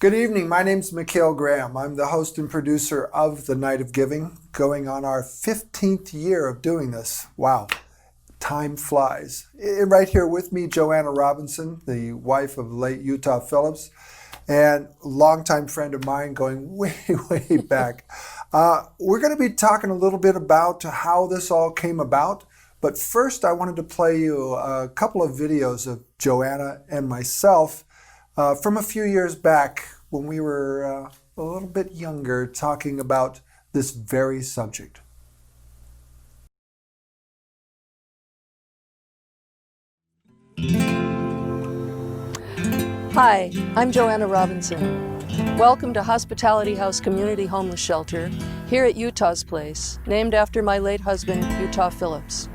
Good evening. My name's Mikhail Graham. I'm the host and producer of The Night of Giving, going on our 15th year of doing this. Wow, time flies. Right here with me, Joanna Robinson, the wife of late Utah Phillips, and longtime friend of mine going way, way back. We're going to be talking a little bit about how this all came about. But first, I wanted to play you a couple of videos of Joanna and myself from a few years back when we were a little bit younger, talking about this very subject. Hi, I'm Joanna Robinson. Welcome to Hospitality House Community Homeless Shelter here at Utah's Place, named after my late husband, Utah Phillips.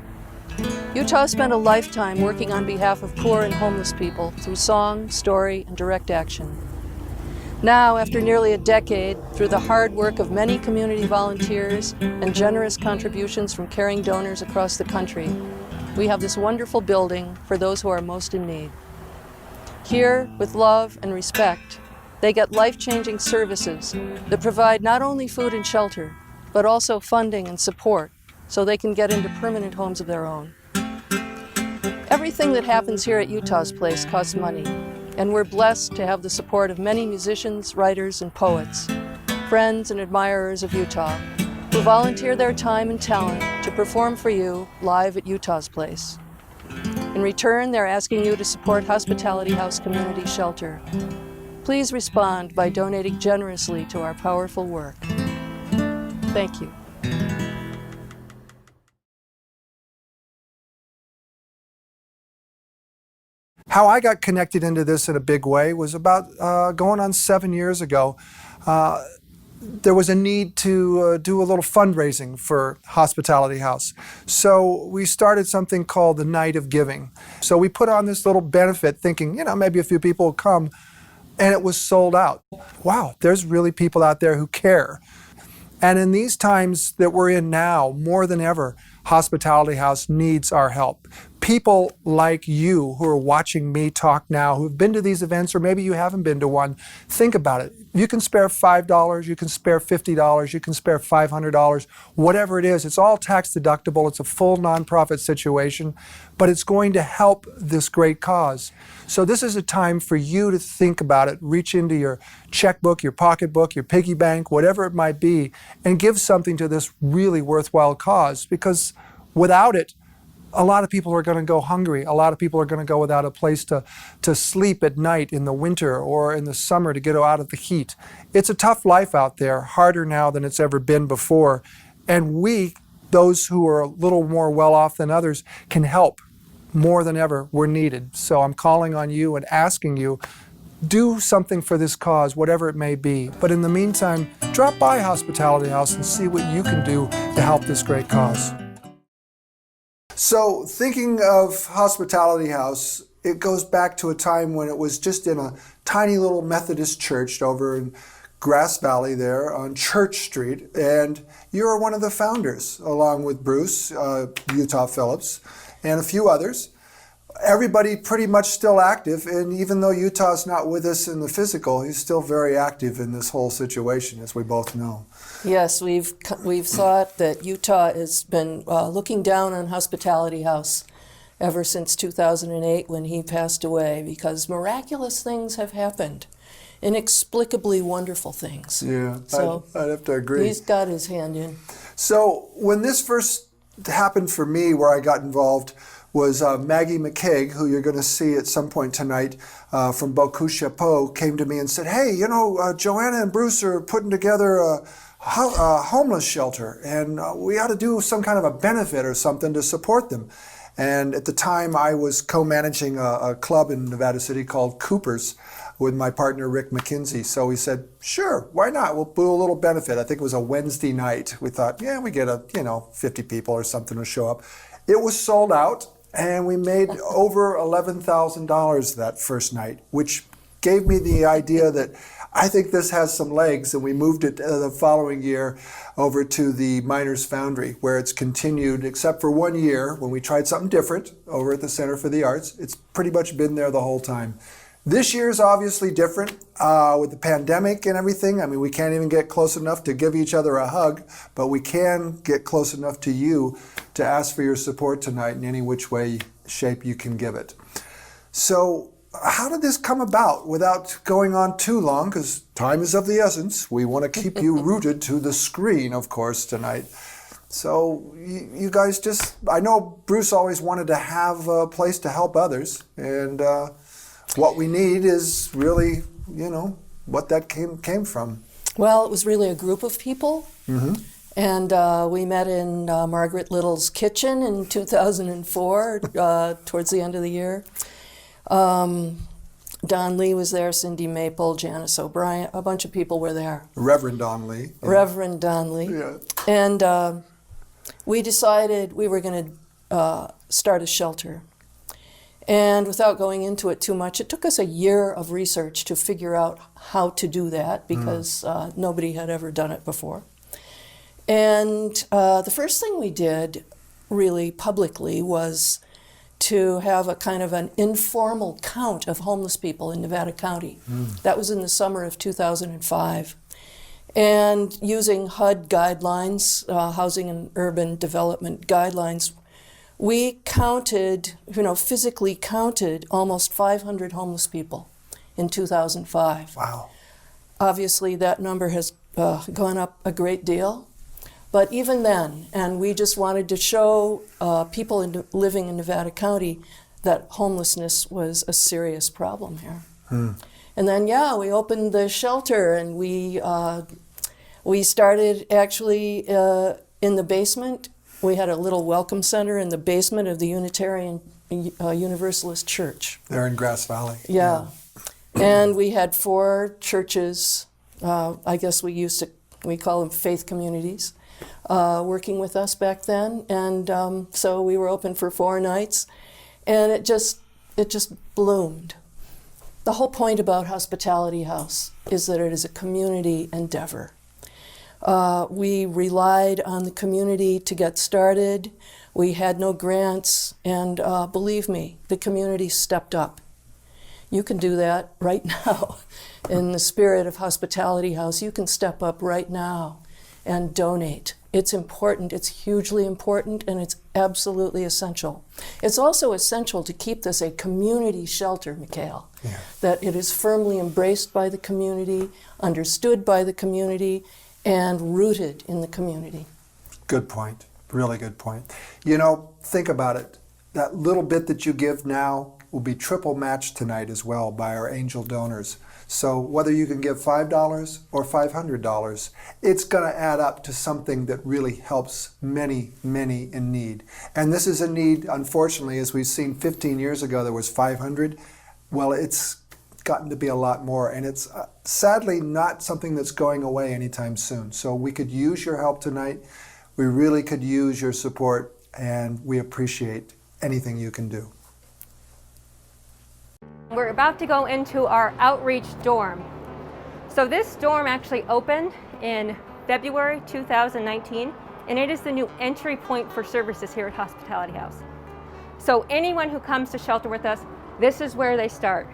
Utah spent a lifetime working on behalf of poor and homeless people through song, story, and direct action. Now, after nearly a decade, through the hard work of many community volunteers and generous contributions from caring donors across the country, we have this wonderful building for those who are most in need. Here, with love and respect, they get life-changing services that provide not only food and shelter, but also funding and support so they can get into permanent homes of their own. Everything that happens here at Utah's Place costs money, and we're blessed to have the support of many musicians, writers, and poets, friends and admirers of Utah, who volunteer their time and talent to perform for you live at Utah's Place. In return, they're asking you to support Hospitality House Community Shelter. Please respond by donating generously to our powerful work. Thank you. How I got connected into this in a big way was about going on 7 years ago. There was a need to do a little fundraising for Hospitality House. So we started something called the Night of Giving. So we put on this little benefit thinking, maybe a few people will come, and it was sold out. Wow, there's really people out there who care. And in these times that we're in now, more than ever, Hospitality House needs our help. People like you who are watching me talk now, who've been to these events, or maybe you haven't been to one, think about it. You can spare $5, you can spare $50, you can spare $500, whatever it is. It's all tax deductible. It's a full nonprofit situation, but it's going to help this great cause. So this is a time for you to think about it, reach into your checkbook, your pocketbook, your piggy bank, whatever it might be, and give something to this really worthwhile cause, because without it, a lot of people are going to go hungry. A lot of people are going to go without a place to sleep at night in the winter or in the summer to get out of the heat. It's a tough life out there, harder now than it's ever been before. And we, those who are a little more well off than others, can help more than ever. We're needed. So I'm calling on you and asking you, do something for this cause, whatever it may be. But in the meantime, drop by Hospitality House and see what you can do to help this great cause. So thinking of Hospitality House, it goes back to a time when it was just in a tiny little Methodist church over in Grass Valley there on Church Street. And you're one of the founders, along with Bruce, Utah Phillips, and a few others. Everybody pretty much still active, and even though Utah's not with us in the physical, he's still very active in this whole situation, as we both know. Yes, we've thought that Utah has been looking down on Hospitality House ever since 2008 when he passed away, because miraculous things have happened, inexplicably wonderful things. Yeah, so I'd have to agree. He's got his hand in. So when this first happened for me, where I got involved, was Maggie McKaig, who you're going to see at some point tonight from Beaucoup Chapeau, came to me and said, hey, Joanna and Bruce are putting together a homeless shelter, and we ought to do some kind of a benefit or something to support them. And at the time, I was co-managing a club in Nevada City called Cooper's with my partner, Rick McKenzie. So we said, sure, why not? We'll do a little benefit. I think it was a Wednesday night. We thought, yeah, we get 50 people or something to show up. It was sold out, and we made over $11,000 that first night, which gave me the idea that I think this has some legs, and we moved it the following year over to the Miners Foundry, where it's continued, except for 1 year when we tried something different over at the Center for the Arts. It's pretty much been there the whole time. This year is obviously different with the pandemic and everything. I mean, we can't even get close enough to give each other a hug, but we can get close enough to you to ask for your support tonight in any which way, shape you can give it. So how did this come about without going on too long, because time is of the essence. We want to keep you rooted to the screen, of course, tonight. So you guys just, I know Bruce always wanted to have a place to help others, and what we need is really, what that came from. Well, it was really a group of people. Mm-hmm. And we met in Margaret Little's kitchen in 2004, towards the end of the year. Don Lee was there, Cindy Maple, Janice O'Brien, a bunch of people were there. Reverend Don Lee. Yeah. Reverend Don Lee. Yeah. And we decided we were going to start a shelter. And without going into it too much, it took us a year of research to figure out how to do that, because nobody had ever done it before. And the first thing we did, really publicly, was to have a kind of an informal count of homeless people in Nevada County. That was in the summer of 2005. And using HUD guidelines, Housing and Urban Development Guidelines, we counted, physically counted almost 500 homeless people in 2005. Wow. Obviously, that number has gone up a great deal. But even then, and we just wanted to show people living in Nevada County that homelessness was a serious problem here. And then, we opened the shelter, and we started actually in the basement. We had a little welcome center in the basement of the Unitarian Universalist Church. There in Grass Valley. Yeah. And we had 4 churches, I guess we call them faith communities, working with us back then. And so we were open for 4 nights, and it just bloomed. The whole point about Hospitality House is that it is a community endeavor. We relied on the community to get started. We had no grants, and believe me, the community stepped up. You can do that right now. In the spirit of Hospitality House, you can step up right now and donate. It's important, it's hugely important, and it's absolutely essential. It's also essential to keep this a community shelter, Mikhail, that it is firmly embraced by the community, understood by the community, and rooted in the community. Good point. Really good point. Think about it. That little bit that you give now will be triple matched tonight as well by our angel donors. So whether you can give $5 or $500, it's going to add up to something that really helps many, many in need. And this is a need, unfortunately, as we've seen 15 years ago, there was 500. Well, it's gotten to be a lot more, and it's sadly not something that's going away anytime soon. So we could use your help tonight. We really could use your support, and we appreciate anything you can do. We're about to go into our outreach dorm. So this dorm actually opened in February 2019, and it is the new entry point for services here at Hospitality House. So anyone who comes to shelter with us, this is where they start.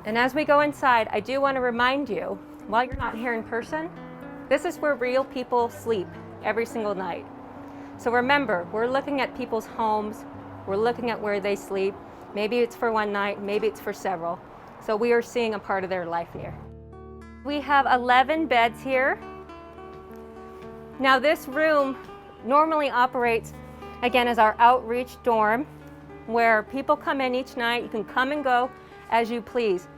And as we go inside, I do want to remind you, while you're not here in person, this is where real people sleep every single night. So remember, we're looking at people's homes, we're looking at where they sleep. Maybe it's for one night, maybe it's for several. So we are seeing a part of their life here. We have 11 beds here. Now this room normally operates, again, as our outreach dorm, where people come in each night. You can come and go as you please.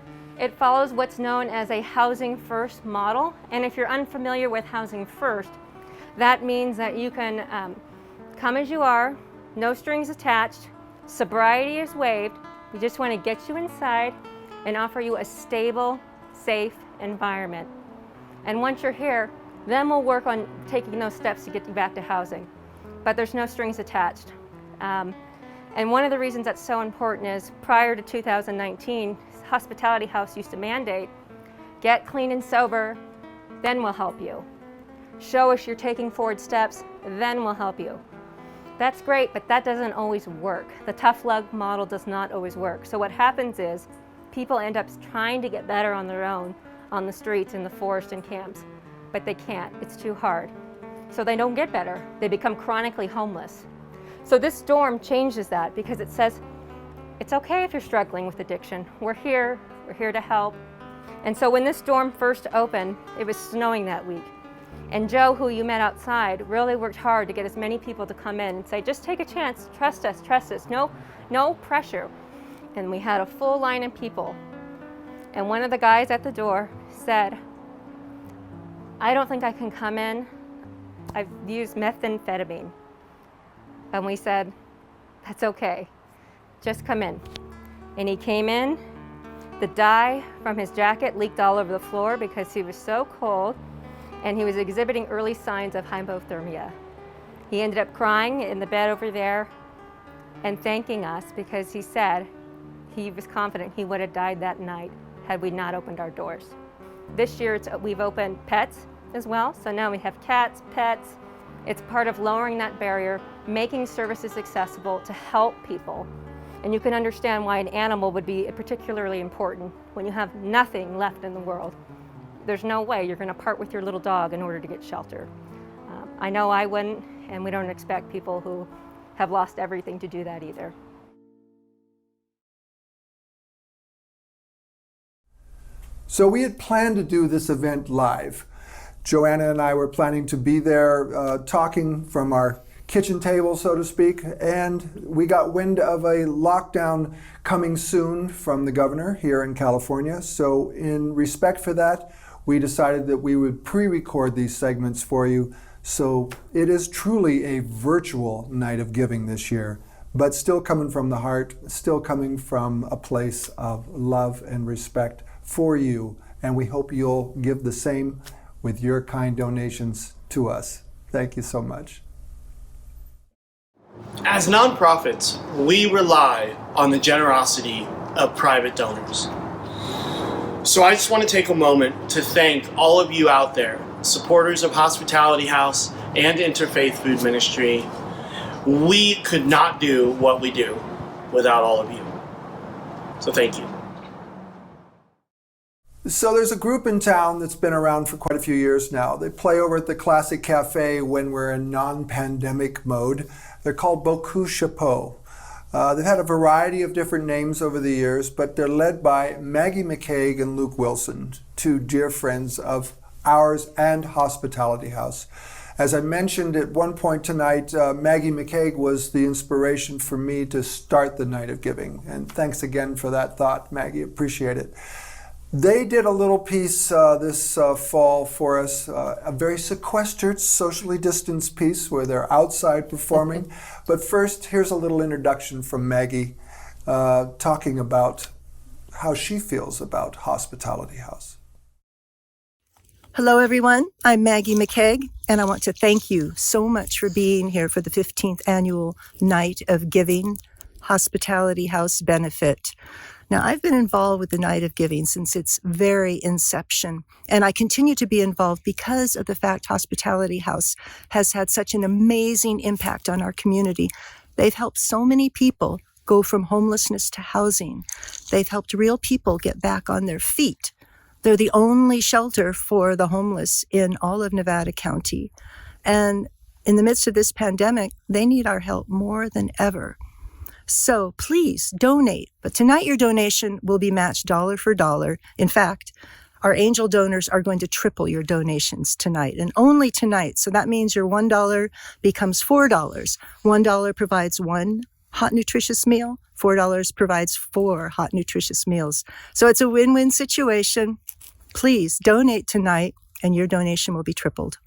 It follows what's known as a Housing First model. And if you're unfamiliar with Housing First, that means that you can come as you are, no strings attached, sobriety is waived. We just want to get you inside and offer you a stable, safe environment. And once you're here, then we'll work on taking those steps to get you back to housing. But there's no strings attached. And one of the reasons that's so important is prior to 2019, Hospitality House used to mandate, get clean and sober, then we'll help you. Show us you're taking forward steps, then we'll help you. That's great, but that doesn't always work. The tough love model does not always work. So what happens is, People end up trying to get better on their own on the streets, in the forest and camps, but they can't. It's too hard. So they don't get better. They become chronically homeless. So this dorm changes that because it says, it's okay if you're struggling with addiction. We're here to help. And so when this dorm first opened, it was snowing that week. And Joe, who you met outside, really worked hard to get as many people to come in and say, just take a chance, trust us, no pressure. And we had a full line of people. And one of the guys at the door said, I don't think I can come in. I've used methamphetamine. And we said, that's okay, just come in. And he came in. The dye from his jacket leaked all over the floor because he was so cold, and he was exhibiting early signs of hypothermia. He ended up crying in the bed over there and thanking us because he said he was confident he would have died that night had we not opened our doors. This year we've opened pets as well, so now we have cats, pets. It's part of lowering that barrier, making services accessible to help people. And you can understand why an animal would be particularly important when you have nothing left in the world. There's no way you're going to part with your little dog in order to get shelter. I know I wouldn't, and we don't expect people who have lost everything to do that either. So we had planned to do this event live. Joanna and I were planning to be there talking from our kitchen table, so to speak, and we got wind of a lockdown coming soon from the governor here in California. So in respect for that, we decided that we would pre-record these segments for you. So it is truly a virtual night of giving this year, but still coming from the heart, still coming from a place of love and respect for you. And we hope you'll give the same with your kind donations to us. Thank you so much. As nonprofits, we rely on the generosity of private donors. So I just want to take a moment to thank all of you out there, supporters of Hospitality House and Interfaith Food Ministry. We could not do what we do without all of you. So thank you. So there's a group in town that's been around for quite a few years now. They play over at the Classic Cafe when we're in non-pandemic mode. They're called Beaucoup Chapeau. They've had a variety of different names over the years, but they're led by Maggie McCaig and Luke Wilson, two dear friends of ours and Hospitality House. As I mentioned at one point tonight, Maggie McCaig was the inspiration for me to start the Night of Giving. And thanks again for that thought, Maggie. Appreciate it. They did a little piece this fall for us, a very sequestered, socially distanced piece where they're outside performing. But first, here's a little introduction from Maggie talking about how she feels about Hospitality House. Hello, everyone. I'm Maggie McCaig, and I want to thank you so much for being here for the 15th annual Night of Giving Hospitality House benefit. Now, I've been involved with the Night of Giving since its very inception, and I continue to be involved because of the fact Hospitality House has had such an amazing impact on our community. They've helped so many people go from homelessness to housing. They've helped real people get back on their feet. They're the only shelter for the homeless in all of Nevada County. And in the midst of this pandemic, they need our help more than ever. So please donate. But tonight your donation will be matched dollar for dollar. In fact, our angel donors are going to triple your donations tonight, and only tonight. So that means your $1 becomes $4. $1 provides one hot, nutritious meal. $4 provides 4 hot, nutritious meals. So it's a win-win situation. Please donate tonight, and your donation will be tripled.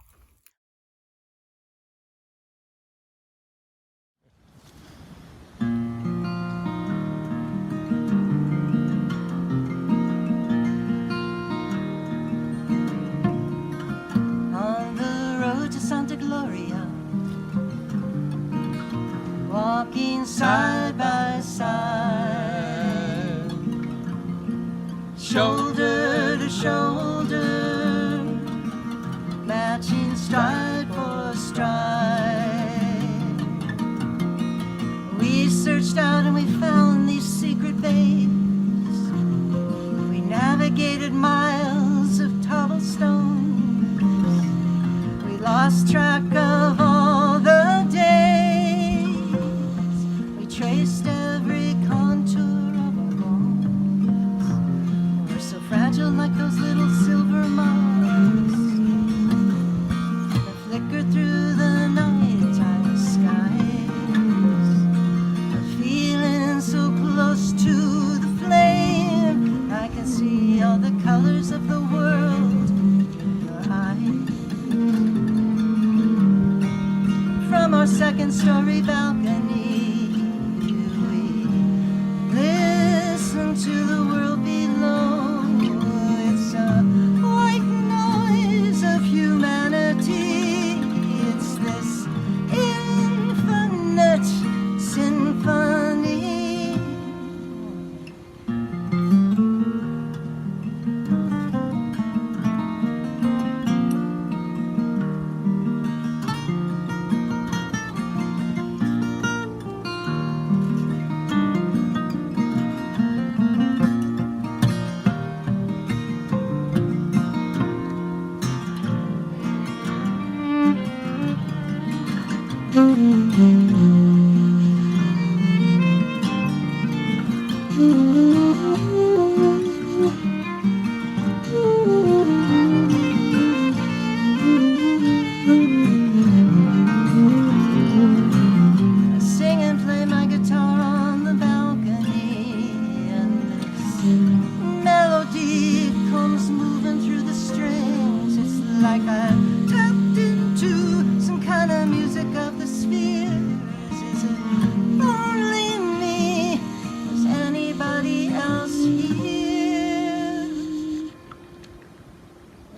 On the road to Santa Gloria, walking side by side, shoulder to shoulder, matching lost track of all the days. We traced every contour of our bones. We're so fragile like those little silver moths that flicker through the nighttime skies. A feeling so close to the flame, I can see all the colors of the world in your eyes. From our second story balcony, we listen to the world below. It's a white noise of humanity. It's this infinite symphony. I sing and play my guitar on the balcony, and this melody comes moving through the strings. It's like I'm tapped into some kind of music of the spheres. Is it only me? Is anybody else here?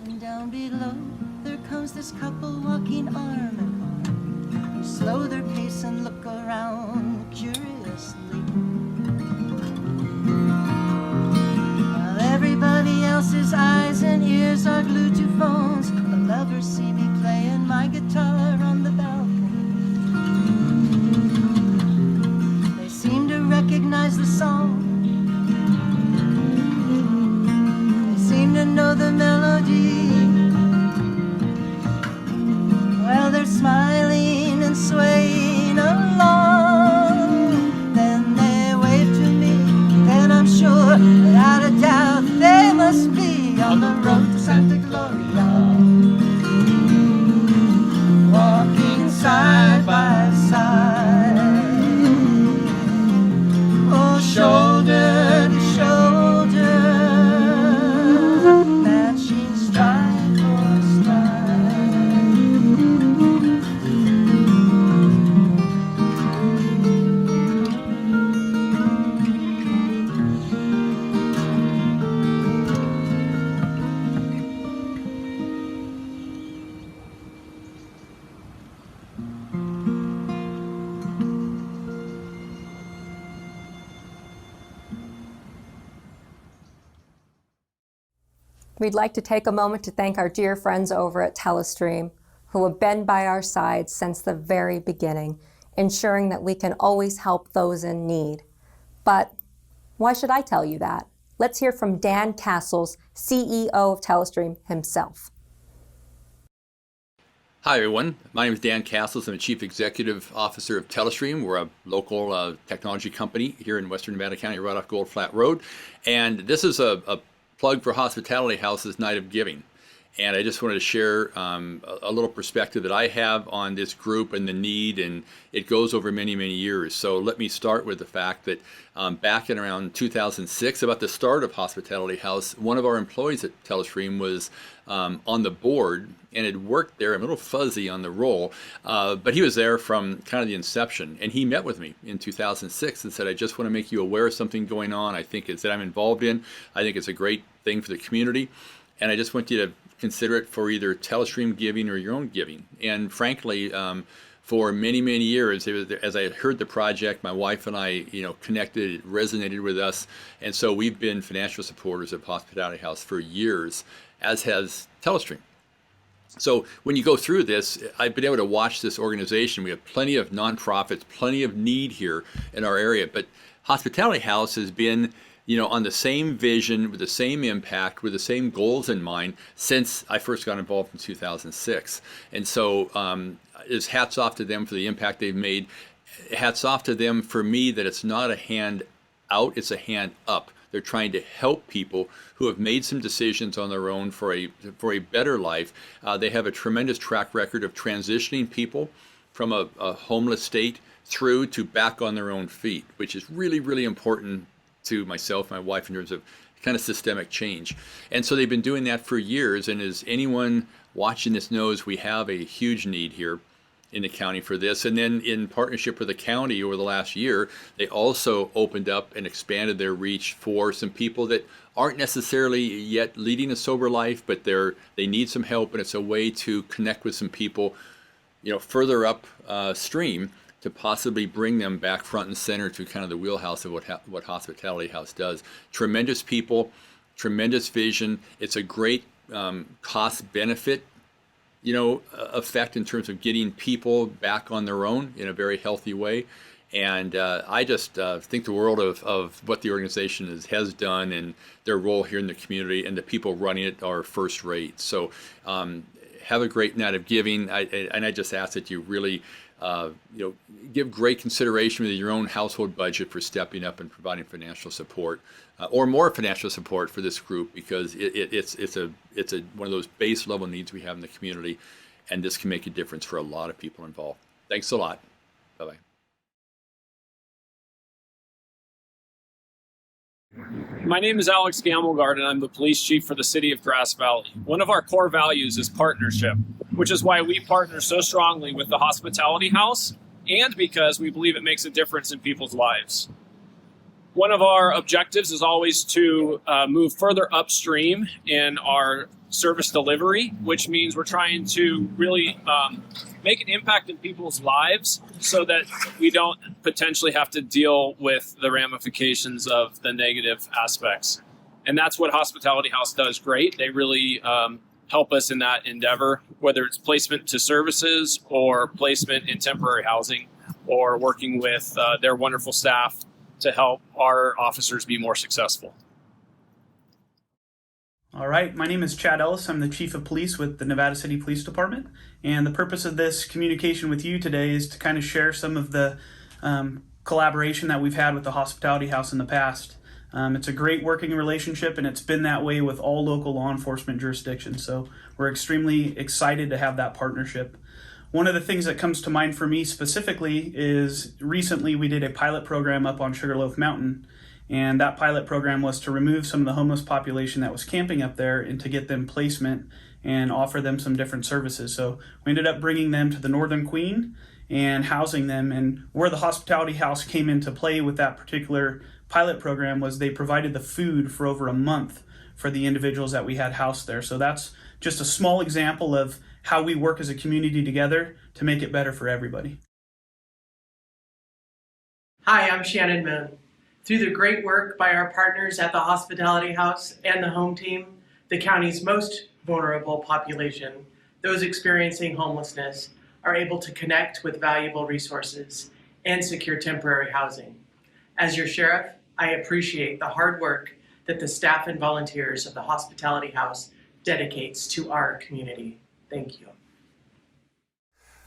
And down below, there comes this couple walking arm in arm. Who slow their pace and look around curiously. While everybody else's eyes and ears are glued to phones, the lovers see me playing my guitar on the balcony. They seem to recognize the song. They seem to know the melody. Well, they're smiling and swaying along. Then they wave to me, and I'm sure, without a doubt, they must be on the road to Santa Gloria, walking side by side, oh, shoulder to shoulder, matching stride for stride. We'd like to take a moment to thank our dear friends over at Telestream, who have been by our side since the very beginning, ensuring that we can always help those in need. But why should I tell you that? Let's hear from Dan Castles, CEO of Telestream himself. Hi, everyone. My name is Dan Castles. I'm the Chief Executive Officer of Telestream. We're a local technology company here in Western Nevada County, right off Gold Flat Road. And this is a plug for Hospitality House's Night of Giving. And I just wanted to share a little perspective that I have on this group and the need, and it goes over many, many years. So let me start with the fact that back in around 2006, about the start of Hospitality House, one of our employees at Telestream was on the board and had worked there. I'm a little fuzzy on the role, but he was there from kind of the inception. And he met with me in 2006 and said, I just want to make you aware of something going on. I think it's that I'm involved in. I think it's a great thing for the community. And I just want you to consider it for either Telestream giving or your own giving. And frankly, for many, many years, as I heard the project, my wife and I, connected, it resonated with us. And so we've been financial supporters of Hospitality House for years, as has Telestream. So when you go through this, I've been able to watch this organization. We have plenty of nonprofits, plenty of need here in our area, but Hospitality House has been on the same vision, with the same impact, with the same goals in mind since I first got involved in 2006. And so it's hats off to them for the impact they've made. Hats off to them for me that it's not a hand out, it's a hand up. They're trying to help people who have made some decisions on their own for a better life. They have a tremendous track record of transitioning people from a homeless state through to back on their own feet, which is really, really important to myself, my wife, in terms of kind of systemic change. And so they've been doing that for years. And as anyone watching this knows, we have a huge need here in the county for this. And then in partnership with the county over the last year, they also opened up and expanded their reach for some people that aren't necessarily yet leading a sober life, but they need some help. And it's a way to connect with some people, further up stream, to possibly bring them back front and center to kind of the wheelhouse of what Hospitality House does. Tremendous people, tremendous vision. It's a great cost benefit, effect in terms of getting people back on their own in a very healthy way. And I just think the world of what the organization has done and their role here in the community, and the people running it are first rate. So have a great night of giving. And I just ask that you really give great consideration with your own household budget for stepping up and providing financial support, or more financial support for this group, because it's one of those base level needs we have in the community, and this can make a difference for a lot of people involved. Thanks a lot. Bye-bye. My name is Alex Gamelgard, and I'm the police chief for the city of Grass Valley. One of our core values is partnership, which is why we partner so strongly with the Hospitality House, and because we believe it makes a difference in people's lives. One of our objectives is always to move further upstream in our service delivery, which means we're trying to really make an impact in people's lives so that we don't potentially have to deal with the ramifications of the negative aspects. And that's what Hospitality House does great. They really help us in that endeavor, whether it's placement to services or placement in temporary housing, or working with their wonderful staff to help our officers be more successful. All right, my name is Chad Ellis. I'm the Chief of Police with the Nevada City Police Department. And the purpose of this communication with you today is to kind of share some of the collaboration that we've had with the Hospitality House in the past. It's a great working relationship, and it's been that way with all local law enforcement jurisdictions. So we're extremely excited to have that partnership. One of the things that comes to mind for me specifically is recently we did a pilot program up on Sugarloaf Mountain. And that pilot program was to remove some of the homeless population that was camping up there and to get them placement and offer them some different services. So we ended up bringing them to the Northern Queen and housing them. And where the Hospitality House came into play with that particular pilot program was they provided the food for over a month for the individuals that we had housed there. So that's just a small example of how we work as a community together to make it better for everybody. Hi, I'm Shannon Moon. Through the great work by our partners at the Hospitality House and the Home Team, the county's most vulnerable population, those experiencing homelessness, are able to connect with valuable resources and secure temporary housing. As your sheriff, I appreciate the hard work that the staff and volunteers of the Hospitality House dedicates to our community. Thank you.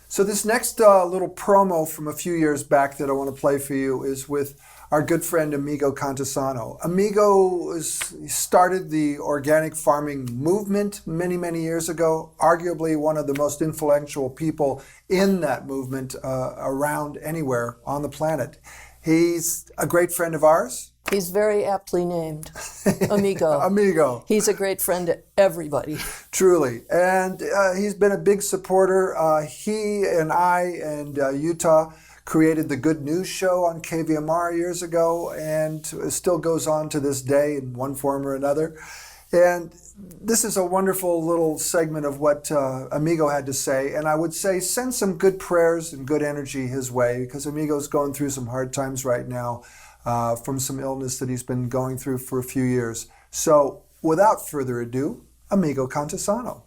So this next little promo from a few years back that I want to play for you is with our good friend Amigo Contisano. Amigo started the organic farming movement many, many years ago, arguably one of the most influential people in that movement around anywhere on the planet. He's a great friend of ours. He's very aptly named Amigo. Amigo. He's a great friend to everybody. Truly. And he's been a big supporter. He and I and Utah created the Good News Show on KVMR years ago, and still goes on to this day in one form or another. And this is a wonderful little segment of what Amigo had to say. And I would say send some good prayers and good energy his way, because Amigo's going through some hard times right now from some illness that he's been going through for a few years. So without further ado, Amigo Contisano.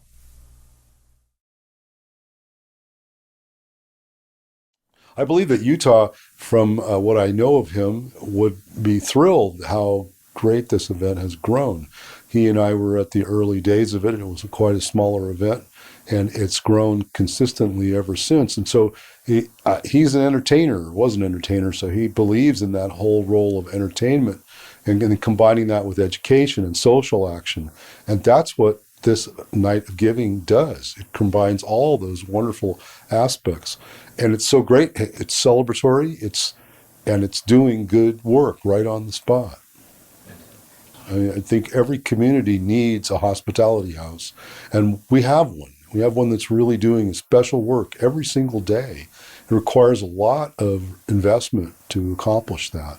I believe that Utah, from what I know of him, would be thrilled how great this event has grown. He and I were at the early days of it. It was quite a smaller event, and it's grown consistently ever since. And so he's an entertainer, was an entertainer, so he believes in that whole role of entertainment and combining that with education and social action. And that's what this Night of Giving does. It combines all those wonderful aspects. And it's so great. It's celebratory, and it's doing good work right on the spot. I think every community needs a hospitality house, and we have one. We have one that's really doing special work every single day. It requires a lot of investment to accomplish that.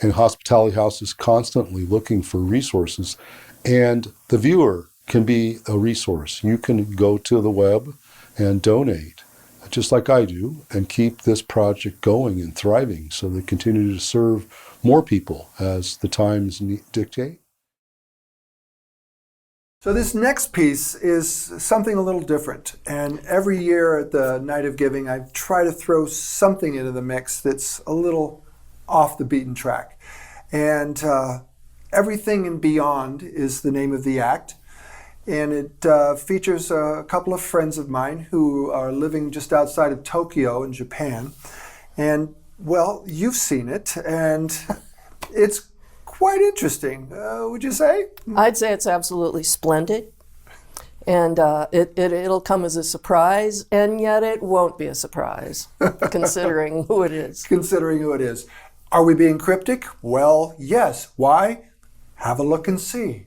And Hospitality House is constantly looking for resources, and the viewer can be a resource. You can go to the web and donate, just like I do, and keep this project going and thriving so they continue to serve more people as the times dictate. So this next piece is something a little different. And every year at the Night of Giving, I try to throw something into the mix that's a little off the beaten track. And Everything and Beyond is the name of the act. And it features a couple of friends of mine who are living just outside of Tokyo in Japan. And, well, you've seen it, and it's quite interesting, would you say? I'd say it's absolutely splendid. And it'll come as a surprise, and yet it won't be a surprise, considering who it is. Considering who it is. Are we being cryptic? Well, yes. Why? Have a look and see.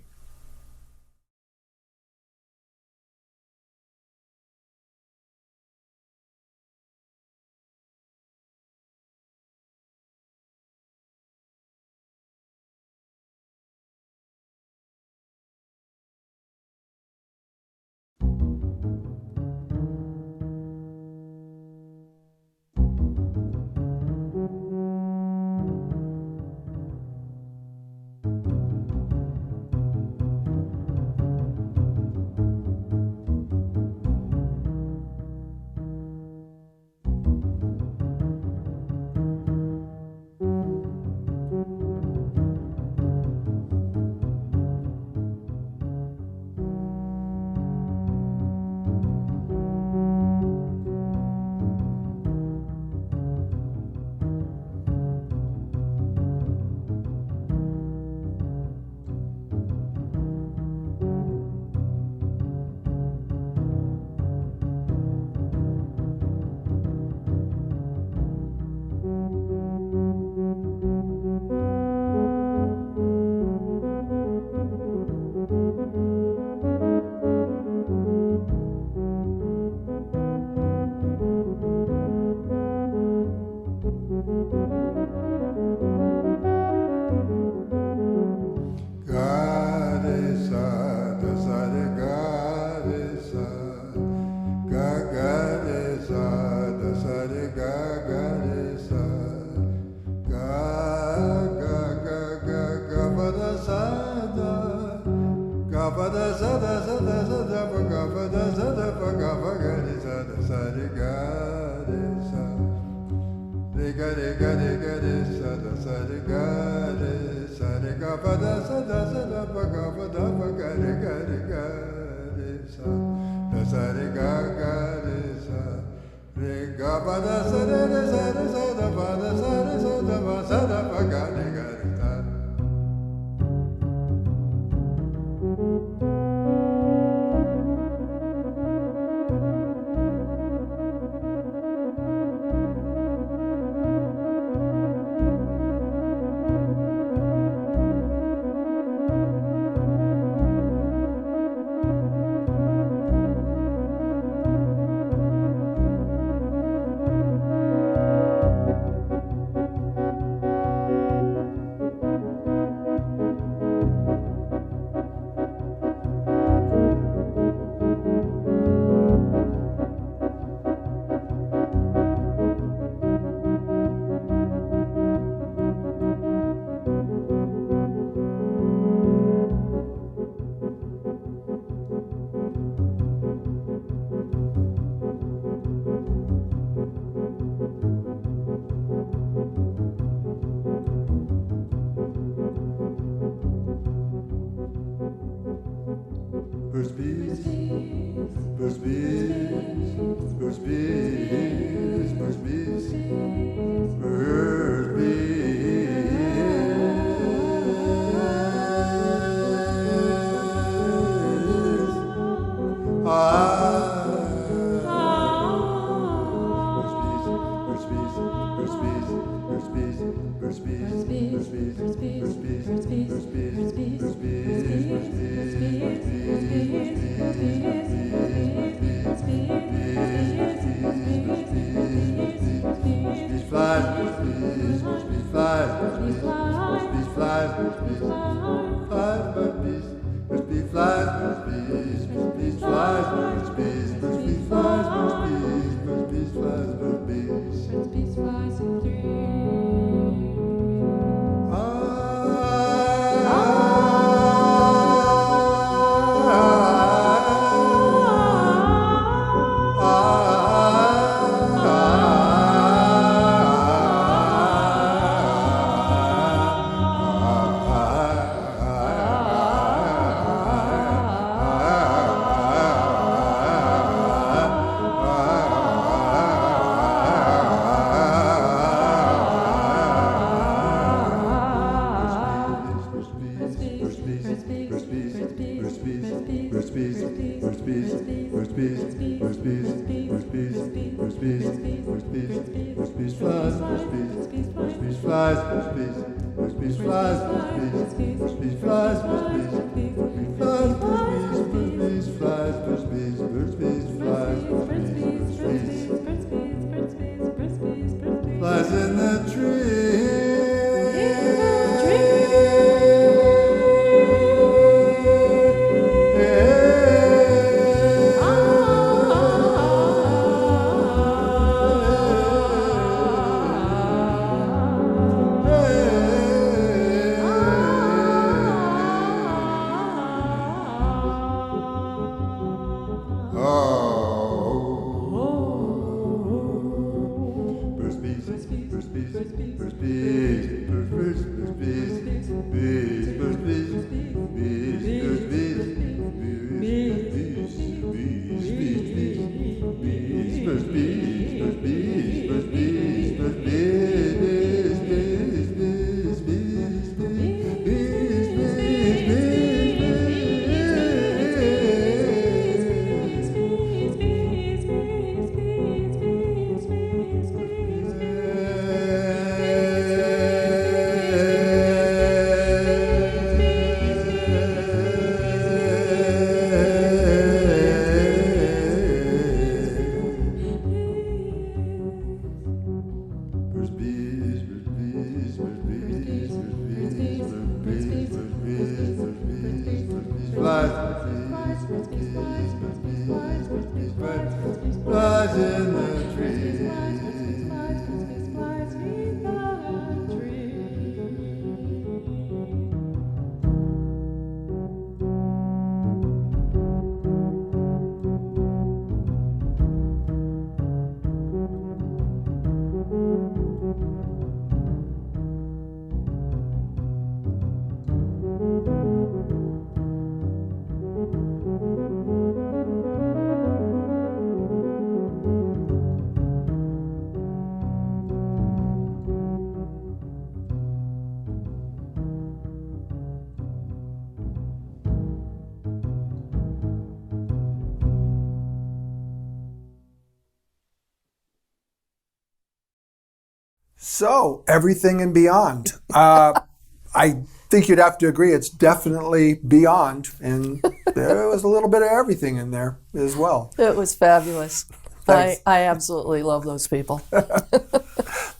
So, everything and beyond. I think you'd have to agree it's definitely beyond, and there was a little bit of everything in there as well. It was fabulous. Thanks. I absolutely love those people.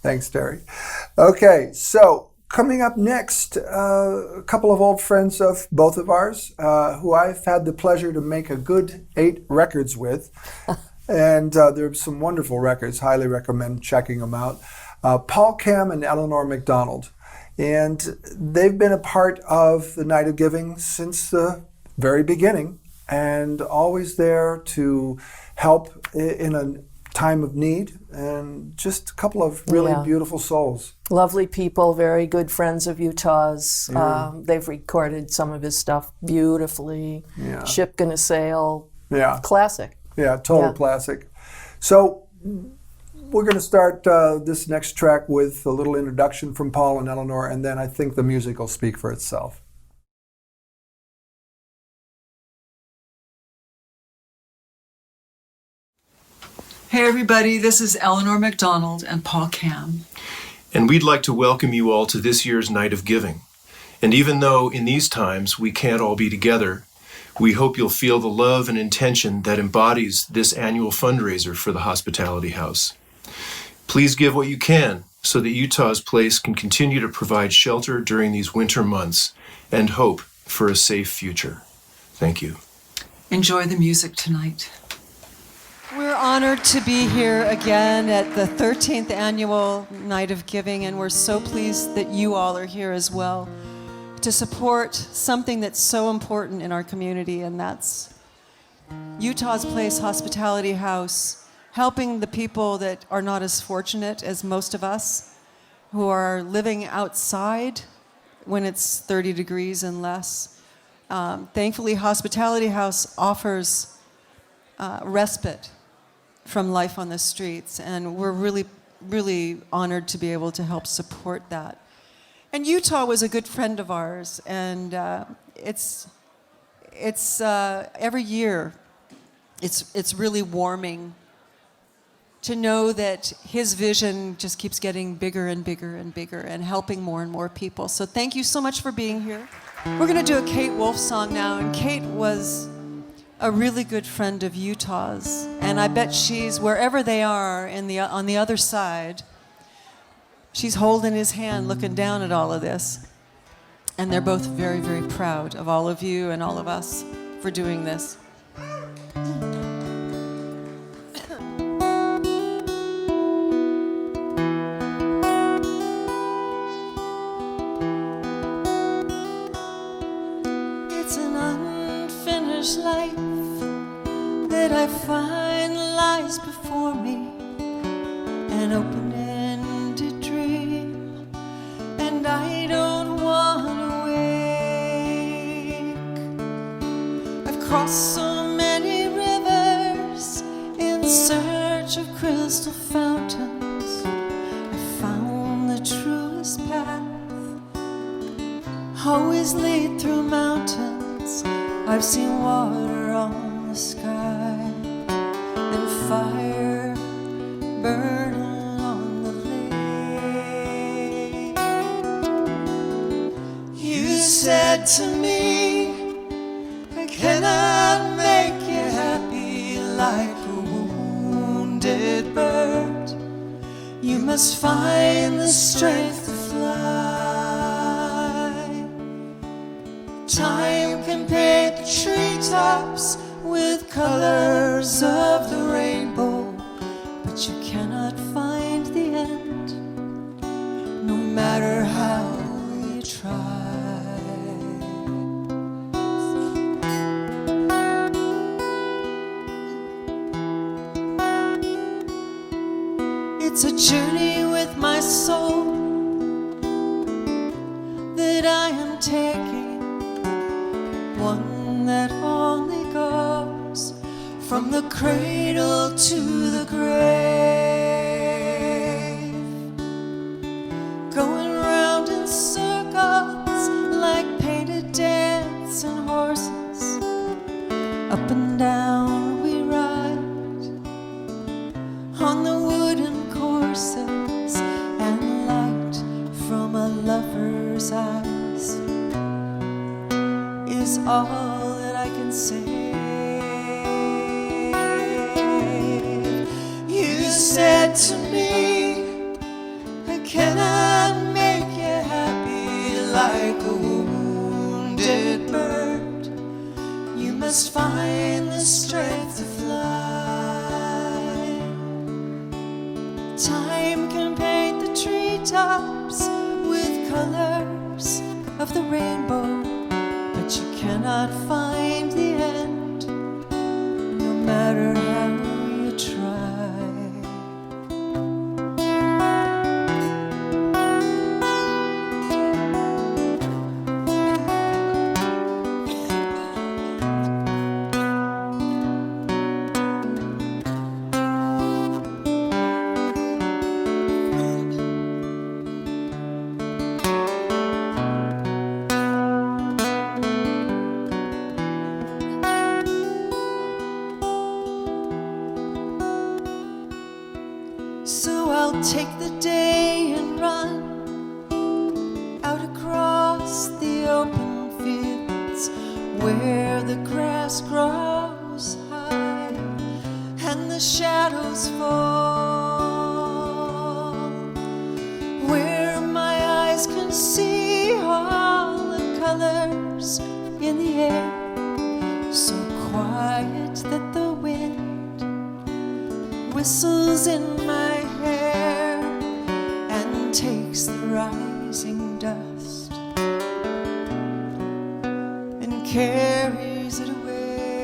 Thanks, Terry. Okay, so coming up next, a couple of old friends of both of ours who I've had the pleasure to make a good 8 records with. And there's some wonderful records. Highly recommend checking them out. Paul Cam and Eleanor McDonald. And they've been a part of the Night of Giving since the very beginning and always there to help in a time of need, and just a couple of really beautiful souls. Lovely people, very good friends of Utah's. They've recorded some of his stuff beautifully. Yeah. Ship Gonna Sail. Yeah. Classic. Yeah, total classic. So We're going to start this next track with a little introduction from Paul and Eleanor, and then I think the music will speak for itself. Hey everybody, this is Eleanor McDonald and Paul Cam. And we'd like to welcome you all to this year's Night of Giving. And even though in these times we can't all be together, we hope you'll feel the love and intention that embodies this annual fundraiser for the Hospitality House. Please give what you can so that Utah's Place can continue to provide shelter during these winter months and hope for a safe future. Thank you. Enjoy the music tonight. We're honored to be here again at the 13th Annual Night of Giving, and we're so pleased that you all are here as well to support something that's so important in our community, and that's Utah's Place Hospitality House, helping the people that are not as fortunate as most of us, who are living outside when it's 30 degrees and less. Thankfully, Hospitality House offers respite from life on the streets, and we're really, really honored to be able to help support that. And Utah was a good friend of ours, and it's every year, it's really warming to know that his vision just keeps getting bigger and bigger and bigger and helping more and more people. So thank you so much for being here. We're gonna do a Kate Wolf song now, and Kate was a really good friend of Utah's, and I bet she's, wherever they are on the other side, she's holding his hand looking down at all of this. And they're both very, very proud of all of you and all of us for doing this. It's an unfinished life that I find lies before me, an open-ended dream, and I don't want to wake. I've crossed so many rivers in search of crystal fountains. I found the truest path, always lead through mountains. I've seen water on the sky and fire burning on the lake. You said to me, I cannot make you happy like a wounded bird. You must find the strength to fly. Time can paint the treetops with colors of the rainbow, but you cannot find the end, no matter how you try. It's a journey with my soul that I am taking, one that only goes from the cradle to the grave, going round in circles like painted dancing horses. Up and down we ride on the wooden courses, and light from a lover's eyes is all that I can say. You said to me, I cannot make you happy like a wounded bird. You must find the strength to fly. Time can paint the treetops with colors of the rainbow, but you cannot find the end, no matter how you try. So I'll take the day and run out across the open fields where the grass grows high and the shadows fall, where my eyes can see all the colors in the air, so quiet that the wind whistles in my hair and takes the rising dust and carries it away.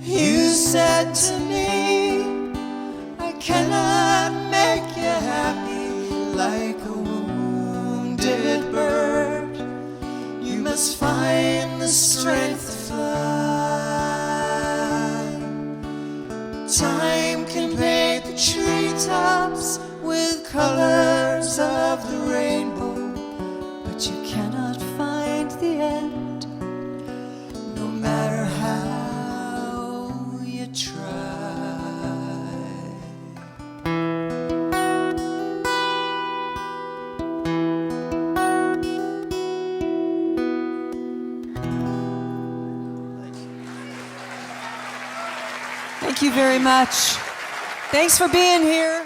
You said to me, I cannot make you happy like a wounded bird. You must find the strength to fly. Time can paint the treetops with colors of the rainbow, but you cannot find the end, no matter how you try. Thank you very much. Thanks for being here.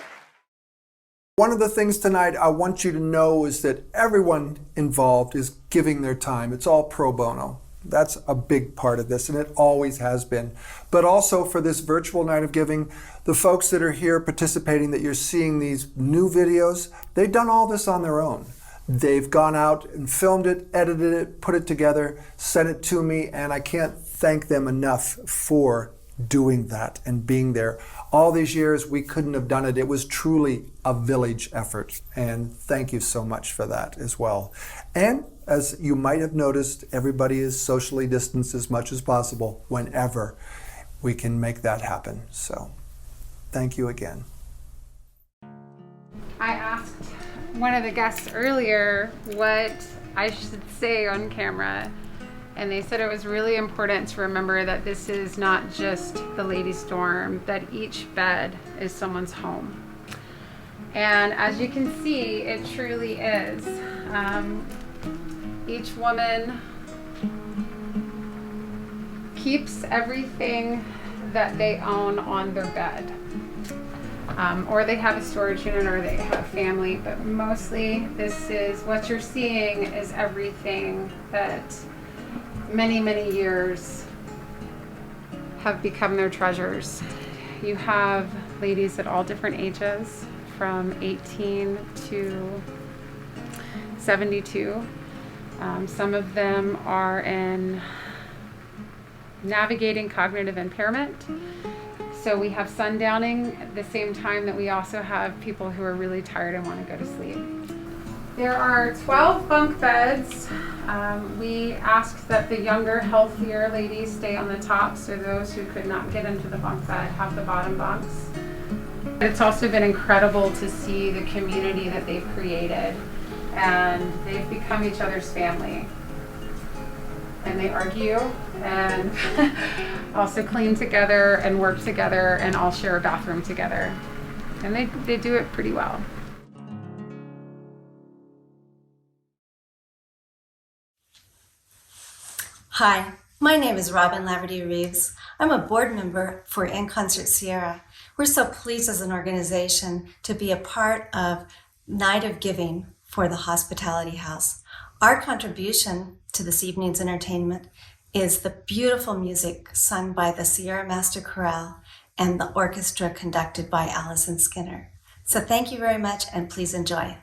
One of the things tonight I want you to know is that everyone involved is giving their time. It's all pro bono. That's a big part of this, and it always has been. But also for this virtual night of giving, the folks that are here participating, that you're seeing these new videos, they've done all this on their own. They've gone out and filmed it, edited it, put it together, sent it to me, and I can't thank them enough for doing that and being there. All these years, we couldn't have done it. It was truly a village effort, and thank you so much for that as well. And as you might have noticed, everybody is socially distanced as much as possible whenever we can make that happen. So thank you again. I asked one of the guests earlier what I should say on camera, and they said it was really important to remember that this is not just the ladies' dorm, that each bed is someone's home. And as you can see, it truly is. Each woman keeps everything that they own on their bed. Or they have a storage unit, or they have family, but mostly this is, what you're seeing is everything that many, many years have become their treasures. You have ladies at all different ages, from 18 to 72. Some of them are in navigating cognitive impairment. So we have sundowning at the same time that we also have people who are really tired and want to go to sleep. There are 12 bunk beds. We asked that the younger, healthier ladies stay on the top, so those who could not get into the bunk bed have the bottom bunks. It's also been incredible to see the community that they've created, and they've become each other's family. And they argue and also clean together and work together and all share a bathroom together. And they do it pretty well. Hi, my name is Robin Laverty Reeves. I'm a board member for In Concert Sierra. We're so pleased as an organization to be a part of Night of Giving for the Hospitality House. Our contribution to this evening's entertainment is the beautiful music sung by the Sierra Master Chorale and the orchestra conducted by Allison Skinner. So thank you very much, and please enjoy.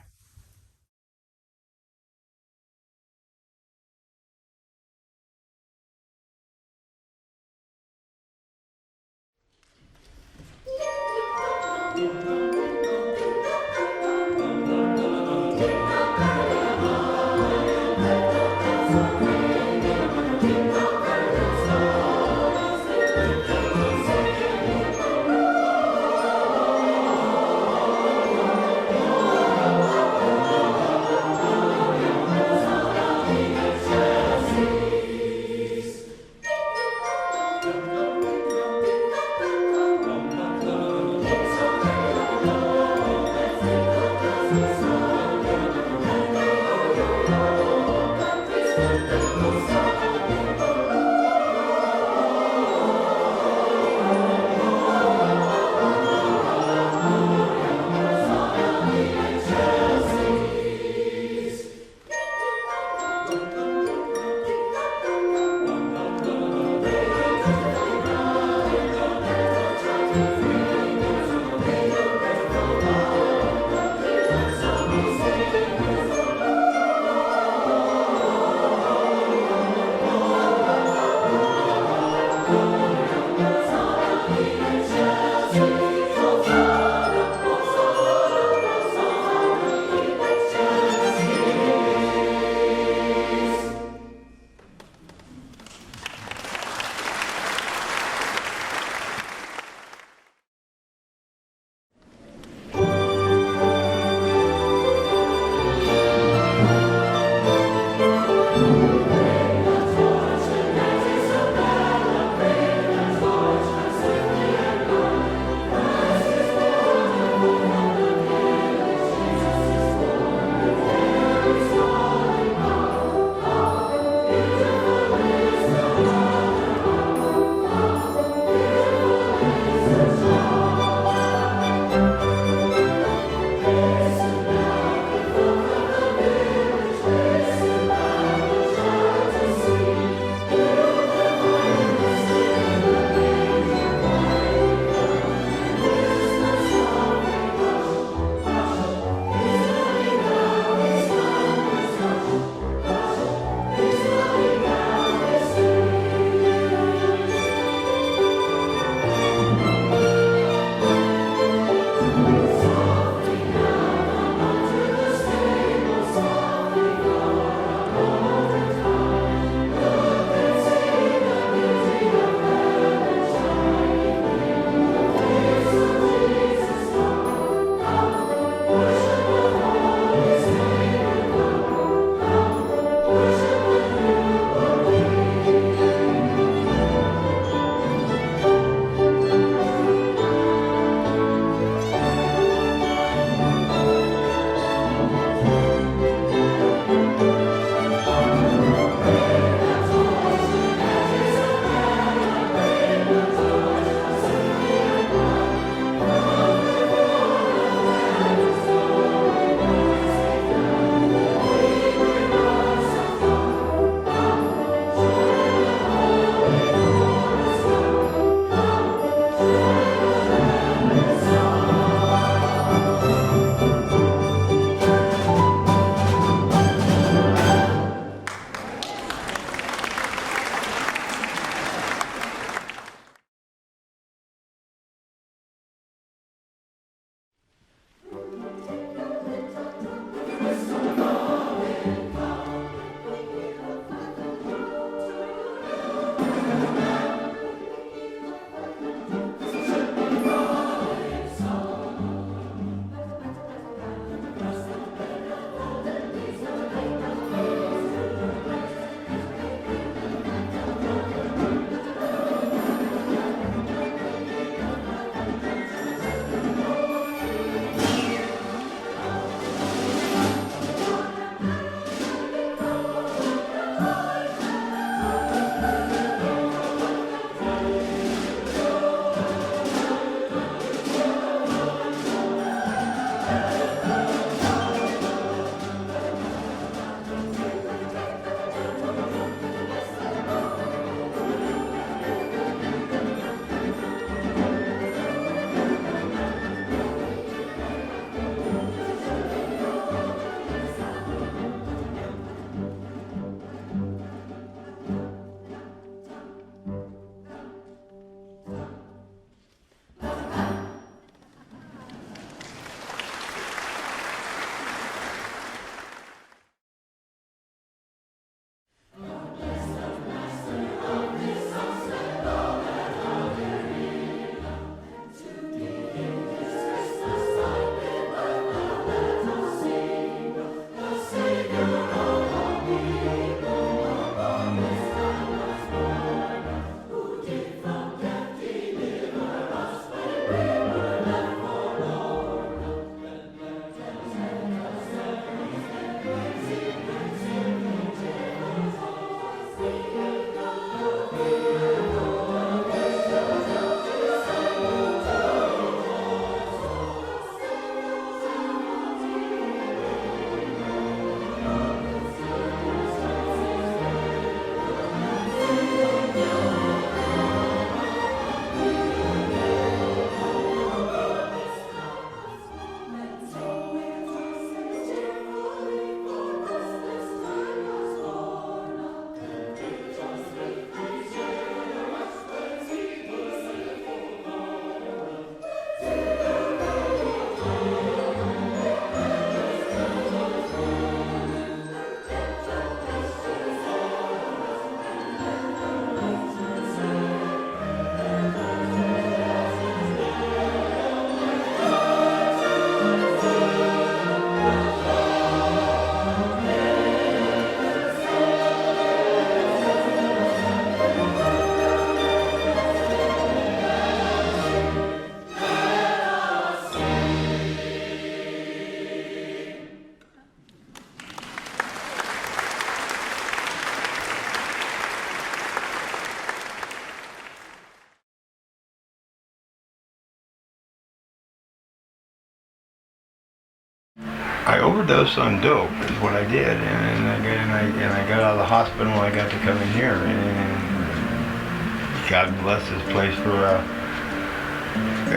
I overdosed on dope is what I did, and I got out of the hospital and I got to come in here, and God bless this place for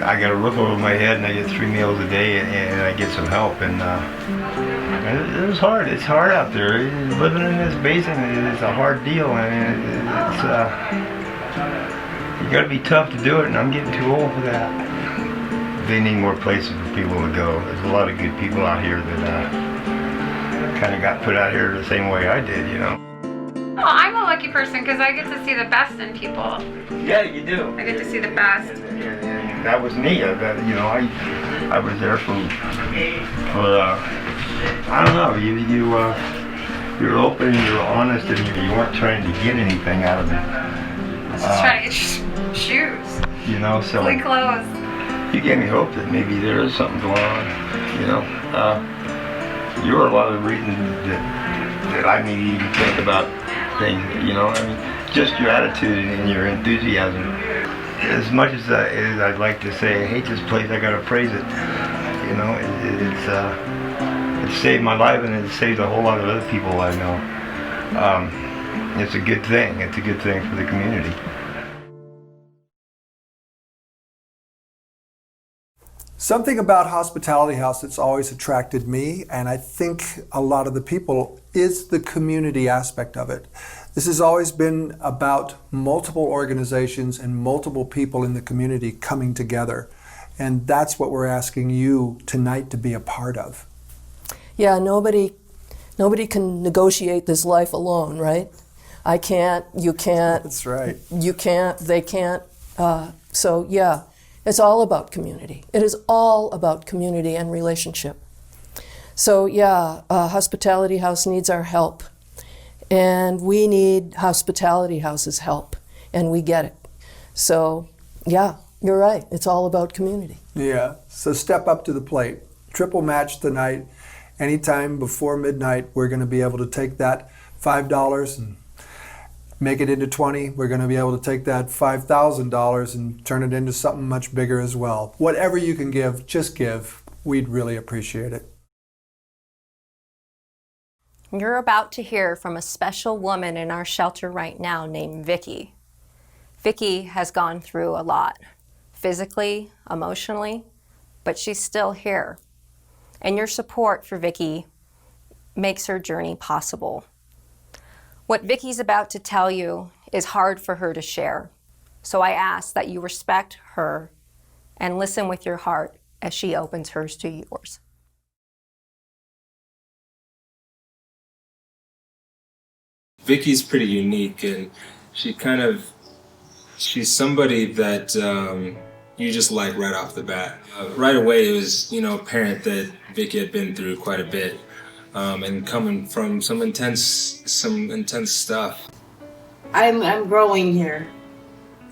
I got a roof over my head and I get 3 meals a day and I get some help, and it was hard. It's hard out there. Living in this basin is a hard deal, and it's you got to be tough to do it, and I'm getting too old for that. They need more places for people to go. There's a lot of good people out here that kind of got put out here the same way I did, you know. Oh, I'm a lucky person because I get to see the best in people. Yeah, you do. I get to see the best. And that was me. I was there for I don't know. You're open, you're honest, and you weren't trying to get anything out of it. Just trying to get shoes. You know, so Clean clothes. you gave me hope that maybe there is something going on. You know, you were a lot of the reasons that I maybe even think about things. You know, I mean, just your attitude and your enthusiasm. As much as I'd like to say, I hate this place, I gotta praise it. You know, it's saved my life, and it's saved a whole lot of other people I know. It's a good thing. It's a good thing for the community. Something about Hospitality House that's always attracted me, and I think a lot of the people, is the community aspect of it. This has always been about multiple organizations and multiple people in the community coming together. And that's what we're asking you tonight to be a part of. Yeah, nobody can negotiate this life alone, right? I can't, you can't. That's right. You can't, they can't. So yeah, it's all about community. It is all about community and relationship. So yeah, Hospitality House needs our help. And we need Hospitality House's help, and we get it. So yeah, you're right. It's all about community. Yeah, so step up to the plate. Triple match tonight. Anytime before midnight, we're going to be able to take that $5 and make it into 20. We're going to be able to take that $5,000 and turn it into something much bigger as well. Whatever you can give, just give. We'd really appreciate it. You're about to hear from a special woman in our shelter right now named Vicki. Vicki has gone through a lot, physically, emotionally, but she's still here. And your support for Vicki makes her journey possible. What Vicki's about to tell you is hard for her to share. So I ask that you respect her and listen with your heart as she opens hers to yours. Vicki's pretty unique, and she's somebody that you just like right off the bat. Right away, it was apparent that Vicki had been through quite a bit, and coming from some intense stuff. I'm growing here.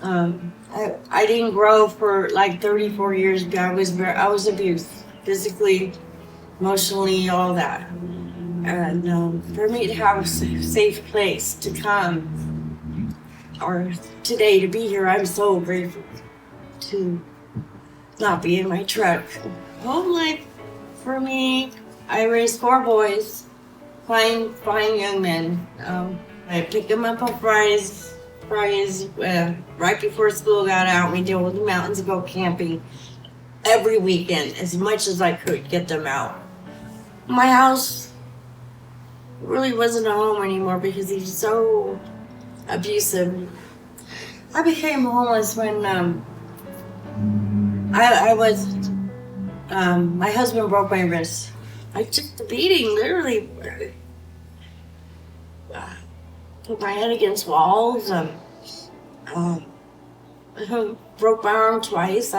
I didn't grow for like 34 years ago. I was abused physically, emotionally, all that. And for me to have a safe place to come, or today to be here, I'm so grateful to not be in my truck. Home life for me, I raised 4 boys, fine young men. I picked them up on Fridays, right before school got out. We deal with the mountains and go camping every weekend, as much as I could get them out. My house really wasn't a home anymore because he's so abusive. I became homeless when my husband broke my wrist. I took the beating, literally. Put my head against walls. Broke my arm twice.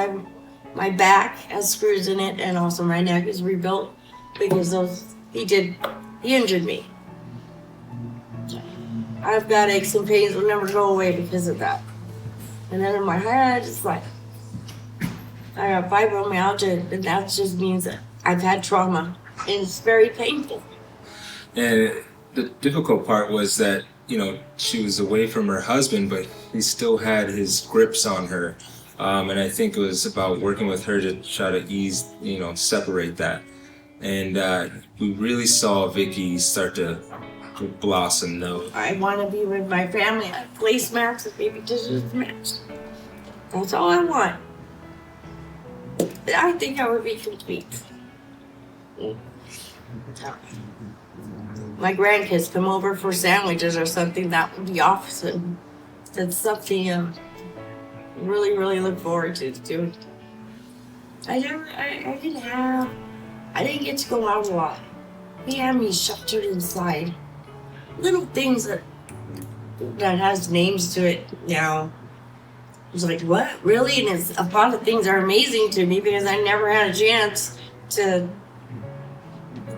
My back has screws in it, and also my neck is rebuilt because he injured me. I've got aches and pains that will never go away because of that. And then in my head, it's like, I got fibromyalgia, and that just means that I've had trauma, and it's very painful. And the difficult part was that, she was away from her husband, but he still had his grips on her. And I think it was about working with her to try to ease, separate that. and we really saw Vicky start to blossom. Though I want to be with my family. Place mats and baby dishes mats. That's all I want. I think I would be complete. My grandkids come over for sandwiches or something. That would be awesome. That's something I really look forward to doing. I didn't get to go out a lot. They had me sheltered inside. Little things that has names to it now. I was like, what? Really? And it's, a lot of things are amazing to me because I never had a chance to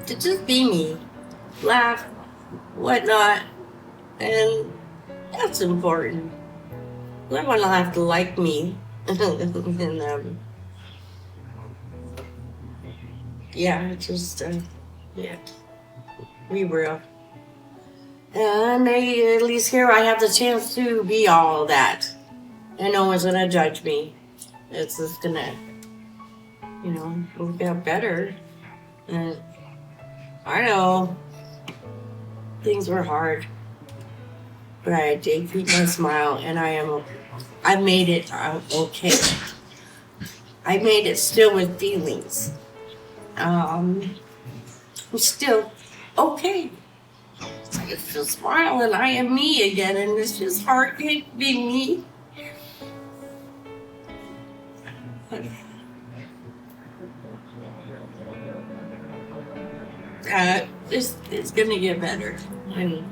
just be me. Laugh, whatnot. And that's important. I want to have to like me. And yeah, just yeah, be real. And at least here I have the chance to be all that. And no one's gonna judge me. It's just gonna, work out better. And I know things were hard, but I did keep my smile, and I made it okay. I made it still with feelings. I'm still okay. I can still smile, and I am me again, and it's just hard to be me. It's gonna get better, and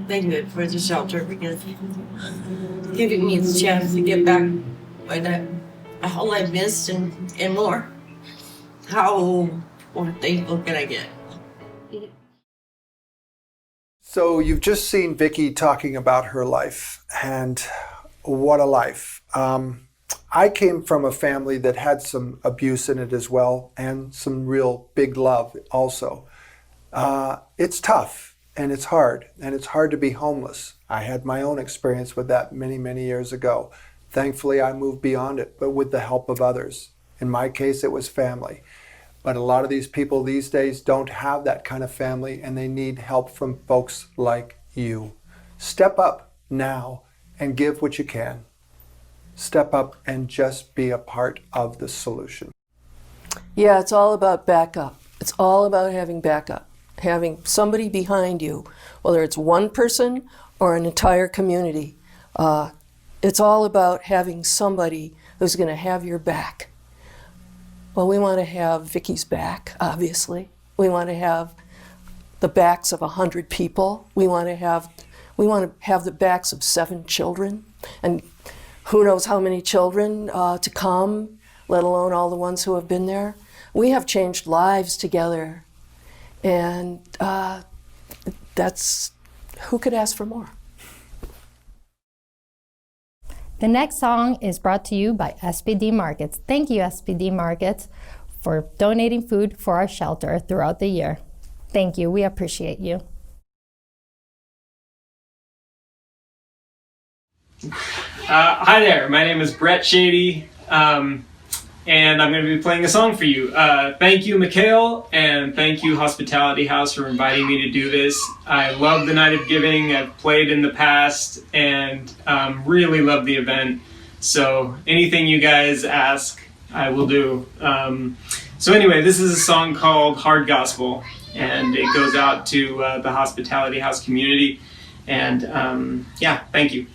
thank you for the shelter because it's giving me the chance to get back all I missed and more. How more thankful can I get? So you've just seen Vicky talking about her life, and what a life. I came from a family that had some abuse in it as well, and some real big love also. It's tough, and it's hard to be homeless. I had my own experience with that many years ago. Thankfully, I moved beyond it, but with the help of others. In my case, it was family. But a lot of these people these days don't have that kind of family, and they need help from folks like you. Step up now and give what you can. Step up and just be a part of the solution. Yeah, it's all about backup. It's all about having backup, having somebody behind you, whether it's one person or an entire community. It's all about having somebody who's going to have your back. Well, we want to have Vicky's back, obviously. We want to have the backs of 100 people. We want to have the backs of 7 children, and who knows how many children to come, let alone all the ones who have been there. We have changed lives together, and who could ask for more? The next song is brought to you by SPD Markets. Thank you, SPD Markets, for donating food for our shelter throughout the year. Thank you. We appreciate you. Hi there, my name is Brett Shady, and I'm going to be playing a song for you. Thank you, Mikhail, and thank you, Hospitality House, for inviting me to do this. I love the Night of Giving. I've played in the past, and really love the event. So anything you guys ask, I will do. So anyway, this is a song called Hard Gospel, and it goes out to the Hospitality House community. And yeah, thank you.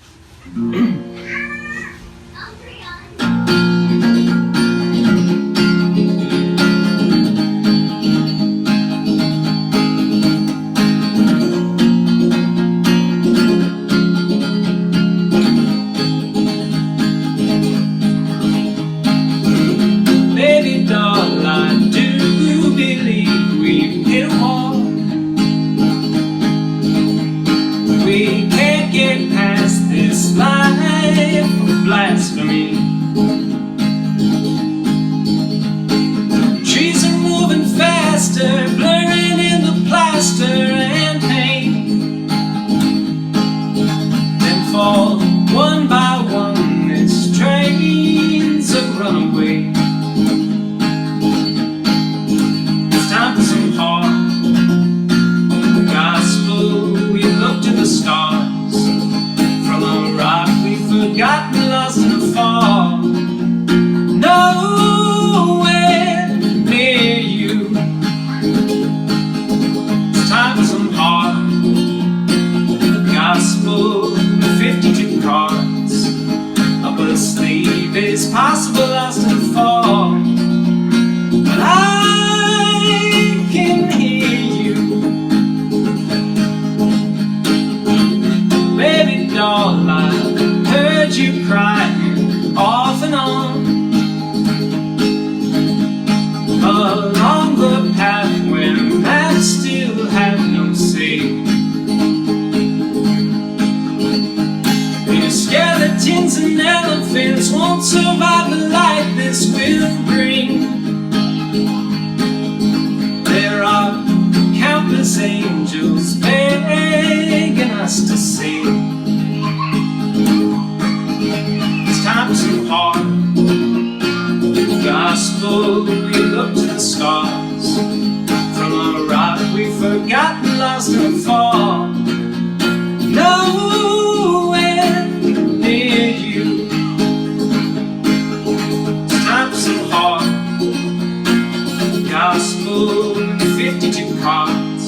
Baby doll, I do believe we've hit a wall. We can't get past this line. gospel, we look to the stars. From a rock we forgot, lost and fall. Nowhere near you. Times so hard. Gospel in 52 cards.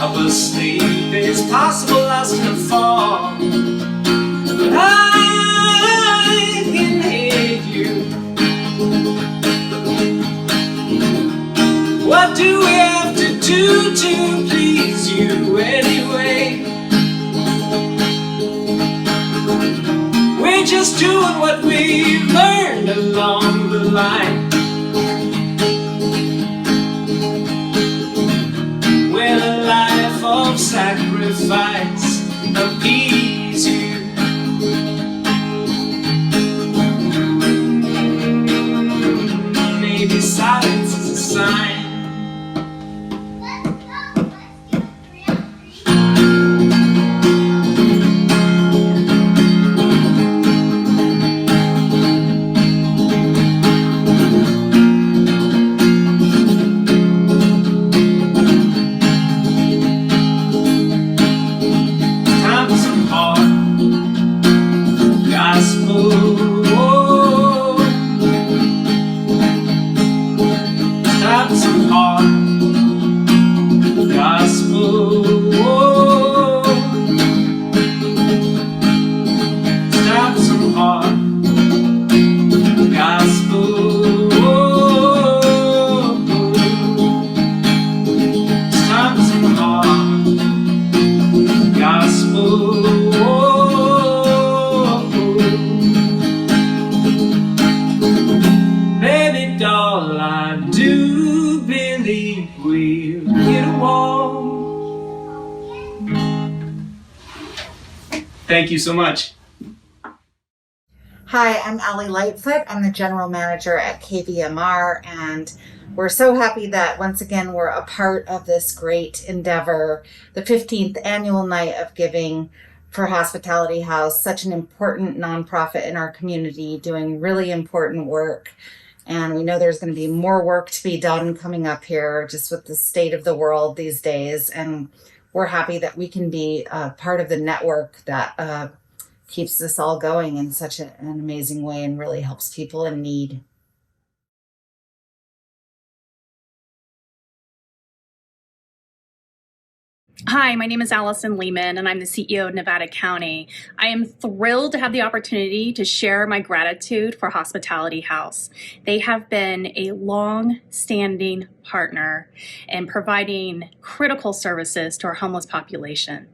Up asleep, it's possible lost and fall. But I can hate you. What do we have to do to please you anyway? We're just doing what we've learned along the line. When a life of sacrifice appease you. Maybe silence is a sign. Thank you so much. Hi, I'm Allie Lightfoot. I'm the general manager at KVMR, and we're so happy that once again we're a part of this great endeavor, the 15th annual Night of Giving for Hospitality House, such an important nonprofit in our community doing really important work. And we know there's going to be more work to be done coming up here just with the state of the world these days. And we're happy that we can be part of the network that keeps this all going in such an amazing way and really helps people in need. Hi, my name is Allison Lehman, and I'm the CEO of Nevada County. I am thrilled to have the opportunity to share my gratitude for Hospitality House. They have been a long-standing partner in providing critical services to our homeless population.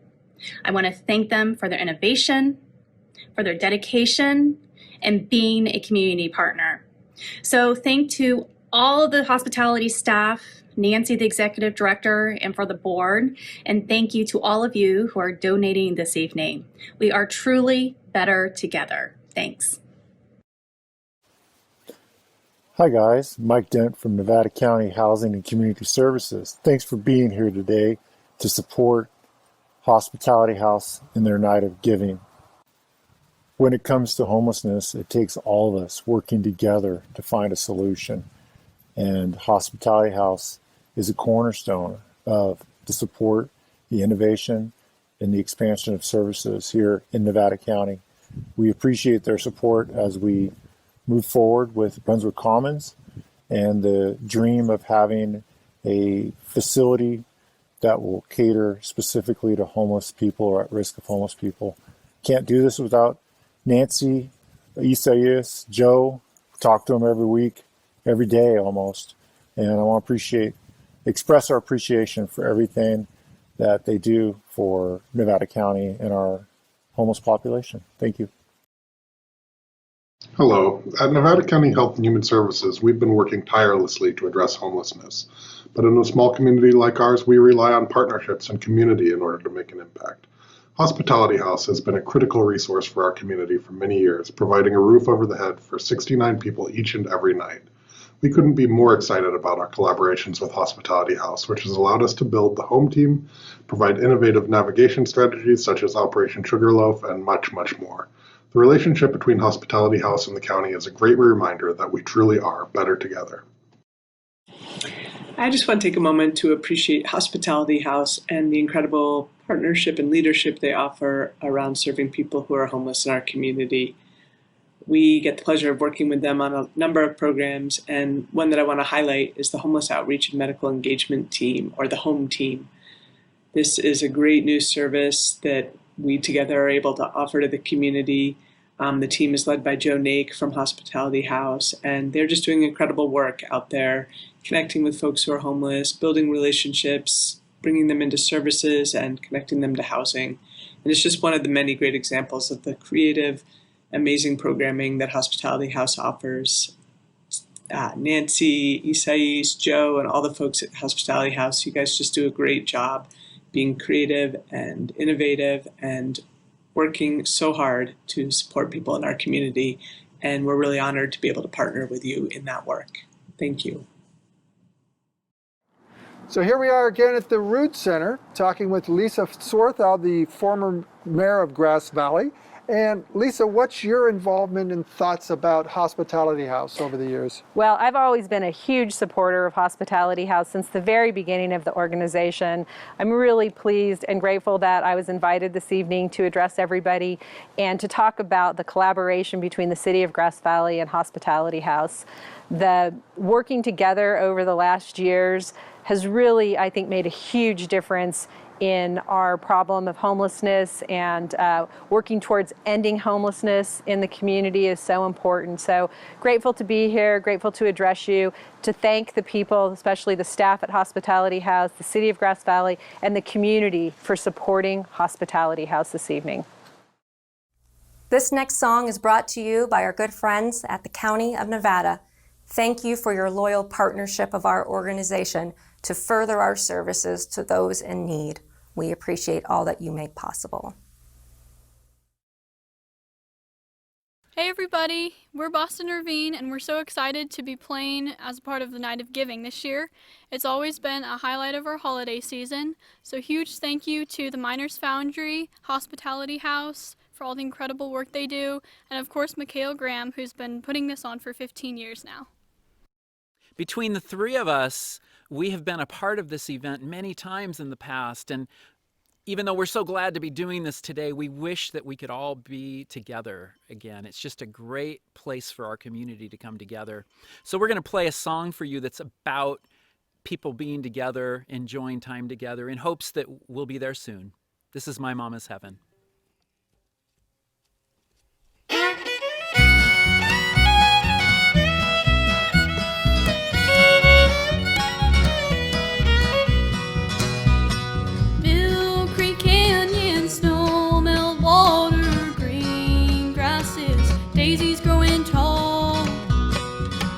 I want to thank them for their innovation, for their dedication, and being a community partner. So thank to all of the hospitality staff, Nancy, the executive director, and for the board. And thank you to all of you who are donating this evening. We are truly better together. Thanks. Hi guys, Mike Dent from Nevada County Housing and Community Services. Thanks for being here today to support Hospitality House in their Night of Giving. When it comes to homelessness, it takes all of us working together to find a solution. And Hospitality House is a cornerstone of the support, the innovation, and the expansion of services here in Nevada County. We appreciate their support as we move forward with Brunswick Commons and the dream of having a facility that will cater specifically to homeless people or at risk of homeless people. Can't do this without Nancy, Isaias, Joe. Talk to them every week, every day almost. And I want to express our appreciation for everything that they do for Nevada County and our homeless population. Thank you. Hello. At Nevada County Health and Human Services, we've been working tirelessly to address homelessness. But in a small community like ours, we rely on partnerships and community in order to make an impact. Hospitality House has been a critical resource for our community for many years, providing a roof over the head for 69 people each and every night. We couldn't be more excited about our collaborations with Hospitality House, which has allowed us to build the home team, provide innovative navigation strategies such as Operation Sugarloaf, and much, much more. The relationship between Hospitality House and the county is a great reminder that we truly are better together. I just want to take a moment to appreciate Hospitality House and the incredible partnership and leadership they offer around serving people who are homeless in our community. We get the pleasure of working with them on a number of programs, and one that I want to highlight is the Homeless Outreach and Medical Engagement Team, or the HOME team. This is a great new service that we together are able to offer to the community. The team is led by Joe Nake from Hospitality House, and they're just doing incredible work out there, connecting with folks who are homeless, building relationships, bringing them into services, and connecting them to housing. And it's just one of the many great examples of the creative, amazing programming that Hospitality House offers. Nancy, Isais, Joe, and all the folks at Hospitality House, you guys just do a great job being creative and innovative and working so hard to support people in our community. And we're really honored to be able to partner with you in that work. Thank you. So here we are again at the Root Center, talking with Lisa Swarthout, the former mayor of Grass Valley. And Lisa, what's your involvement and thoughts about Hospitality House over the years? Well, I've always been a huge supporter of Hospitality House since the very beginning of the organization. I'm really pleased and grateful that I was invited this evening to address everybody and to talk about the collaboration between the City of Grass Valley and Hospitality House. The working together over the last years has really, I think, made a huge difference in our problem of homelessness, and working towards ending homelessness in the community is so important. So grateful to be here, grateful to address you, to thank the people, especially the staff at Hospitality House, the City of Grass Valley, and the community for supporting Hospitality House this evening. This next song is brought to you by our good friends at the County of Nevada. Thank you for your loyal partnership of our organization to further our services to those in need. We appreciate all that you make possible. Hey everybody, we're Boston Ravine and we're so excited to be playing as a part of the Night of Giving this year. It's always been a highlight of our holiday season, so huge thank you to the Miners Foundry, Hospitality House for all the incredible work they do, and of course Mikhail Graham, who's been putting this on for 15 years now. Between the three of us, we have been a part of this event many times in the past, and even though we're so glad to be doing this today, we wish that we could all be together again. It's just a great place for our community to come together. So we're going to play a song for you that's about people being together, enjoying time together, in hopes that we'll be there soon. This is My Mama's Heaven. Daisies growing tall,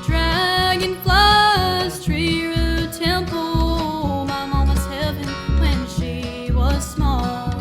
dragonflies, tree root temple, my mama's heaven when she was small.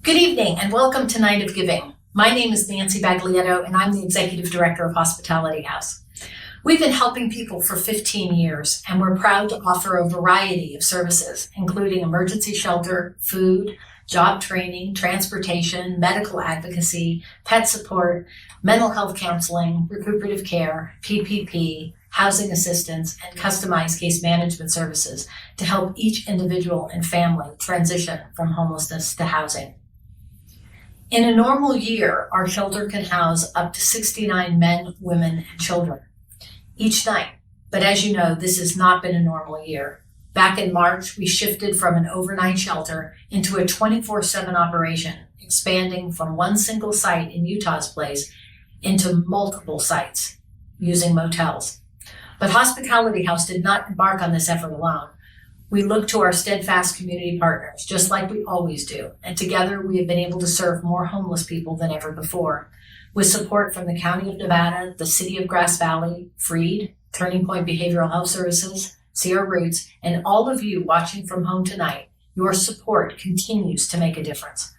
Good evening and welcome to Night of Giving. My name is Nancy Baglietto and I'm the Executive Director of Hospitality House. We've been helping people for 15 years and we're proud to offer a variety of services, including emergency shelter, food, job training, transportation, medical advocacy, pet support, mental health counseling, recuperative care, PPP, housing assistance, and customized case management services to help each individual and family transition from homelessness to housing. In a normal year, our shelter can house up to 69 men, women, and children each night. But as you know, this has not been a normal year. Back in March, we shifted from an overnight shelter into a 24/7 operation, expanding from one single site in Utah's Place into multiple sites using motels. But Hospitality House did not embark on this effort alone. We look to our steadfast community partners, just like we always do, and together we have been able to serve more homeless people than ever before. With support from the County of Nevada, the City of Grass Valley, Freed, Turning Point Behavioral Health Services, Sierra Roots, and all of you watching from home tonight, your support continues to make a difference.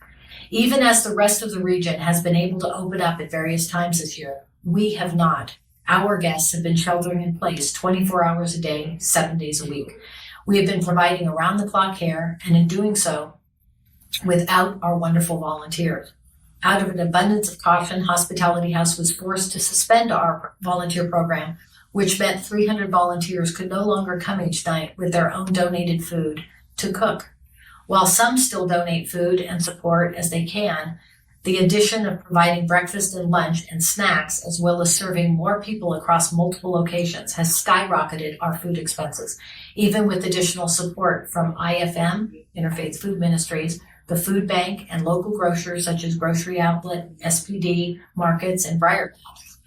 Even as the rest of the region has been able to open up at various times this year, we have not. Our guests have been sheltering in place 24 hours a day, 7 days a week. We have been providing around-the-clock care, and in doing so, without our wonderful volunteers. Out of an abundance of caution, Hospitality House was forced to suspend our volunteer program, which meant 300 volunteers could no longer come each night with their own donated food to cook. While some still donate food and support as they can, the addition of providing breakfast and lunch and snacks, as well as serving more people across multiple locations, has skyrocketed our food expenses, even with additional support from IFM, Interfaith Food Ministries, the food bank, and local grocers such as Grocery Outlet, SPD, Markets, and Briarpatch.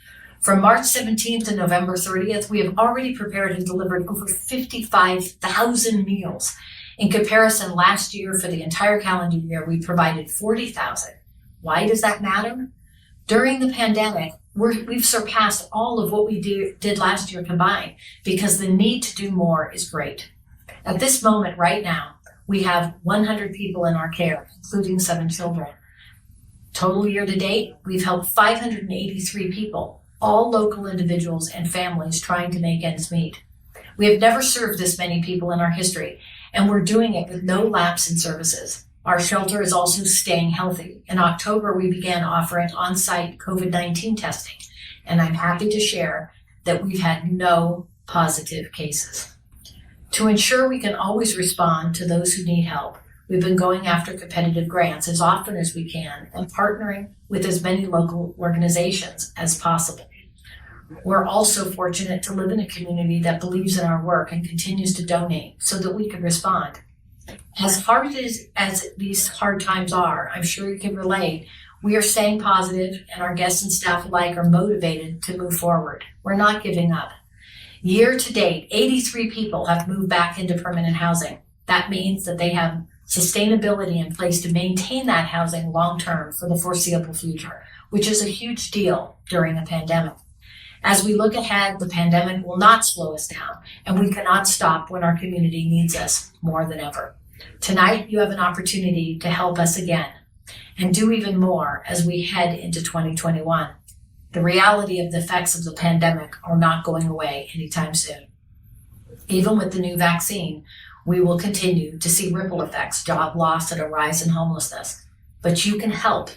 From March 17th to November 30th, we have already prepared and delivered over 55,000 meals. In comparison, last year, for the entire calendar year, we provided 40,000. Why does that matter? During the pandemic, we've surpassed all of what we did last year combined because the need to do more is great. At this moment right now, we have 100 people in our care, including 7 children. Total year to date, we've helped 583 people, all local individuals and families trying to make ends meet. We have never served this many people in our history, and we're doing it with no lapse in services. Our shelter is also staying healthy. In October, we began offering on-site COVID-19 testing, and I'm happy to share that we've had no positive cases. To ensure we can always respond to those who need help, we've been going after competitive grants as often as we can and partnering with as many local organizations as possible. We're also fortunate to live in a community that believes in our work and continues to donate so that we can respond. As hard as these hard times are, I'm sure you can relate, we are staying positive and our guests and staff alike are motivated to move forward. We're not giving up. Year to date, 83 people have moved back into permanent housing. That means that they have sustainability in place to maintain that housing long-term for the foreseeable future, which is a huge deal during a pandemic. As we look ahead, the pandemic will not slow us down, and we cannot stop when our community needs us more than ever. Tonight, you have an opportunity to help us again and do even more as we head into 2021. The reality of the effects of the pandemic are not going away anytime soon. Even with the new vaccine, we will continue to see ripple effects, job loss, and a rise in homelessness. But you can help.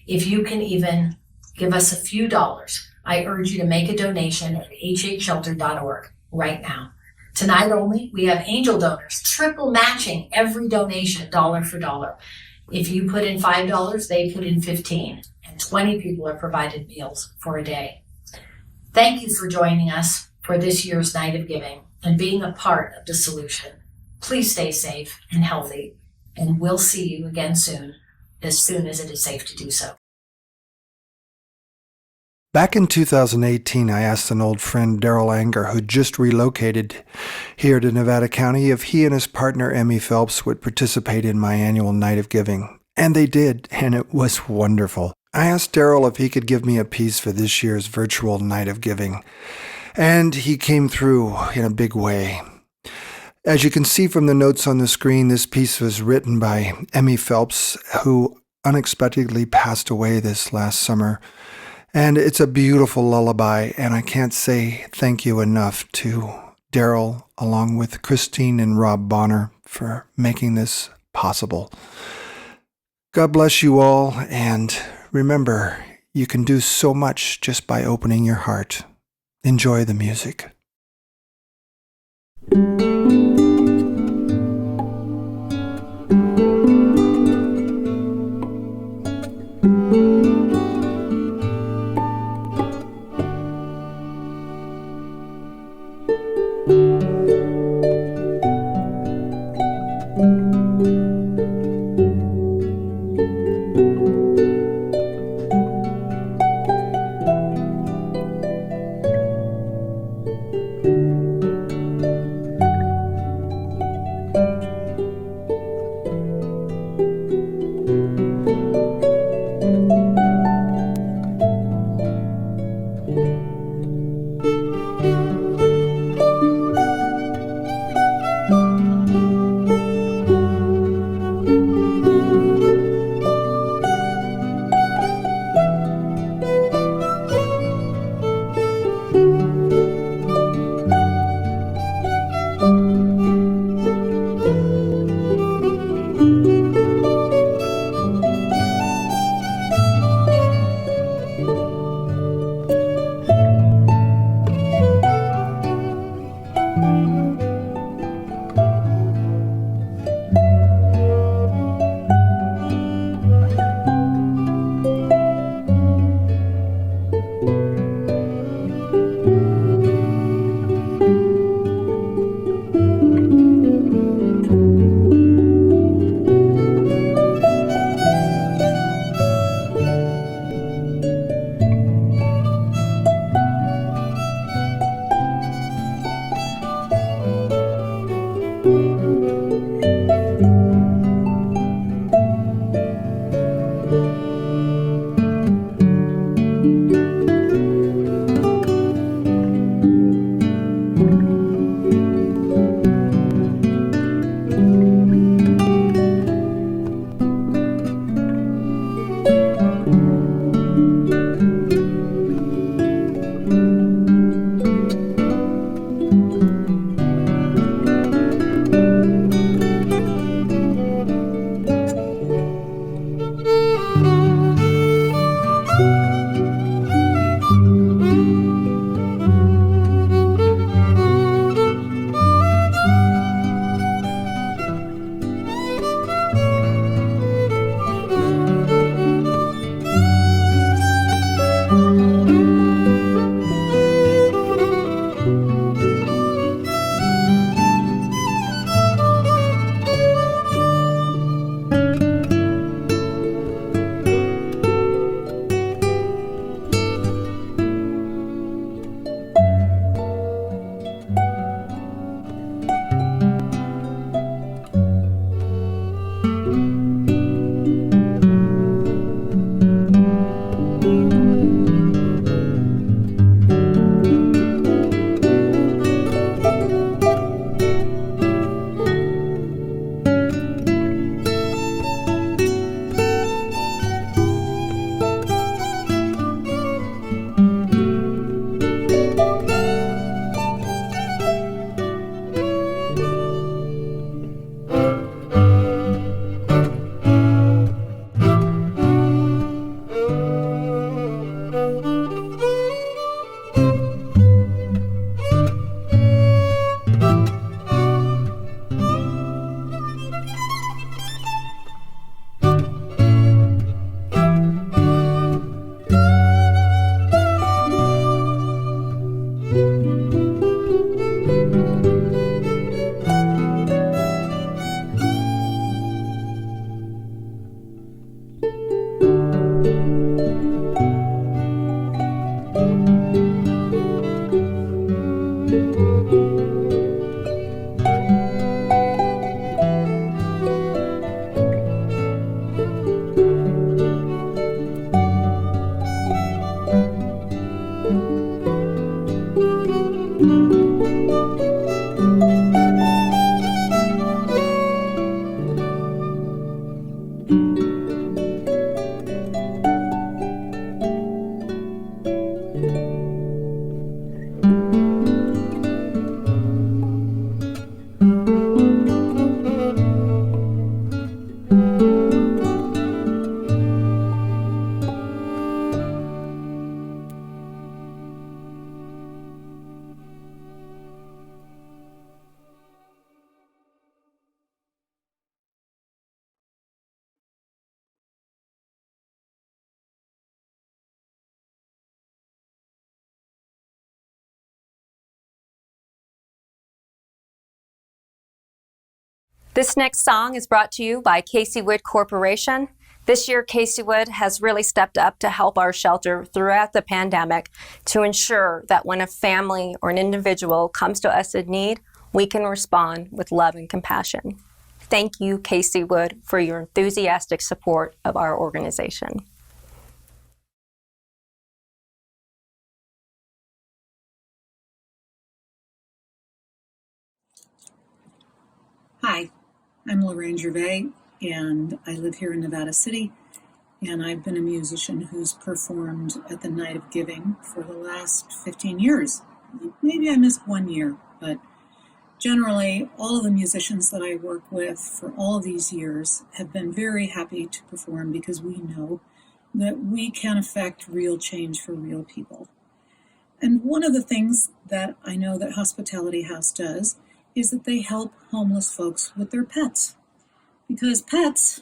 If you can even give us a few dollars, I urge you to make a donation at hhshelter.org right now. Tonight only, we have angel donors, triple matching every donation, dollar for dollar. If you put in $5, they put in 15, and 20 people are provided meals for a day. Thank you for joining us for this year's Night of Giving and being a part of the solution. Please stay safe and healthy, and we'll see you again soon as it is safe to do so. Back in 2018, I asked an old friend, Daryl Anger, who just relocated here to Nevada County, if he and his partner, Emmy Phelps, would participate in my annual Night of Giving. And they did, and it was wonderful. I asked Daryl if he could give me a piece for this year's virtual Night of Giving, and he came through in a big way. As you can see from the notes on the screen, this piece was written by Emmy Phelps, who unexpectedly passed away this last summer. And it's a beautiful lullaby, and I can't say thank you enough to Daryl, along with Christine and Rob Bonner, for making this possible. God bless you all, and remember, you can do so much just by opening your heart. Enjoy the music. This next song is brought to you by Casey Wood Corporation. This year, Casey Wood has really stepped up to help our shelter throughout the pandemic to ensure that when a family or an individual comes to us in need, we can respond with love and compassion. Thank you, Casey Wood, for your enthusiastic support of our organization. Hi, I'm Lorraine Gervais, and I live here in Nevada City, and I've been a musician who's performed at the Night of Giving for the last 15 years. Maybe I missed 1 year, but generally all of the musicians that I work with for all of these years have been very happy to perform because we know that we can affect real change for real people. And one of the things that I know that Hospitality House does is that they help homeless folks with their pets. Because pets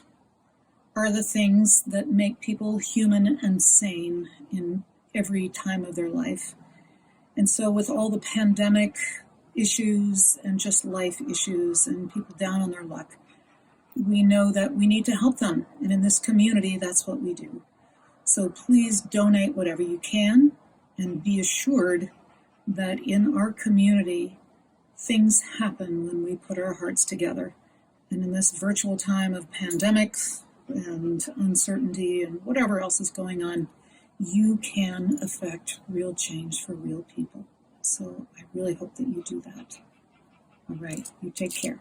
are the things that make people human and sane in every time of their life. And so with all the pandemic issues and just life issues and people down on their luck, we know that we need to help them. And in this community, that's what we do. So please donate whatever you can and be assured that in our community, things happen when we put our hearts together. And in this virtual time of pandemic and uncertainty and whatever else is going on, you can affect real change for real people. So I really hope that you do that. All right, you take care.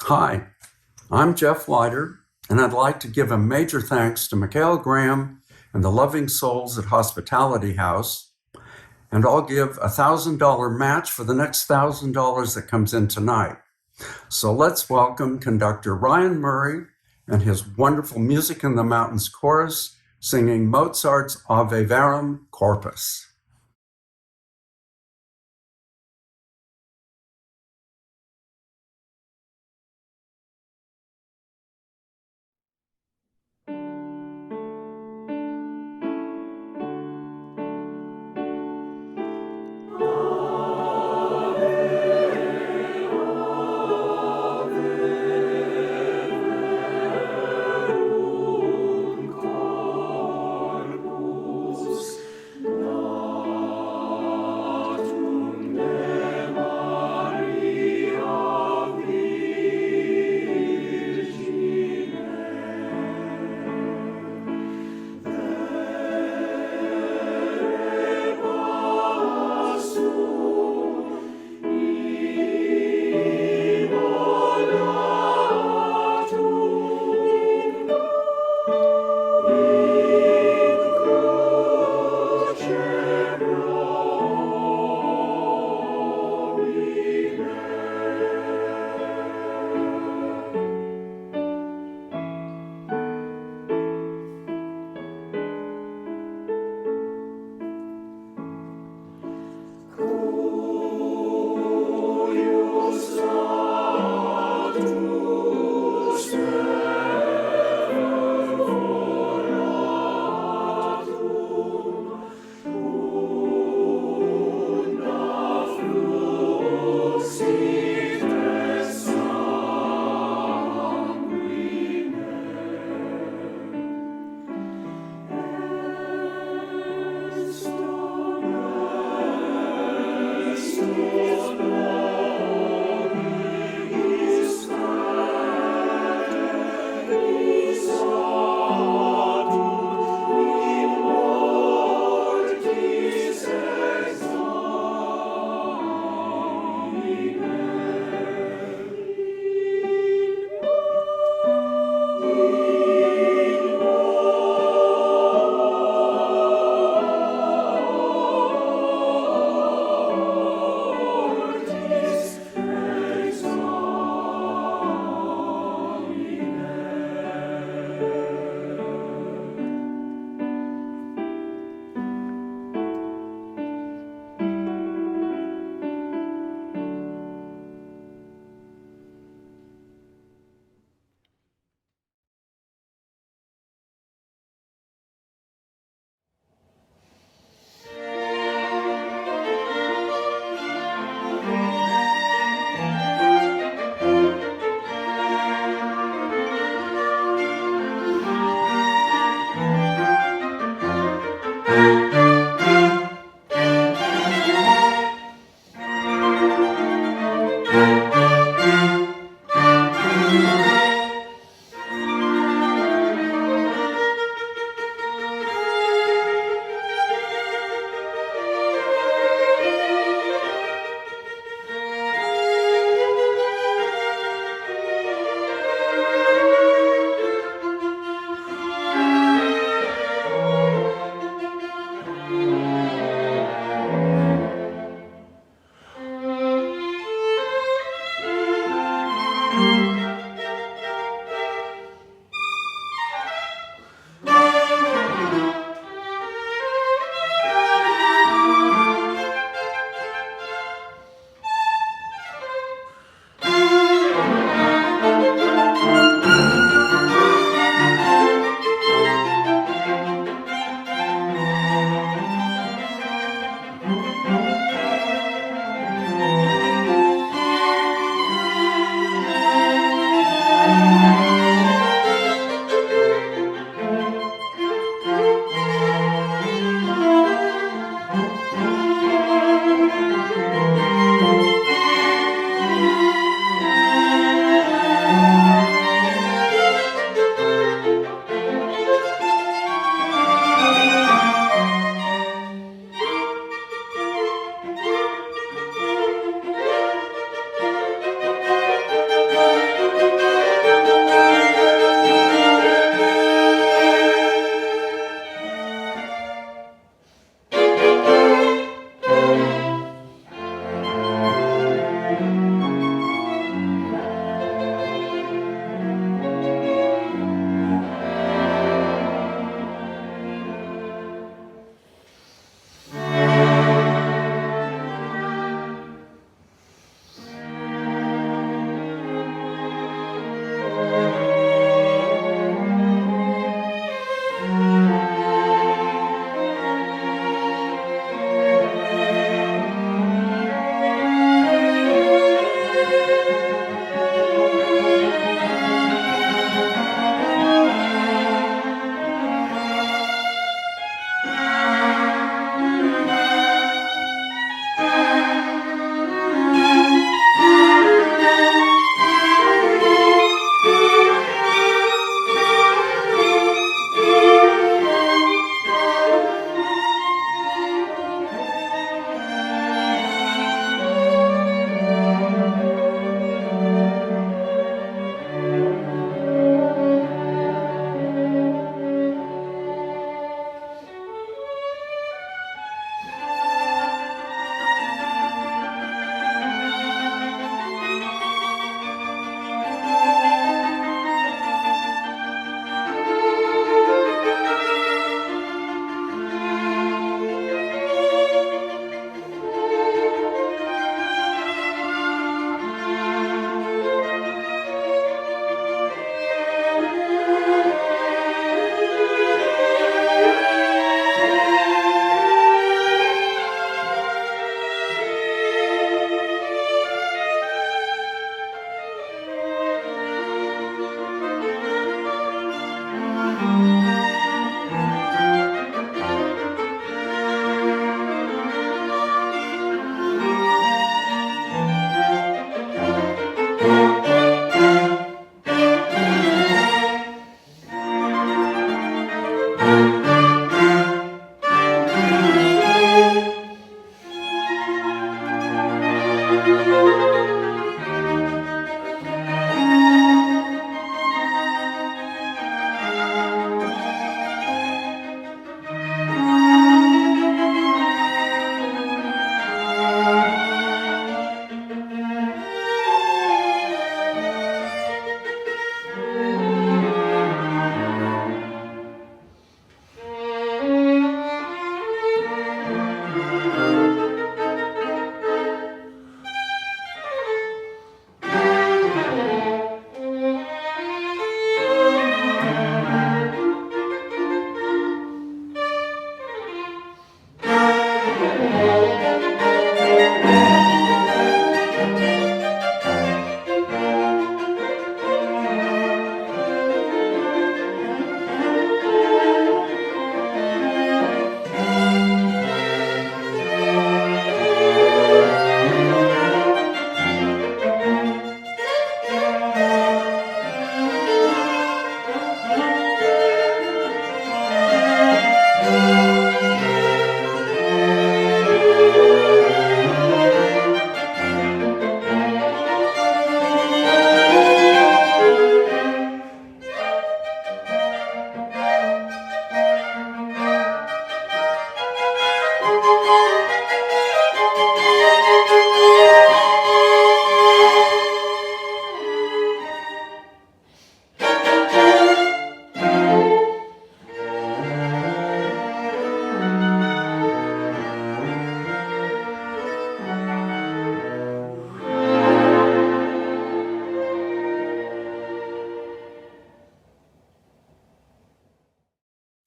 Hi, I'm Jeff Leiter, and I'd like to give a major thanks to Mikhail Graham and the loving souls at Hospitality House, and I'll give a $1,000 match for the next $1,000 that comes in tonight. So let's welcome conductor Ryan Murray and his wonderful Music in the Mountains chorus singing Mozart's Ave Verum Corpus. No.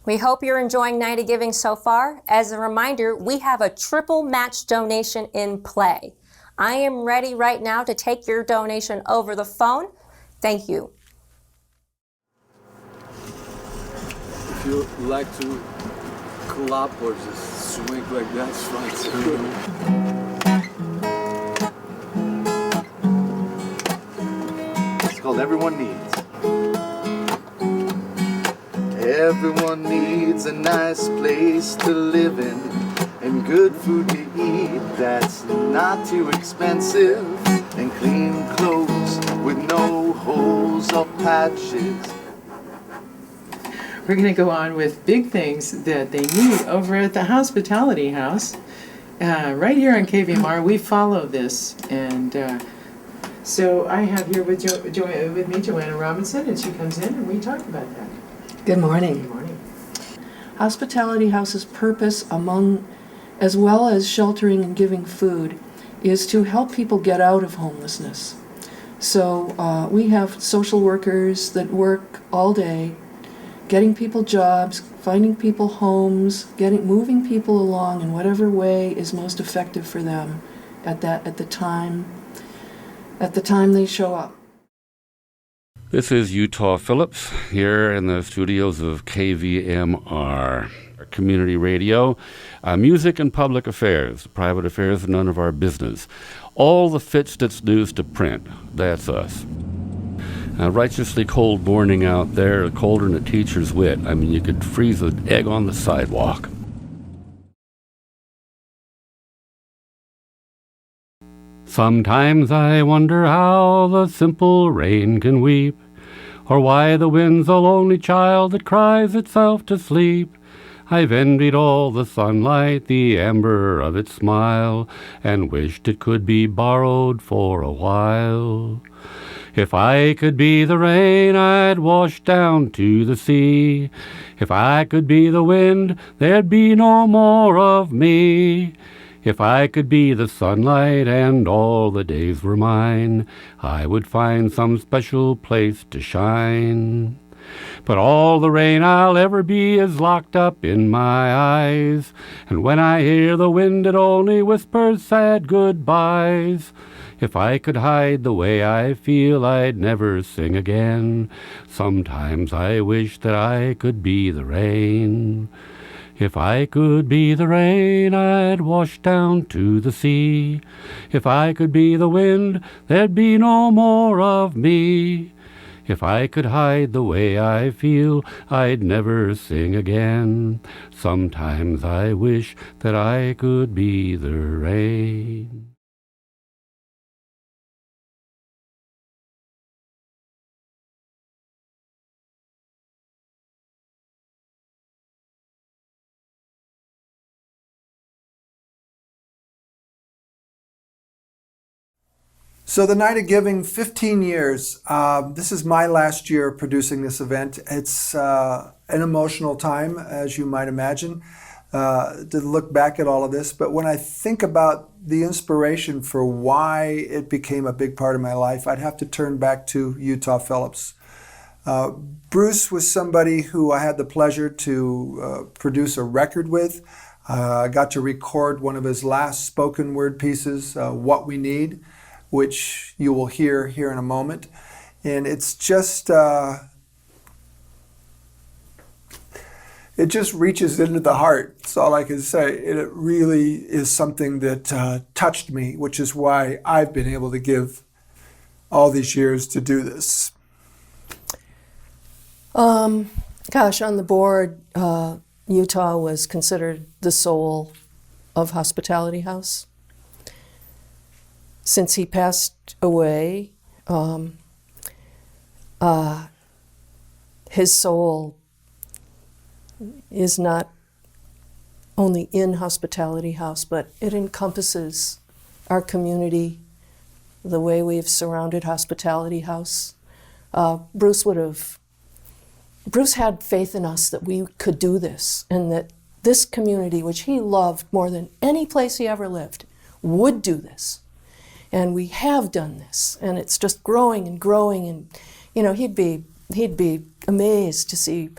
We hope you're enjoying Night of Giving so far. As a reminder, we have a triple match donation in play. I am ready right now to take your donation over the phone. Thank you. If you like to clap or just swing like that, it's fine too. It's called Everyone Needs. Everyone needs a nice place to live in and good food to eat that's not too expensive, and clean clothes with no holes or patches. We're going to go on with big things that they need over at the Hospitality House. Right here on KVMR, we follow this. And so I have here with me Joanna Robinson, and she comes in and we talk about that. Good morning. Good morning. Hospitality House's purpose, as well as sheltering and giving food, is to help people get out of homelessness. So we have social workers that work all day, getting people jobs, finding people homes, moving people along in whatever way is most effective for them at the time they show up. This is Utah Phillips here in the studios of KVMR, community radio, music and public affairs. Private affairs are none of our business. All the Fitstits news to print, that's us. Righteously cold morning out there, colder than a teacher's wit. I mean, you could freeze an egg on the sidewalk. Sometimes I wonder how the simple rain can weep, or why the wind's a lonely child that cries itself to sleep. I've envied all the sunlight, the amber of its smile, and wished it could be borrowed for a while. If I could be the rain, I'd wash down to the sea. If I could be the wind, there'd be no more of me. If I could be the sunlight and all the days were mine, I would find some special place to shine. But all the rain I'll ever be is locked up in my eyes, and when I hear the wind it only whispers sad goodbyes. If I could hide the way I feel, I'd never sing again. Sometimes I wish that I could be the rain. If I could be the rain, I'd wash down to the sea. If I could be the wind, there'd be no more of me. If I could hide the way I feel, I'd never sing again. Sometimes I wish that I could be the rain. So the Night of Giving, 15 years. This is my last year producing this event. It's an emotional time, as you might imagine, to look back at all of this. But when I think about the inspiration for why it became a big part of my life, I'd have to turn back to Utah Phillips. Bruce was somebody who I had the pleasure to produce a record with. I got to record one of his last spoken word pieces, What We Need, which you will hear here in a moment. And it's just, it just reaches into the heart. That's all I can say. And it really is something that touched me, which is why I've been able to give all these years to do this. Gosh, on the board, Utah was considered the soul of Hospitality House. Since he passed away, his soul is not only in Hospitality House, but it encompasses our community, the way we've surrounded Hospitality House. Bruce had faith in us that we could do this, and that this community, which he loved more than any place he ever lived, would do this. And we have done this, and it's just growing and growing. And you know, he'd be amazed to see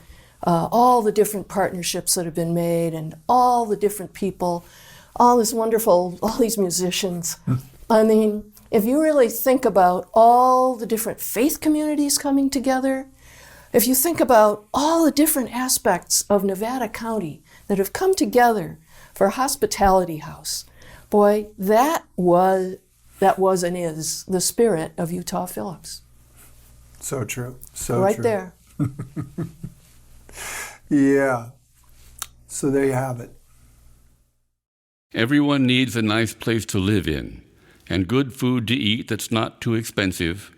all the different partnerships that have been made and all the different people, all these musicians. I mean, if you really think about all the different faith communities coming together, if you think about all the different aspects of Nevada County that have come together for Hospitality House, boy, that was and is the spirit of Utah Phillips. So true. So right true. There. Yeah. So there you have it. Everyone needs a nice place to live in, and good food to eat that's not too expensive,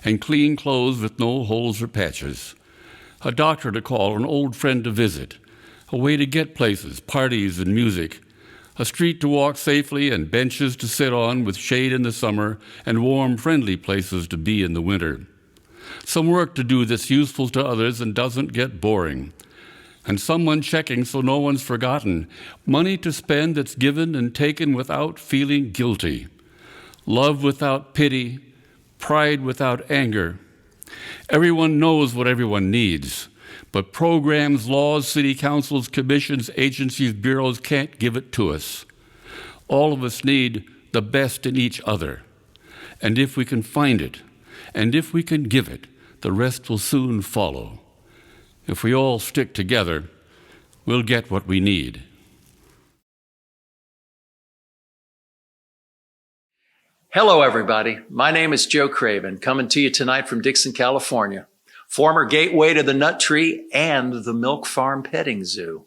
and clean clothes with no holes or patches, a doctor to call, an old friend to visit, a way to get places, parties and music, a street to walk safely and benches to sit on with shade in the summer and warm, friendly places to be in the winter. Some work to do that's useful to others and doesn't get boring. And someone checking so no one's forgotten. Money to spend that's given and taken without feeling guilty. Love without pity. Pride without anger. Everyone knows what everyone needs. But programs, laws, city councils, commissions, agencies, bureaus can't give it to us. All of us need the best in each other. And if we can find it, and if we can give it, the rest will soon follow. If we all stick together, we'll get what we need. Hello, everybody. My name is Joe Craven, coming to you tonight from Dixon, California, former gateway to the Nut Tree and the Milk Farm Petting Zoo.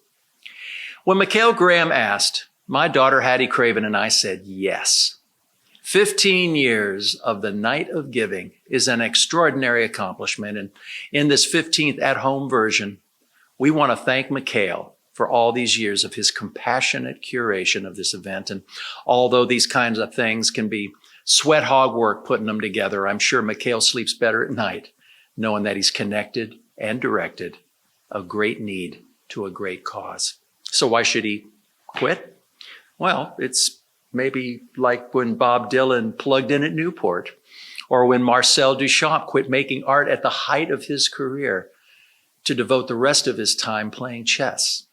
When Mikhail Graham asked, my daughter Hattie Craven and I said yes. 15 years of the Night of Giving is an extraordinary accomplishment. And in this 15th at-home version, we want to thank Mikhail for all these years of his compassionate curation of this event. And although these kinds of things can be sweat hog work putting them together, I'm sure Mikhail sleeps better at night knowing that he's connected and directed a great need to a great cause. So why should he quit? Well, it's maybe like when Bob Dylan plugged in at Newport, or when Marcel Duchamp quit making art at the height of his career to devote the rest of his time playing chess.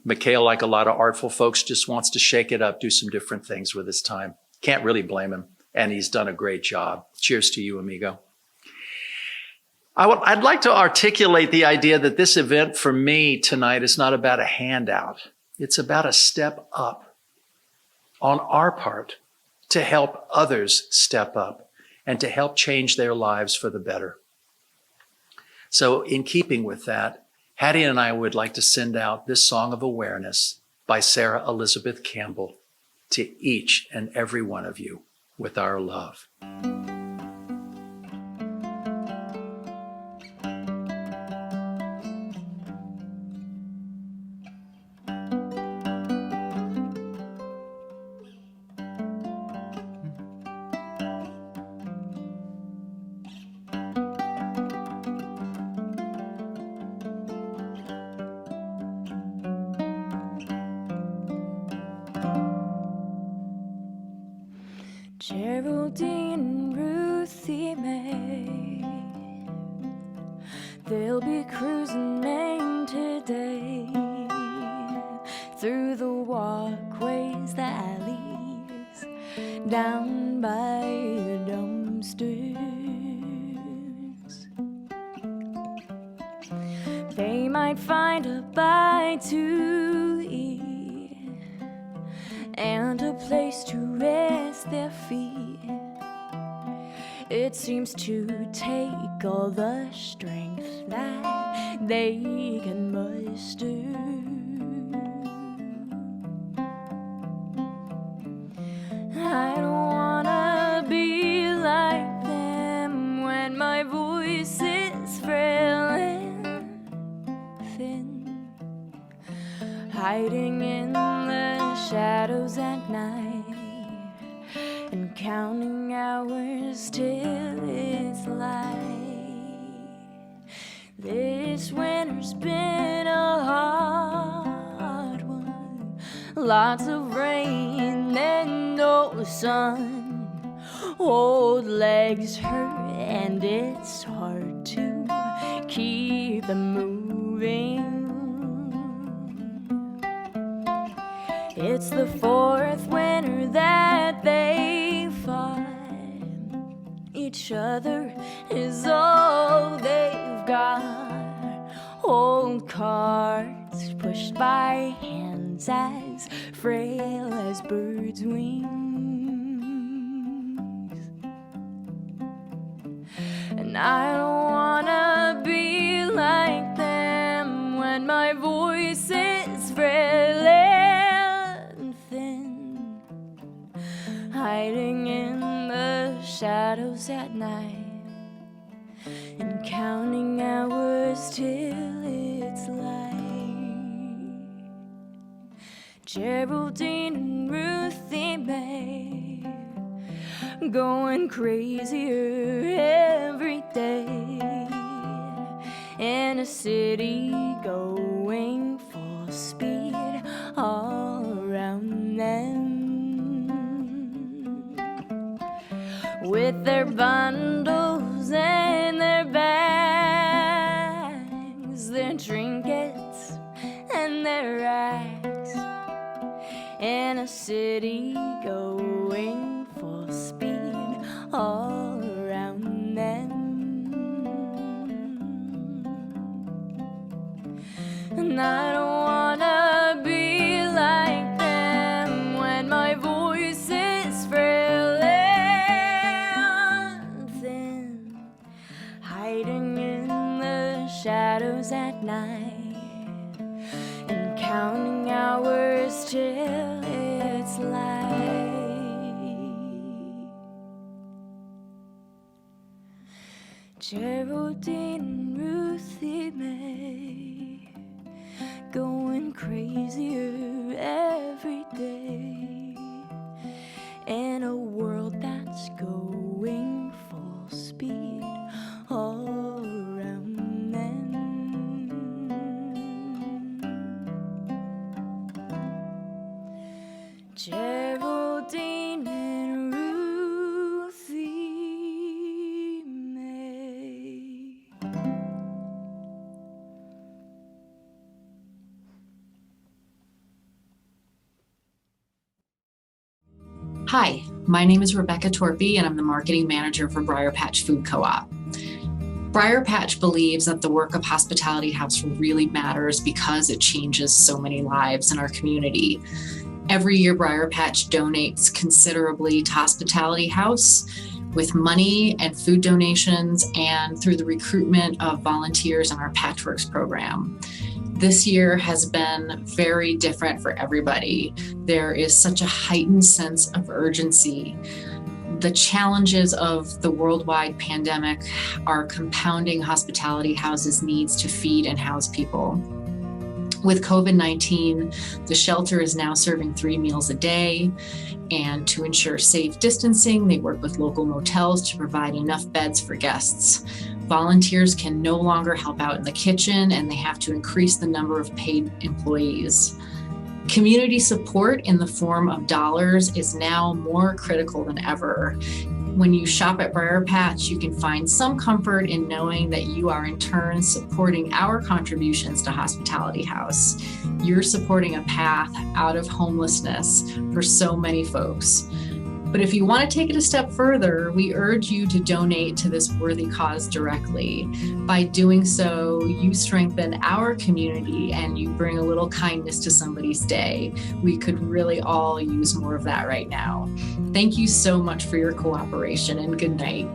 Mikhail, like a lot of artful folks, just wants to shake it up, do some different things with his time. Can't really blame him, and he's done a great job. Cheers to you, amigo. I'd like to articulate the idea that this event for me tonight is not about a handout. It's about a step up on our part to help others step up and to help change their lives for the better. So in keeping with that, Hattie and I would like to send out this song of awareness by Sarah Elizabeth Campbell to each and every one of you with our love. Geraldine and Ruthie May, they'll be cruising Maine today, through the walkways, the alleys, down by the dumpsters. They might find a bite to eat and a place to rest their feet. It seems to take all the strength that they can muster. I don't wanna be like them when my voice is frail and thin, hiding in the shadows at night and counting hours till it's light. This winter's been a hard one, lots of rain and no sun. Old legs hurt and it's hard to keep them moving It's the fourth winter that they fought. Each other is all they've got. Old carts pushed by hands as frail as birds' wings. And I don't wanna be like them when my voice is frail and thin, hiding in the shadows at night and counting hours till it's light. Geraldine and Ruthie May going crazier every day in a city going full speed all around them. With their bundles and their bags, their trinkets and their rags, in a city going full speed all around them. And I don't wanna be like them when my voice is frail and thin, hiding in the shadows at night and counting hours till it's light. Geraldine and Ruthie May going crazier every day in a world that's going full speed all around them. Geraldine and Ruthie May. Hi, my name is Rebecca Torpy, and I'm the marketing manager for Briar Patch Food Co-op. Briar Patch believes that the work of Hospitality House really matters because it changes so many lives in our community. Every year, Briar Patch donates considerably to Hospitality House with money and food donations and through the recruitment of volunteers in our Patchworks program. This year has been very different for everybody. There is such a heightened sense of urgency. The challenges of the worldwide pandemic are compounding Hospitality House's needs to feed and house people. With COVID-19, the shelter is now serving 3 meals a day, and to ensure safe distancing, they work with local motels to provide enough beds for guests. Volunteers can no longer help out in the kitchen, and they have to increase the number of paid employees. Community support in the form of dollars is now more critical than ever. When you shop at Briar Patch, you can find some comfort in knowing that you are in turn supporting our contributions to Hospitality House. You're supporting a path out of homelessness for so many folks. But if you want to take it a step further, we urge you to donate to this worthy cause directly. By doing so, you strengthen our community and you bring a little kindness to somebody's day. We could really all use more of that right now. Thank you so much for your cooperation, and good night.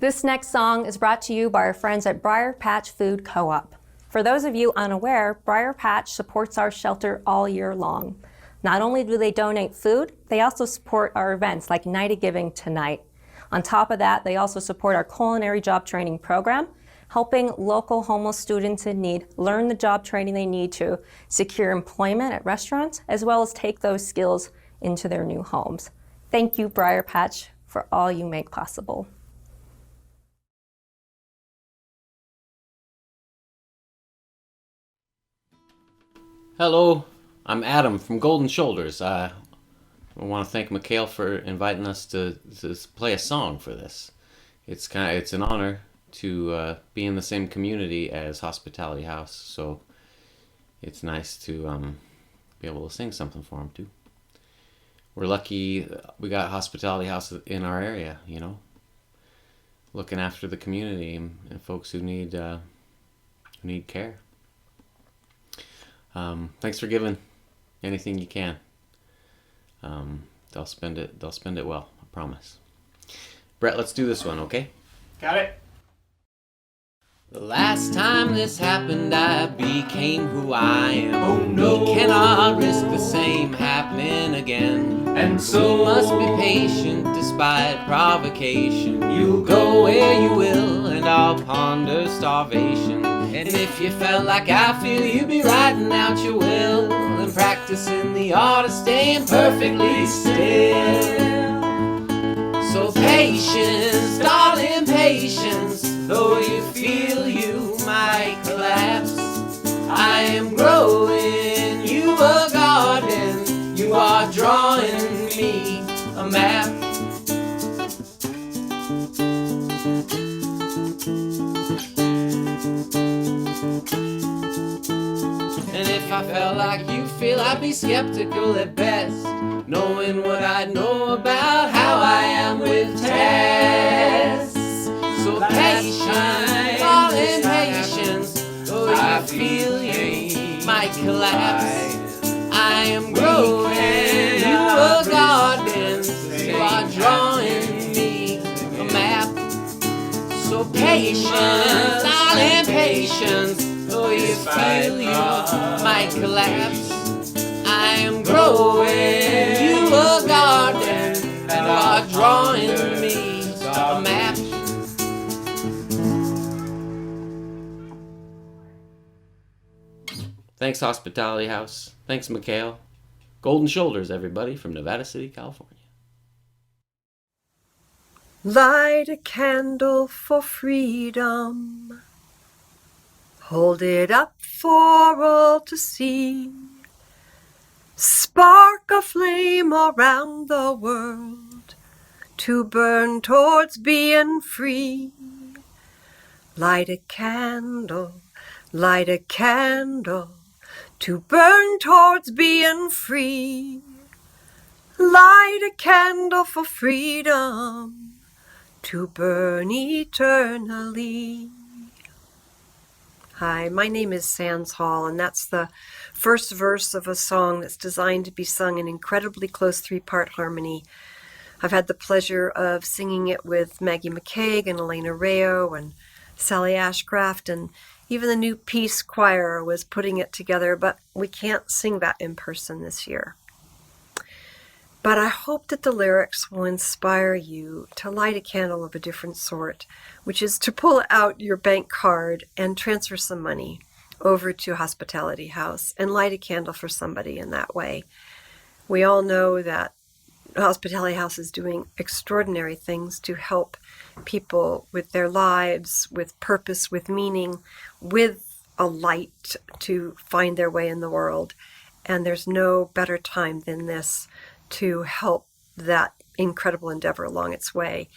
This next song is brought to you by our friends at Briar Patch Food Co-op. For those of you unaware, Briar Patch supports our shelter all year long. Not only do they donate food, they also support our events like Night of Giving tonight. On top of that, they also support our culinary job training program, helping local homeless students in need learn the job training they need to secure employment at restaurants, as well as take those skills into their new homes. Thank you, Briar Patch, for all you make possible. Hello, I'm Adam from Golden Shoulders. I want to thank Mikhail for inviting us to play a song for this. It's an honor to be in the same community as Hospitality House, so it's nice to be able to sing something for them too. We're lucky we got Hospitality House in our area, you know, looking after the community and folks who need care. Thanks for giving anything you can. They'll spend it well, I promise. Brett, let's do this one, okay? Got it. The last time this happened, I became who I am. Oh no, we cannot risk the same happening again. And so we must be patient despite provocation. You'll go where you will, and I'll ponder starvation. And if you felt like I feel, you'd be writing out your will and practicing the art of staying perfectly still. So patience, darling, patience, though you feel you might collapse. I am growing you a garden, you are drawing me a map. And if I felt like you feel, I'd be skeptical at best, knowing what I know about how I am with Tess. So patience, darling, patience, though you feel you might collapse. I am growing you a garden, you are drawing me a map. So patience, darling, patience, though you feel you might collapse. I am growing you a garden, you are drawing me a map. Thanks, Hospitality House. Thanks, Mikhail. Golden Shoulders, everybody, from Nevada City, California. Light a candle for freedom. Hold it up for all to see. Spark a flame around the world to burn towards being free. Light a candle to burn towards being free. Light a candle for freedom to burn eternally. Hi, my name is Sands Hall, and that's the first verse of a song that's designed to be sung in incredibly close 3-part harmony. I've had the pleasure of singing it with Maggie McCaig and Elena Rayo and Sally Ashcraft, and even the new Peace Choir was putting it together, but we can't sing that in person this year. But I hope that the lyrics will inspire you to light a candle of a different sort, which is to pull out your bank card and transfer some money over to Hospitality House and light a candle for somebody in that way. We all know that Hospitality House is doing extraordinary things to help people with their lives, with purpose, with meaning, with a light to find their way in the world. And there's no better time than this to help that incredible endeavor along its way.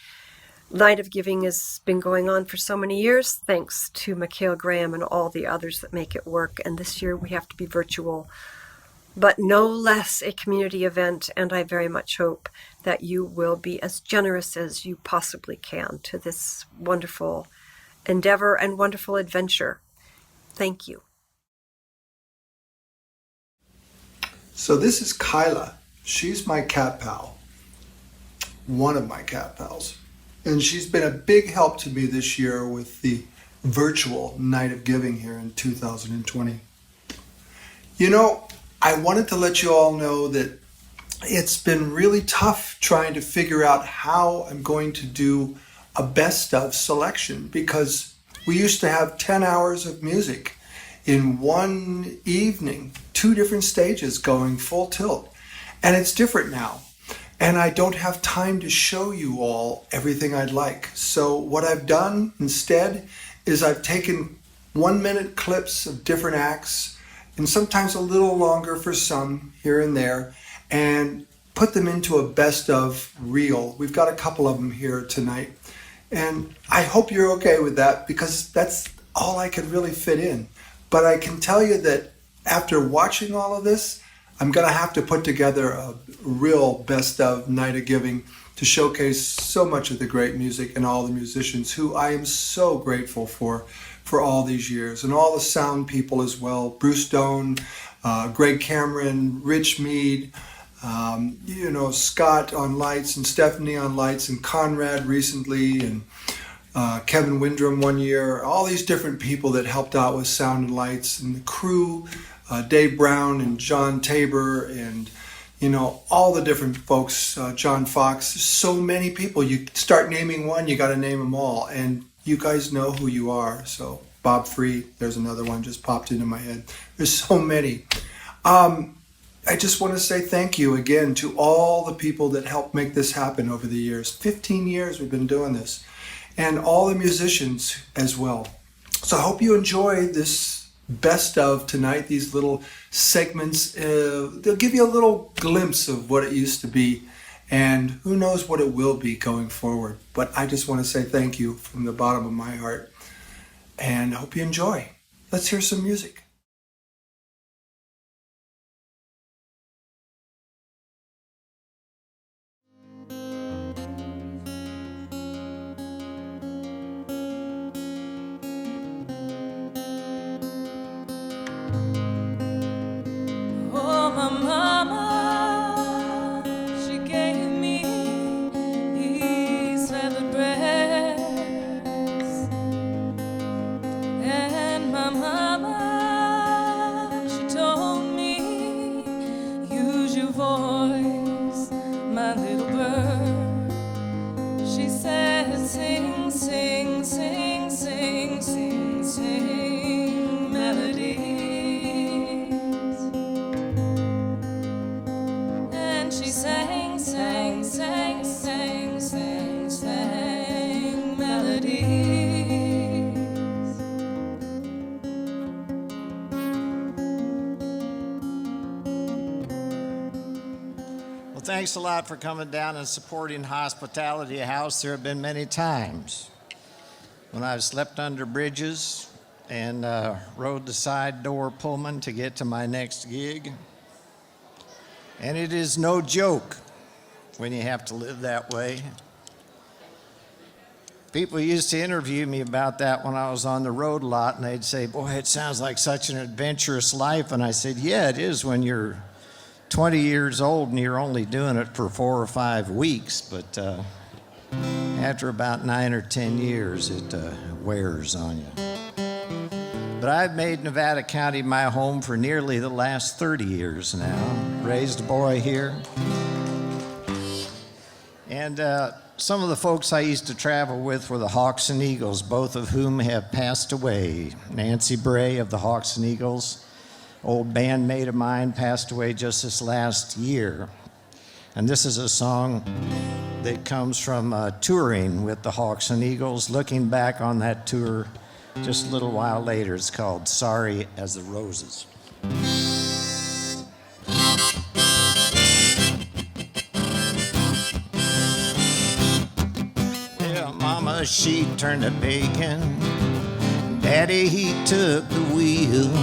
Night of Giving has been going on for so many years, thanks to Mikhail Graham and all the others that make it work. And this year we have to be virtual, but no less a community event. And I very much hope that you will be as generous as you possibly can to this wonderful endeavor and wonderful adventure. Thank you. So this is Kyla. She's my cat pal, one of my cat pals. And she's been a big help to me this year with the virtual Night of Giving here in 2020. You know, I wanted to let you all know that it's been really tough trying to figure out how I'm going to do a best of selection, because we used to have 10 hours of music in one evening, 2 different stages going full tilt. And it's different now. And I don't have time to show you all everything I'd like. So what I've done instead is I've taken 1-minute clips of different acts, and sometimes a little longer for some here and there, and put them into a best of reel. We've got a couple of them here tonight. And I hope you're okay with that, because that's all I could really fit in. But I can tell you that after watching all of this, I'm going to have to put together a real best of Night of Giving to showcase so much of the great music and all the musicians who I am so grateful for all these years, and all the sound people as well. Bruce Doan, Greg Cameron, Rich Mead, Scott on lights and Stephanie on lights and Conrad recently, and Kevin Windrum one year. All these different people that helped out with sound and lights, and the crew, Dave Brown and John Tabor, and all the different folks, John Fox. So many people. You start naming one, you got to name them all, and you guys know who you are. So Bob Free, there's another one just popped into my head. There's so many. I just want to say thank you again to all the people that helped make this happen over the years. 15 years we've been doing this, and all the musicians as well. So I hope you enjoy this best of tonight, these little segments. They'll give you a little glimpse of what it used to be, and who knows what it will be going forward. But I just want to say thank you from the bottom of my heart, and I hope you enjoy. Let's hear some music. Oh, my mama, she gave me these feathered breasts. And my mama, she told me, use your voice, my little bird. She said, sing, sing, sing, sing, sing, sing melodies. And she sang, sang, sang, sang, sang, sang melodies. Well, thanks a lot for coming down and supporting Hospitality House. There have been many times when I've slept under bridges and rode the side door Pullman to get to my next gig. And it is no joke when you have to live that way. People used to interview me about that when I was on the road a lot, and they'd say, boy, it sounds like such an adventurous life. And I said, yeah, it is when you're 20 years old and you're only doing it for 4 or 5 weeks. But after about 9 or 10 years, it wears on you. But I've made Nevada County my home for nearly the last 30 years now. Raised a boy here. And some of the folks I used to travel with were the Hawks and Eagles, both of whom have passed away. Nancy Bray of the Hawks and Eagles, old bandmate of mine, passed away just this last year. And this is a song that comes from touring with the Hawks and Eagles, looking back on that tour just a little while later. It's called Sorry as the Roses. Yeah, Mama, she turned the bacon. Daddy, he took the wheel.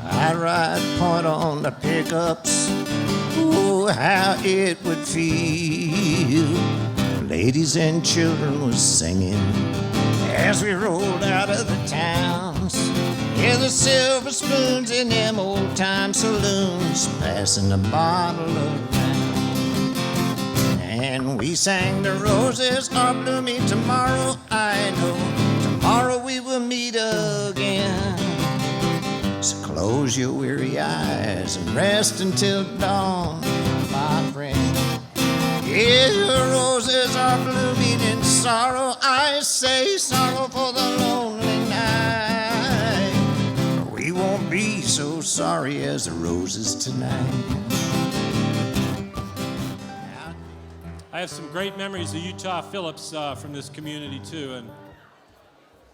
I'd ride point on the pickups. Oh, how it would feel. Ladies and children was singing as we rolled out of the towns. Yeah, the silver spoons in them old time saloons, passing the bottle around. And we sang the roses are blooming tomorrow, I know. Tomorrow we will meet again. So close your weary eyes and rest until dawn, my friend. Yeah, the roses are blooming in sorrow, I say, sorrow for the lonely night. We won't be so sorry as the roses tonight. I have some great memories of Utah Phillips from this community too, and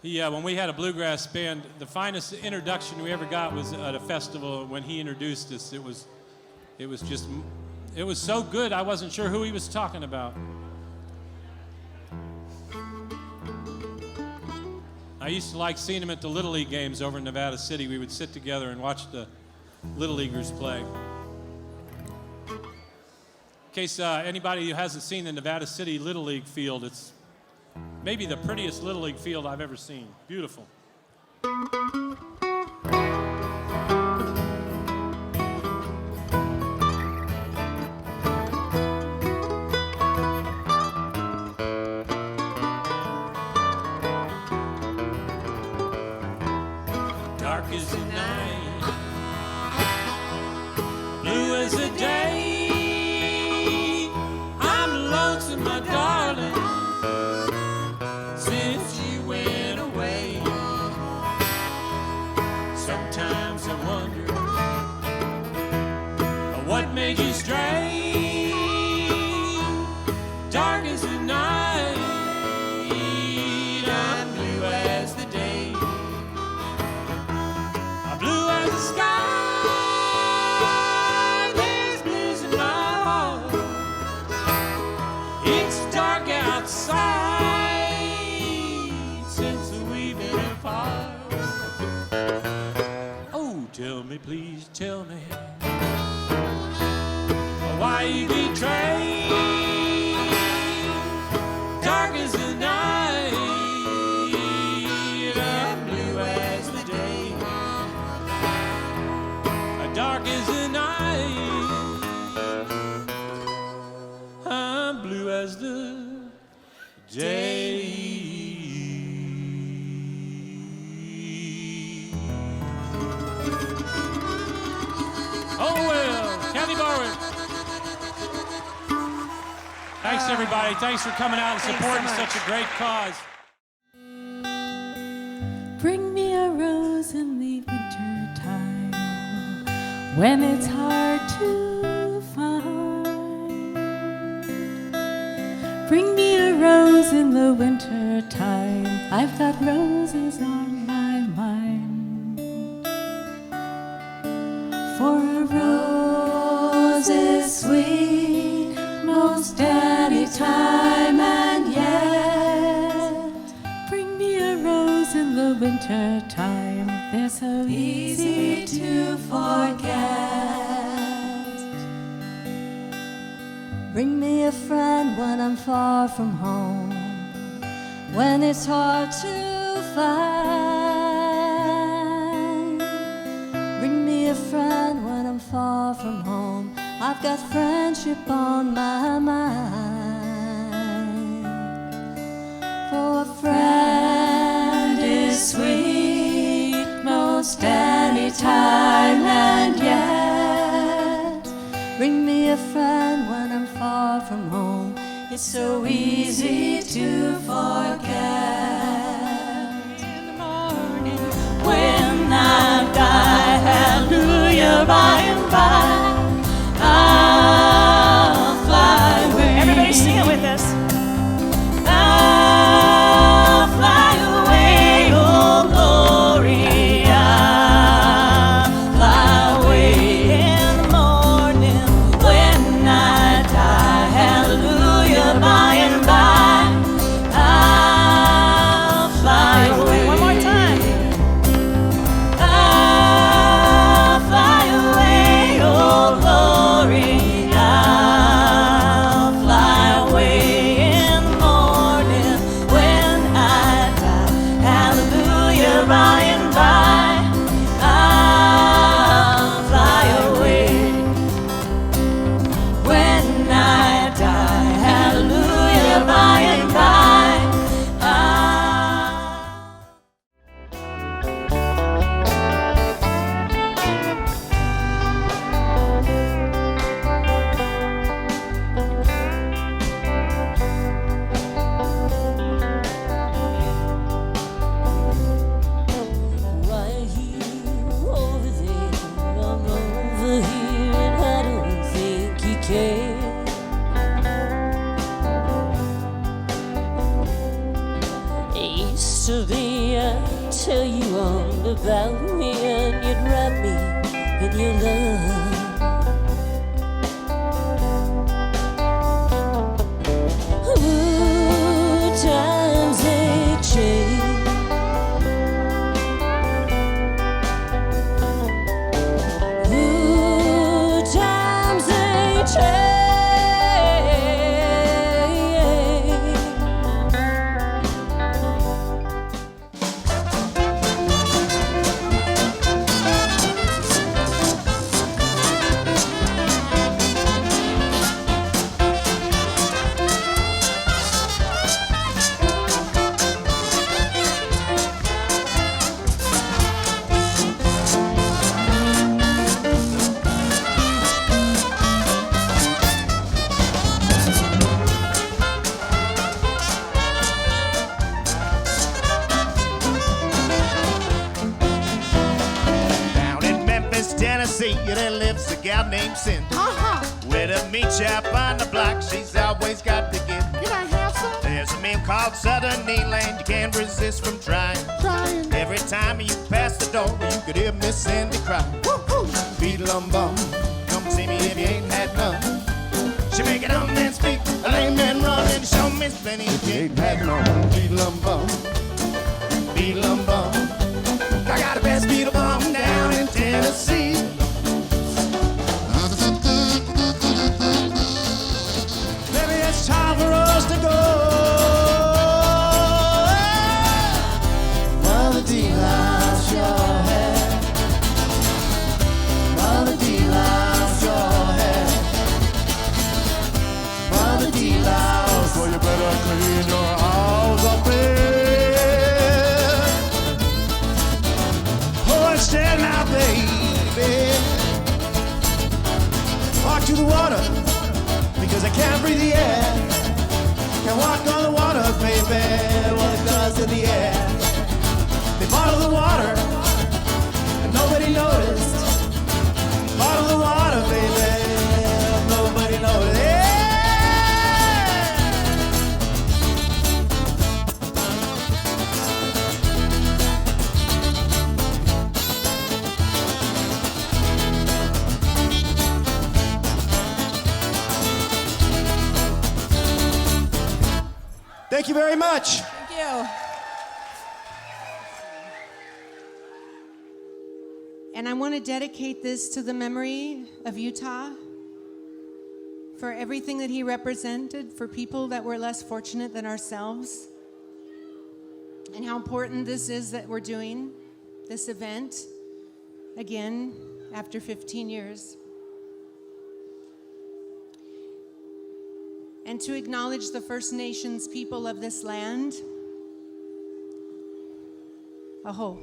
he, when we had a bluegrass band, the finest introduction we ever got was at a festival when he introduced us. It was It was so good, I wasn't sure who he was talking about. I used to like seeing him at the Little League games over in Nevada City. We would sit together and watch the Little Leaguers play. In case anybody who hasn't seen the Nevada City Little League field, it's maybe the prettiest Little League field I've ever seen. Beautiful. Dark as the night, blue as the day. I'm lonesome, my darling, since you went away. Sometimes I wonder what made you stray. Dark as the night, I'm blue as the day. Blue as the sky, there's blues in my heart. It's dark outside since we've been apart. Oh, tell me, please tell me why you betrayed. Dark as the night, I'm blue as the day. Dark as the night, I'm blue as the day. Oh well, Kathy Barwick. Thanks everybody, thanks for coming out and supporting such a great cause. Bring me a rose in the winter time, when it's hard to find. Bring me a rose in the winter time, I've got roses on my mind. For a rose is sweet most any time, and yet bring me a rose in the winter time, they're so easy to forget. Bring me a friend when I'm far from home, when it's hard to find. Bring me a friend when I'm far from home, I've got friendship on my mind. For a friend is sweet most any time, and yet bring me a friend when I'm far from home, it's so easy to forget. In the morning when I die, hallelujah, by and by I'll fly away. Everybody sing it with us. I'll fly away, oh glory, I'll fly away. In the morning when I die, hallelujah, by and by I'll fly away. One more time. I'll fly away, oh glory, I'll fly away. In the morning when I die, hallelujah, by and by I'll fly away. When I die, hallelujah, by and by Right here, over there, I'm over here, and I don't think you care. It used to be I'd tell you all about me, and you'd wrap me in your love. lives a gal named Cindy. With a meat shop on the block, she's always got to give. Can I have some? There's a meal called Southern Elaine, you can't resist from trying. Every time you pass the door, you could hear Miss Cindy cry. Beat-a-lum-bum, come see me if you ain't had none. She make it on and speak, a lame man run, and show me plenty if you ain't had none. Beat-a-lum-bum, beat-a-lum-bum. I got the best beat-a-bum down in Tennessee. Maybe it's time for us to go. Mother D loves your hair. Mother D loves your hair. Mother D loves. So you better clean your house up here. Oh, stand now, baby. Walk to the water, because I can't breathe the air. Can't walk on the water, baby, what it does to the air. They bottle the water, and nobody noticed. Bottle the water, baby, and nobody noticed. Yeah! Thank you very much. Thank you. And I want to dedicate this to the memory of Utah, for everything that he represented for people that were less fortunate than ourselves, and how important this is that we're doing this event again after 15 years. And to acknowledge the First Nations people of this land. Aho.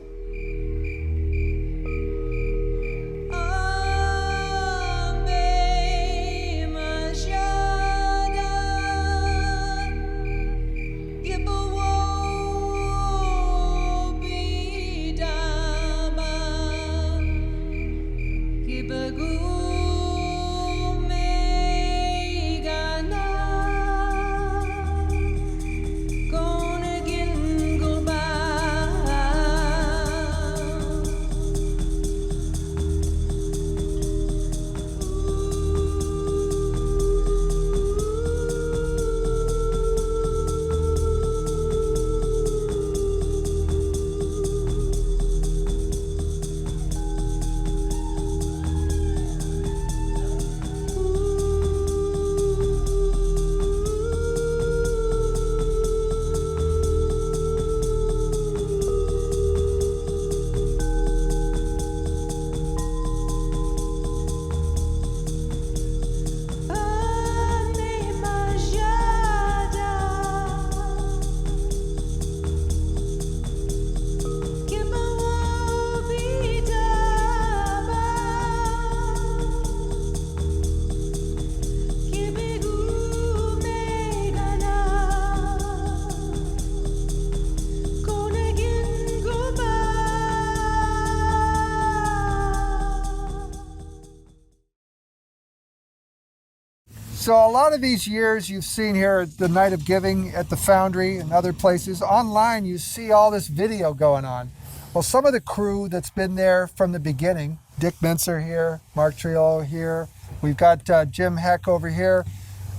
So a lot of these years you've seen here at the Night of Giving at the Foundry and other places, online you see all this video going on. Well, some of the crew that's been there from the beginning, Dick Mincer here, Mark Triolo here, we've got Jim Heck over here.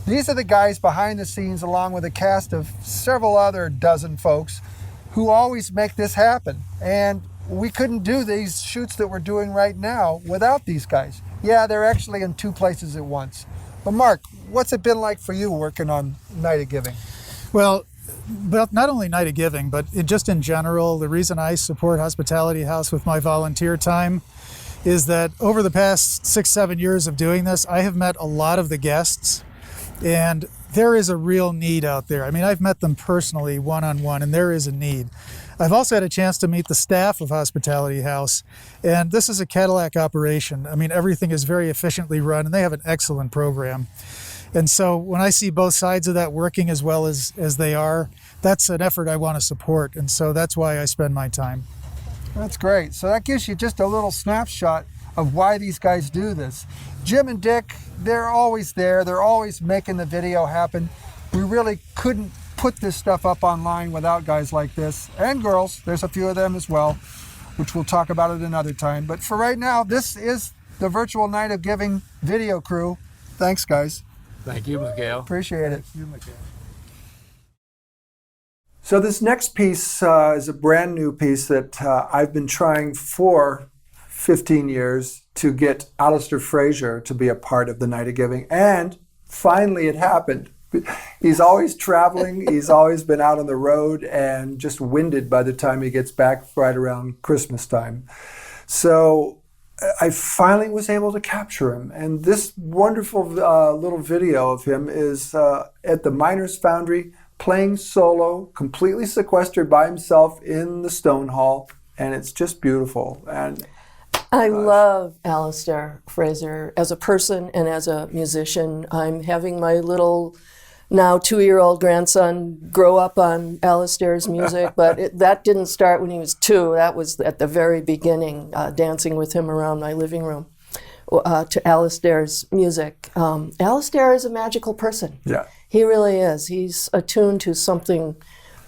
These are the guys behind the scenes, along with a cast of several other dozen folks who always make this happen. And we couldn't do these shoots that we're doing right now without these guys. Yeah, they're actually in two places at once. But Mark, what's it been like for you working on Night of Giving? Well, not only Night of Giving, but just in general, the reason I support Hospitality House with my volunteer time is that over the past 6-7 years of doing this, I have met a lot of the guests, and there is a real need out there. I mean, I've met them personally one-on-one, and there is a need. I've also had a chance to meet the staff of Hospitality House, and this is a Cadillac operation. I mean, everything is very efficiently run, and they have an excellent program. And so when I see both sides of that working as well as they are, that's an effort I want to support, and so that's why I spend my time. That's great. So that gives you just a little snapshot of why these guys do this. Jim and Dick, they're always there. They're always making the video happen. We really couldn't put this stuff up online without guys like this, and girls. There's a few of them as well, which we'll talk about at another time. But for right now, this is the Virtual Night of Giving video crew. Thanks, guys. Thank you, Mikhail. Appreciate it. Thank you, Mikhail. So this next piece is a brand new piece that I've been trying for 15 years to get Alistair Fraser to be a part of the Night of Giving, and finally it happened. He's always traveling, he's always been out on the road and just winded by the time he gets back right around Christmas time. So I finally was able to capture him, and this wonderful little video of him is at the Miners Foundry, playing solo, completely sequestered by himself in the Stone Hall, and it's just beautiful. And I love Alistair Fraser as a person and as a musician. I'm having my little, now 2-year-old grandson grow up on Alistair's music, but that didn't start when he was 2. That was at the very beginning, dancing with him around my living room to Alistair's music. Alistair is a magical person. Yeah. He really is. He's attuned to something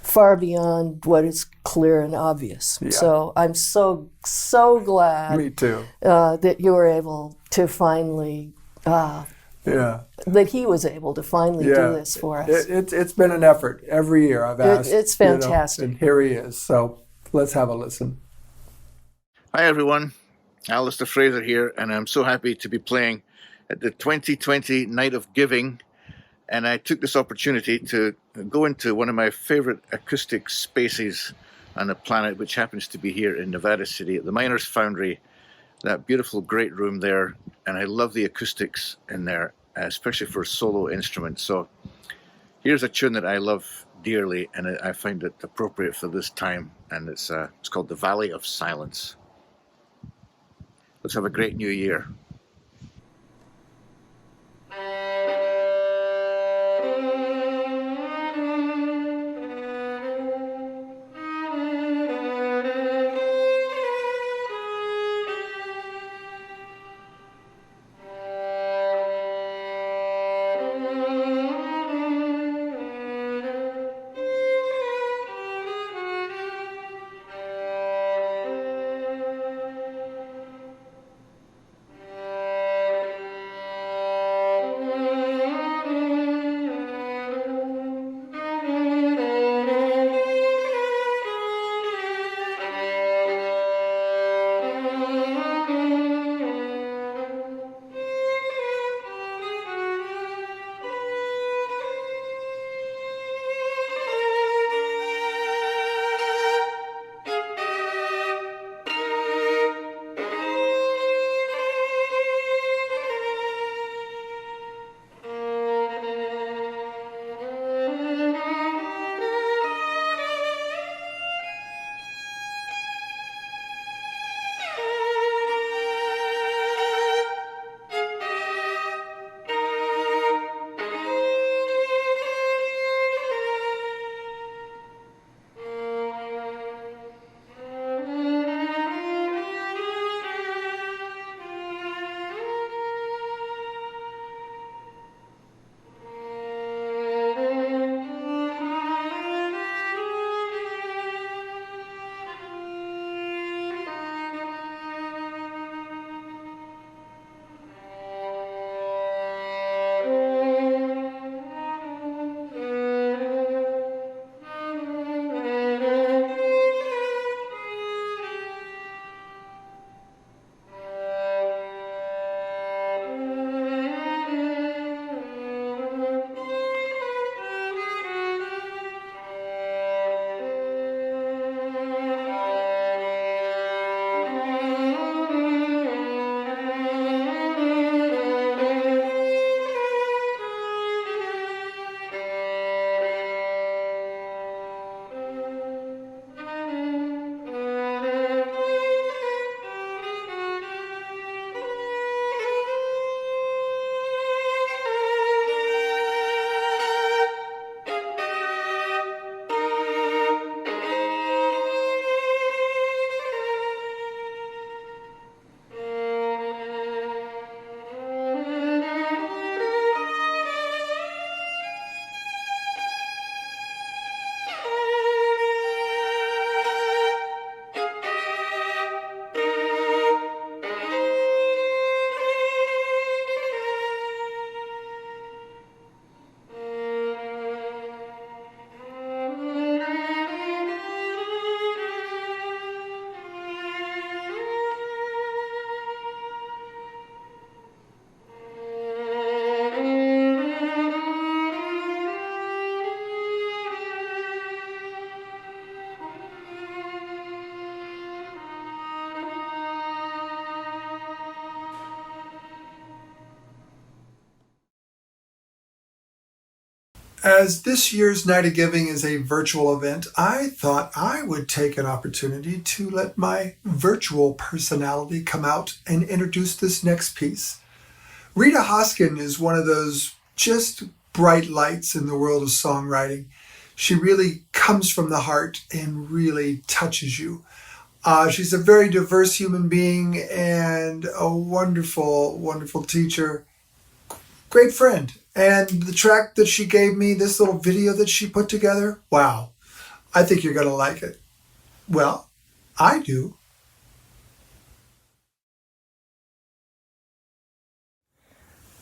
far beyond what is clear and obvious. Yeah. So I'm so glad Me too. that you were able to finally, that he was able to finally do this for us. It's been an effort every year. I've asked. It's fantastic. And here he is. So let's have a listen. Hi everyone, Alistair Fraser here, and I'm so happy to be playing at the 2020 Night of Giving. And I took this opportunity to go into one of my favorite acoustic spaces on the planet, which happens to be here in Nevada City at the Miners Foundry, that beautiful great room there. And I love the acoustics in there, especially for solo instruments. So here's a tune that I love dearly, and I find it appropriate for this time. And it's called The Valley of Silence. Let's have a great new year. As this year's Night of Giving is a virtual event, I thought I would take an opportunity to let my virtual personality come out and introduce this next piece. Rita Hoskin is one of those just bright lights in the world of songwriting. She really comes from the heart and really touches you. She's a very diverse human being and a wonderful, wonderful teacher. Great friend. And the track that she gave me, this little video that she put together, wow, I think you're going to like it. Well, I do.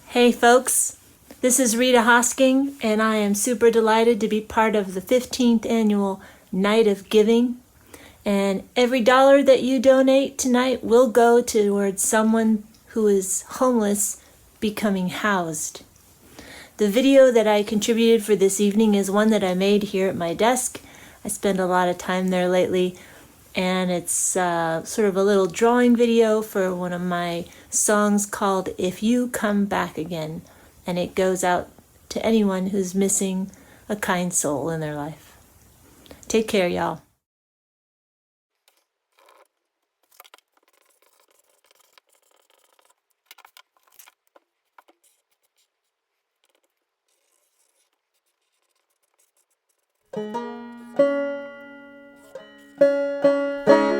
Hey folks, this is Rita Hosking, and I am super delighted to be part of the 15th annual Night of Giving. And every dollar that you donate tonight will go towards someone who is homeless becoming housed. The video that I contributed for this evening is one that I made here at my desk. I spend a lot of time there lately, and it's sort of a little drawing video for one of my songs called If You Come Back Again, and it goes out to anyone who's missing a kind soul in their life. Take care, y'all.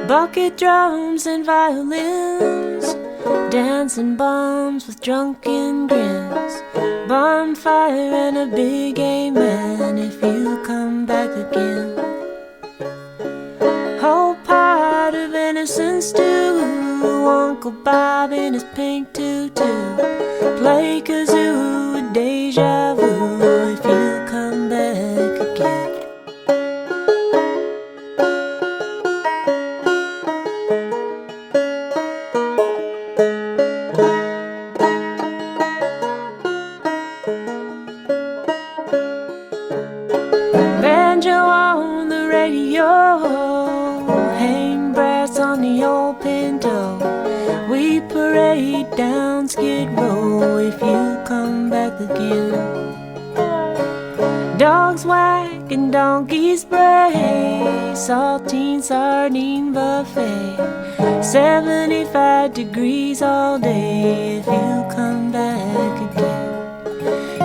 Bucket drums and violins, dancing bums with drunken grins, bonfire and a big amen if you come back again. Whole pot of innocent stew, Uncle Bob in his pink tutu, play kazoo with deja vu if you come back again. Banjo on the radio, hang brass on the old Pinto. We parade down Skid Row if you come back again. Dogs whack and donkeys bray, saltine sardine buffet, 75 degrees all day if you come back again.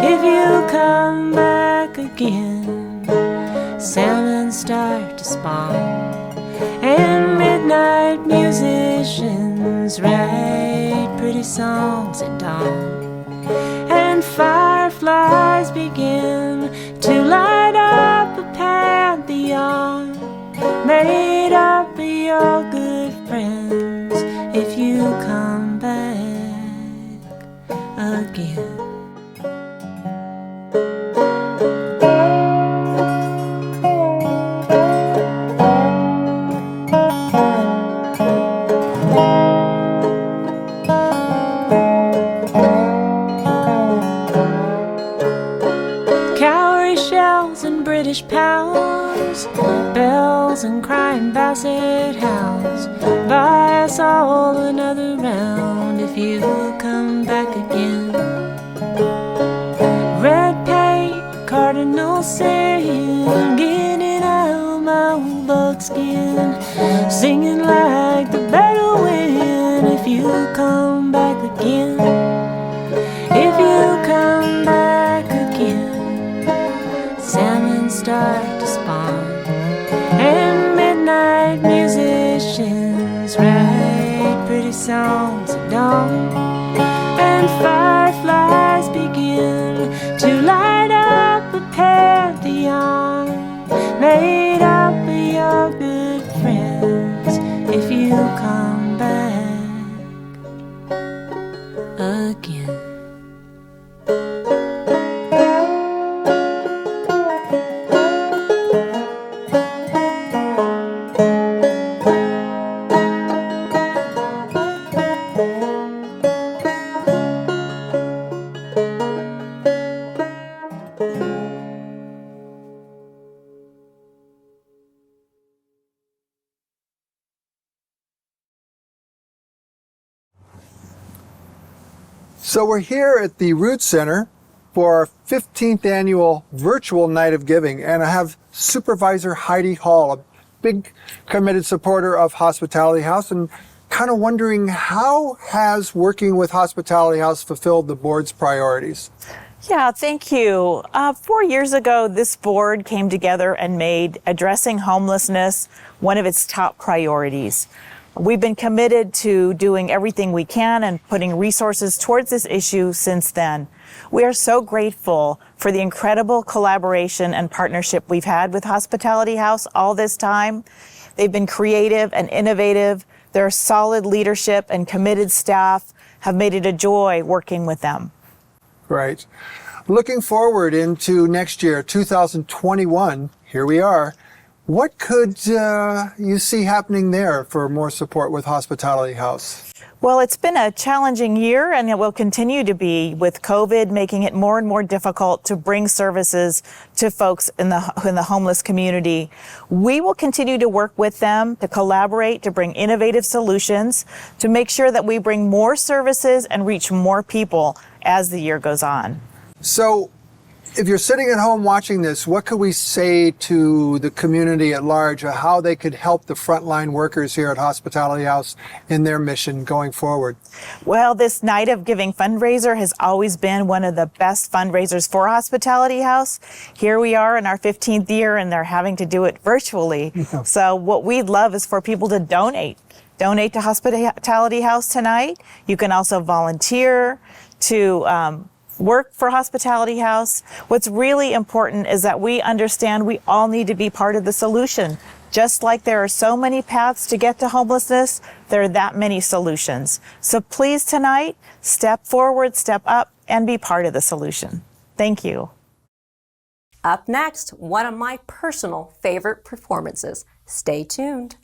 If you come back again, salmon start to spawn, and midnight musicians write pretty songs at dawn, and fireflies begin to light up a pantheon made up of your good friends if you come back again. Cowrie shells and British pounds, bells and crying basset hounds, buy us all another round if you come back again. Red paint, cardinal sin, getting out my old buckskin, singing like the Bedouin if you come back again. If you come back again, salmon start to spawn, and midnight musicians write pretty songs at dawn, and fireflies begin to light up a pantheon made up of your good friends if you come back again. So we're here at the Root Center for our 15th annual virtual Night of Giving, and I have Supervisor Heidi Hall, a big committed supporter of Hospitality House, and kind of wondering, how has working with Hospitality House fulfilled the board's priorities? Yeah, thank you. 4 years ago, this board came together and made addressing homelessness one of its top priorities. We've been committed to doing everything we can and putting resources towards this issue since then. We are so grateful for the incredible collaboration and partnership we've had with Hospitality House all this time. They've been creative and innovative. Their solid leadership and committed staff have made it a joy working with them. Right. Looking forward into next year, 2021, here we are. What could you see happening there for more support with Hospitality House? Well, it's been a challenging year, and it will continue to be, with COVID making it more and more difficult to bring services to folks in the homeless community. We will continue to work with them to collaborate, to bring innovative solutions, to make sure that we bring more services and reach more people as the year goes on. So, if you're sitting at home watching this, what could we say to the community at large, how they could help the frontline workers here at Hospitality House in their mission going forward? Well, this Night of Giving fundraiser has always been one of the best fundraisers for Hospitality House. Here we are in our 15th year, and they're having to do it virtually. So what we'd love is for people to donate. Donate to Hospitality House tonight. You can also volunteer to work for Hospitality House. What's really important is that we understand we all need to be part of the solution. Just like there are so many paths to get to homelessness, there are that many solutions. So please tonight, step forward, step up, and be part of the solution. Thank you. Up next, one of my personal favorite performances. Stay tuned.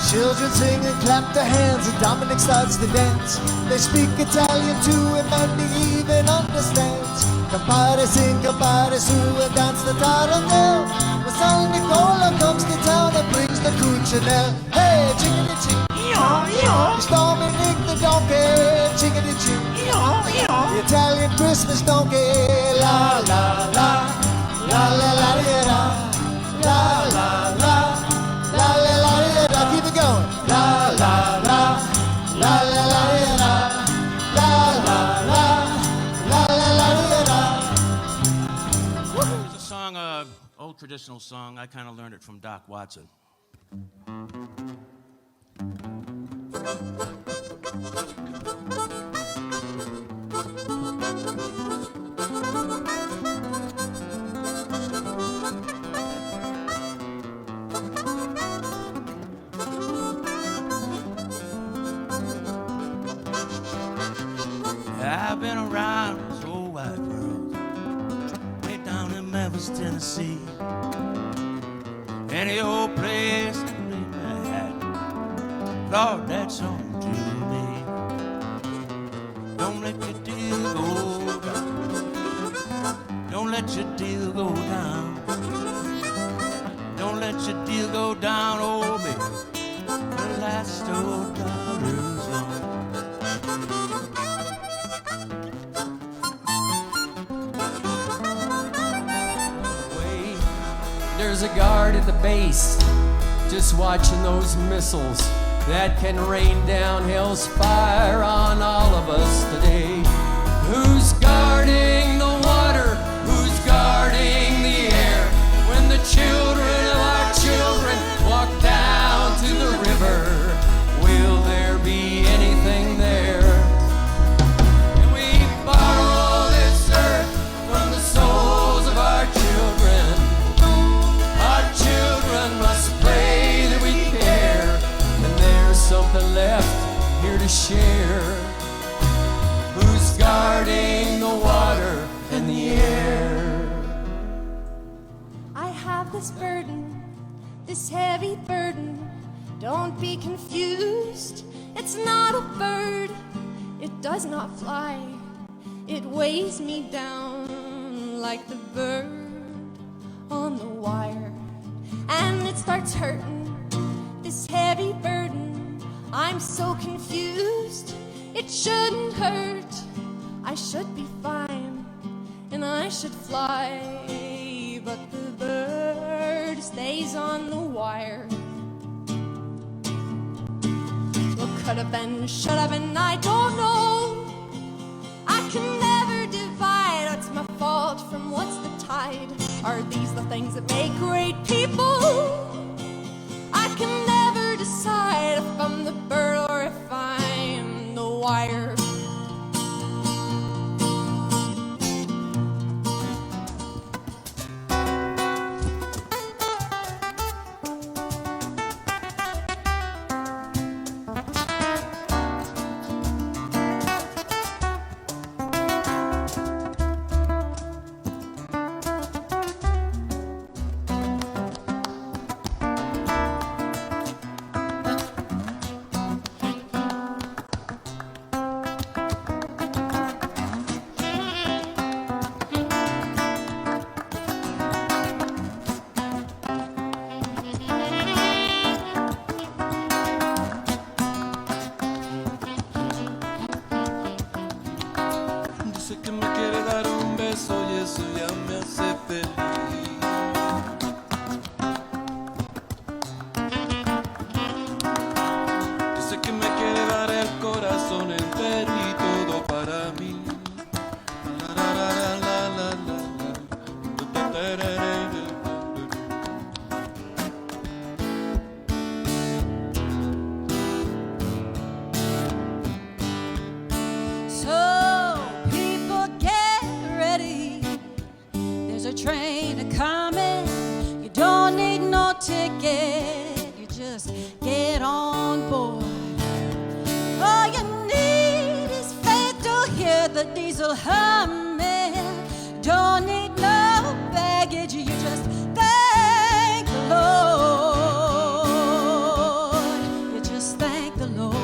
Children sing and clap their hands, and Dominic starts to dance. They speak Italian to him, and he even understands. Campari sing, Campari su, and dance the tarantelle. When San Nicola comes to town and brings the Cuccinelle. Hey, chickadee ching, it's Dominic the donkey, chickadee ching, the Italian Christmas donkey. La la la, la la la la, la la la, la la la la. Keep it going. La la la, la la la la, la la la, la la la la. It's a song, old traditional song. I kind of learned it from Doc Watson. I've been around this whole wide world, way down in Memphis, Tennessee. Any old place to lay my hat, Lord, that's home to me. Don't let your deal go down. Don't let your deal go down. Don't let your deal go down, oh baby. The last old dollar's gone. There's a guard at the base, just watching those missiles that can rain down hell's fire on all of us today. Who's guarding the water? Who's guarding the air? When the children of our children walk down to the river, will there be anything there? And we borrow this earth from the souls of our children. Our children must pray that we care, and there's something left here to share. Who's guarding the water and the air? I have this burden, this heavy burden. Don't be confused, it's not a bird. It does not fly, it weighs me down like the bird on the wire. And it starts hurting, this heavy burden. I'm so confused, it shouldn't hurt. I should be fine, and I should fly. But the bird stays on the wire. What could have been, should have been, I don't know. I can never divide what's my fault from what's the tide. Are these the things that make great people? I can never decide if I'm the bird or if I'm the wire. Dice que me quiere dar un beso y eso ya me hace feliz. Dice que me quiere dar el corazón entero y todo para mí. La, la, la, la, la, la, So people get ready. There's a train coming. You don't need no ticket. You just get on board. All you need is faith to hear the diesel humming. Don't need no baggage. You just thank the Lord. You just thank the Lord.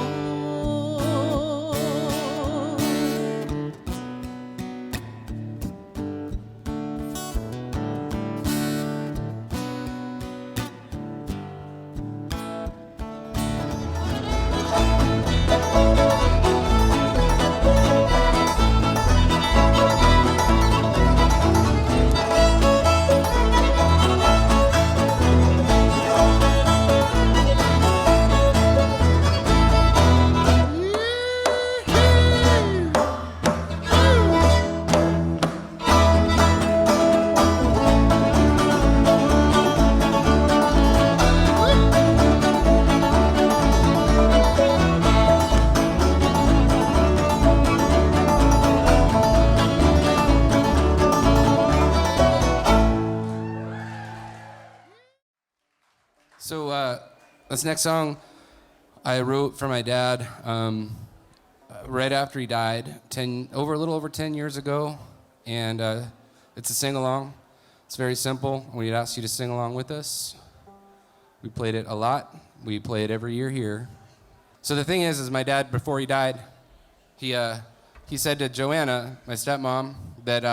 So this next song I wrote for my dad right after he died, a little over 10 years ago, and it's a sing-along. It's very simple. We'd ask you to sing along with us. We played it a lot. We play it every year here. So the thing is my dad, before he died, he said to Joanna, my stepmom, that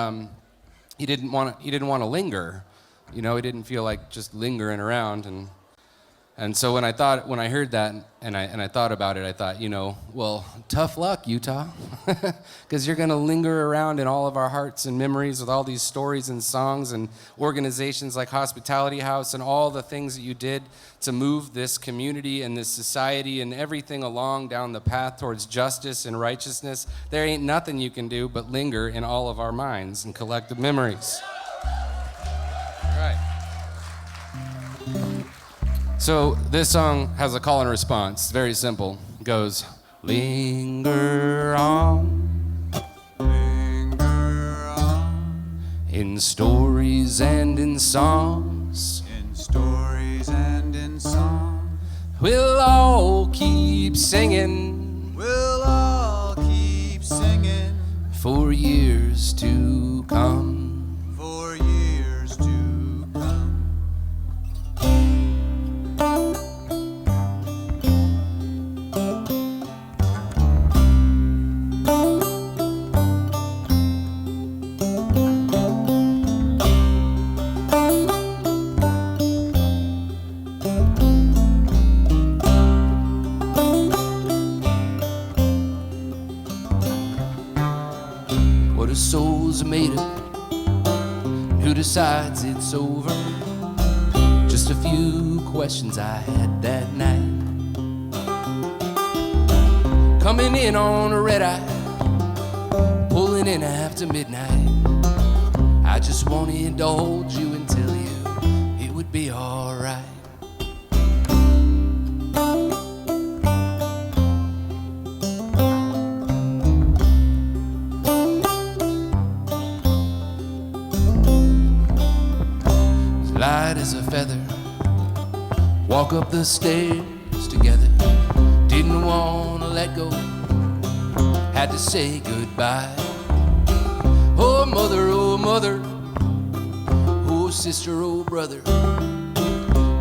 he didn't want to linger. You know, he didn't feel like just lingering around. And so when I heard that and I thought about it, I thought, well, tough luck, Utah, because you're going to linger around in all of our hearts and memories with all these stories and songs and organizations like Hospitality House and all the things that you did to move this community and this society and everything along down the path towards justice and righteousness. There ain't nothing you can do but linger in all of our minds and collective memories. All right. So this song has a call and response. It's very simple. It goes, linger on, in stories and in songs, we'll all keep singing, for years to come. a soul's made of, who decides it's over. Just a few questions I had that night. Coming in on a red eye, pulling in after midnight. I just wanted to hold you and tell you it would be alright. Light as a feather, walk up the stairs together. Didn't want to let go, had to say goodbye. Oh mother, oh sister, oh brother.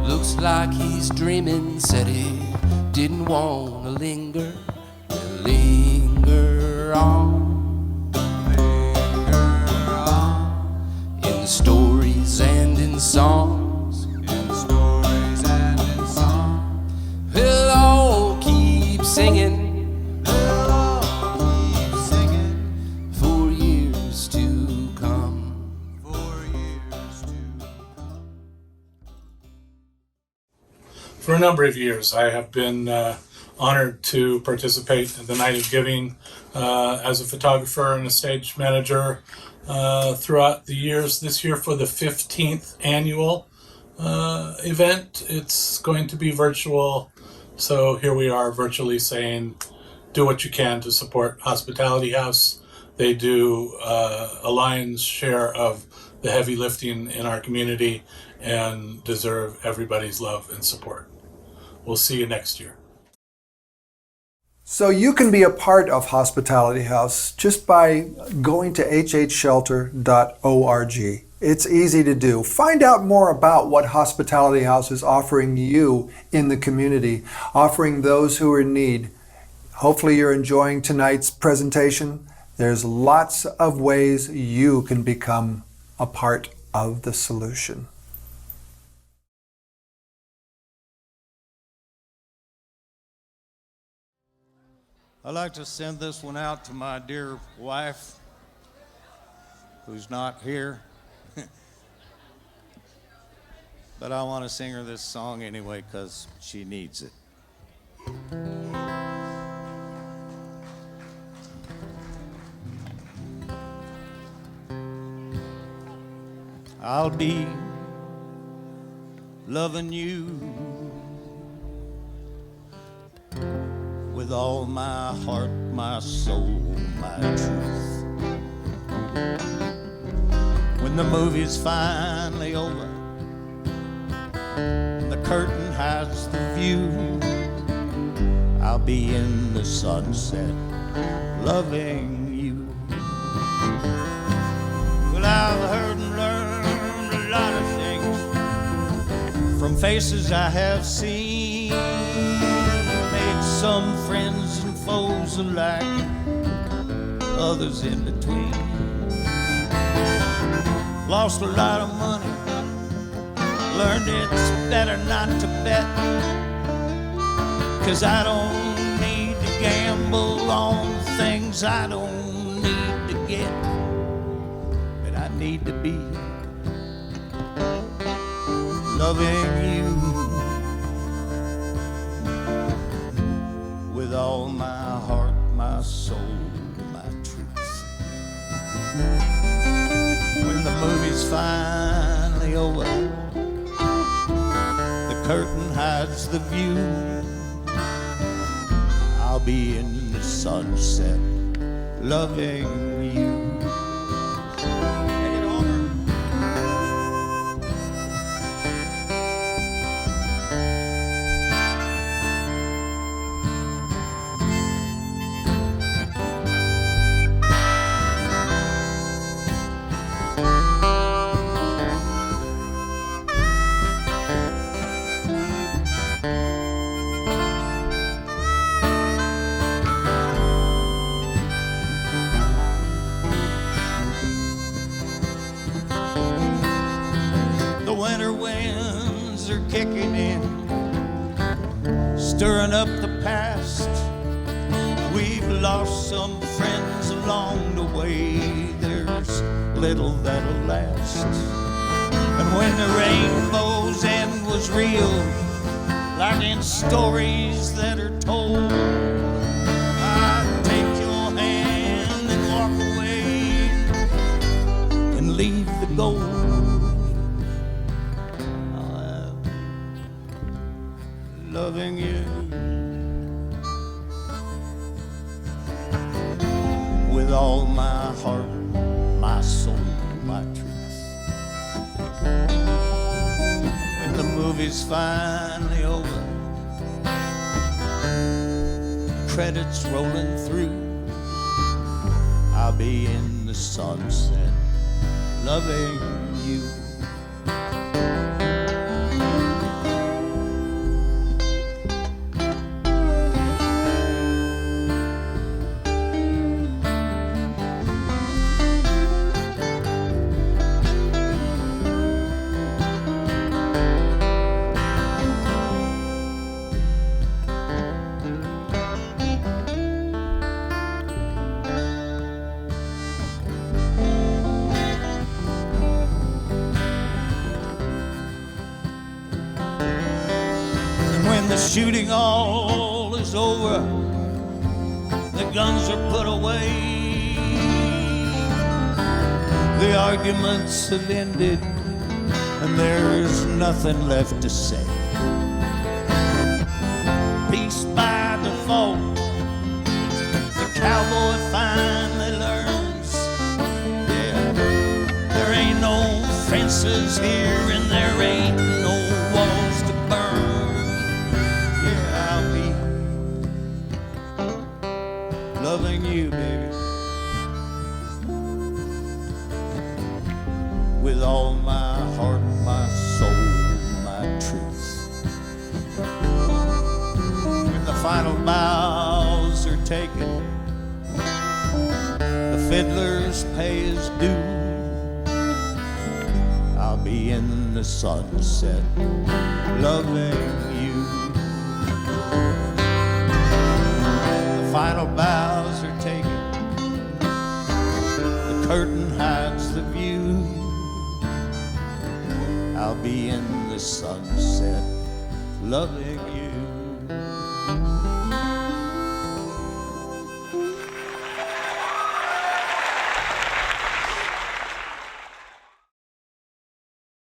Looks like he's dreaming, said he didn't want to linger on. In stories and in songs, we'll all keep singing. For years to come. For a number of years, I have been honored to participate in the Night of Giving as a photographer and a stage manager throughout the years. This year, for the 15th annual event, it's going to be virtual. So here we are virtually saying, do what you can to support Hospitality House. They do a lion's share of the heavy lifting in our community and deserve everybody's love and support. We'll see you next year. So you can be a part of Hospitality House just by going to hhshelter.org. It's easy to do. Find out more about what Hospitality House is offering you in the community, offering those who are in need. Hopefully you're enjoying tonight's presentation. There's lots of ways you can become a part of the solution. I'd like to send this one out to my dear wife, who's not here. But I want to sing her this song anyway because she needs it. I'll be loving you with all my heart, my soul, my truth. When the movie's finally over, the curtain hides the view, I'll be in the sunset, loving you. Well, I've heard and learned a lot of things from faces I have seen, made some friends and foes alike, others in between. Lost a lot of money, learned it's better not to bet, 'cause I don't need to gamble on things I don't need to get, but I need to be loving you with all my heart, my soul, my truth. When the movie's finally over, the curtain hides the view, I'll be in the sunset, loving you. Take it over. Kicking in, stirring up the past. We we've lost some friends along the way, there's little that'll last. And when the rainbow's end was real, like in stories that are told, I'd take your hand and walk away and leave the gold. I'm loving you with all my heart, my soul, my truth. When the movie's finally over, credits rolling through, I'll be in the sunset, loving you. The shooting all is over, the guns are put away, the arguments have ended, and there's nothing left to say. Peace by default, the cowboy finally learns, yeah, there ain't no fences here and there ain't no walls to burn. Loving you, baby, with all my heart, my soul, my truth. When the final bows are taken, the fiddlers pay his due, I'll be in the sunset, loving you. Final bows are taken, the curtain hides the view, I'll be in the sunset, loving you.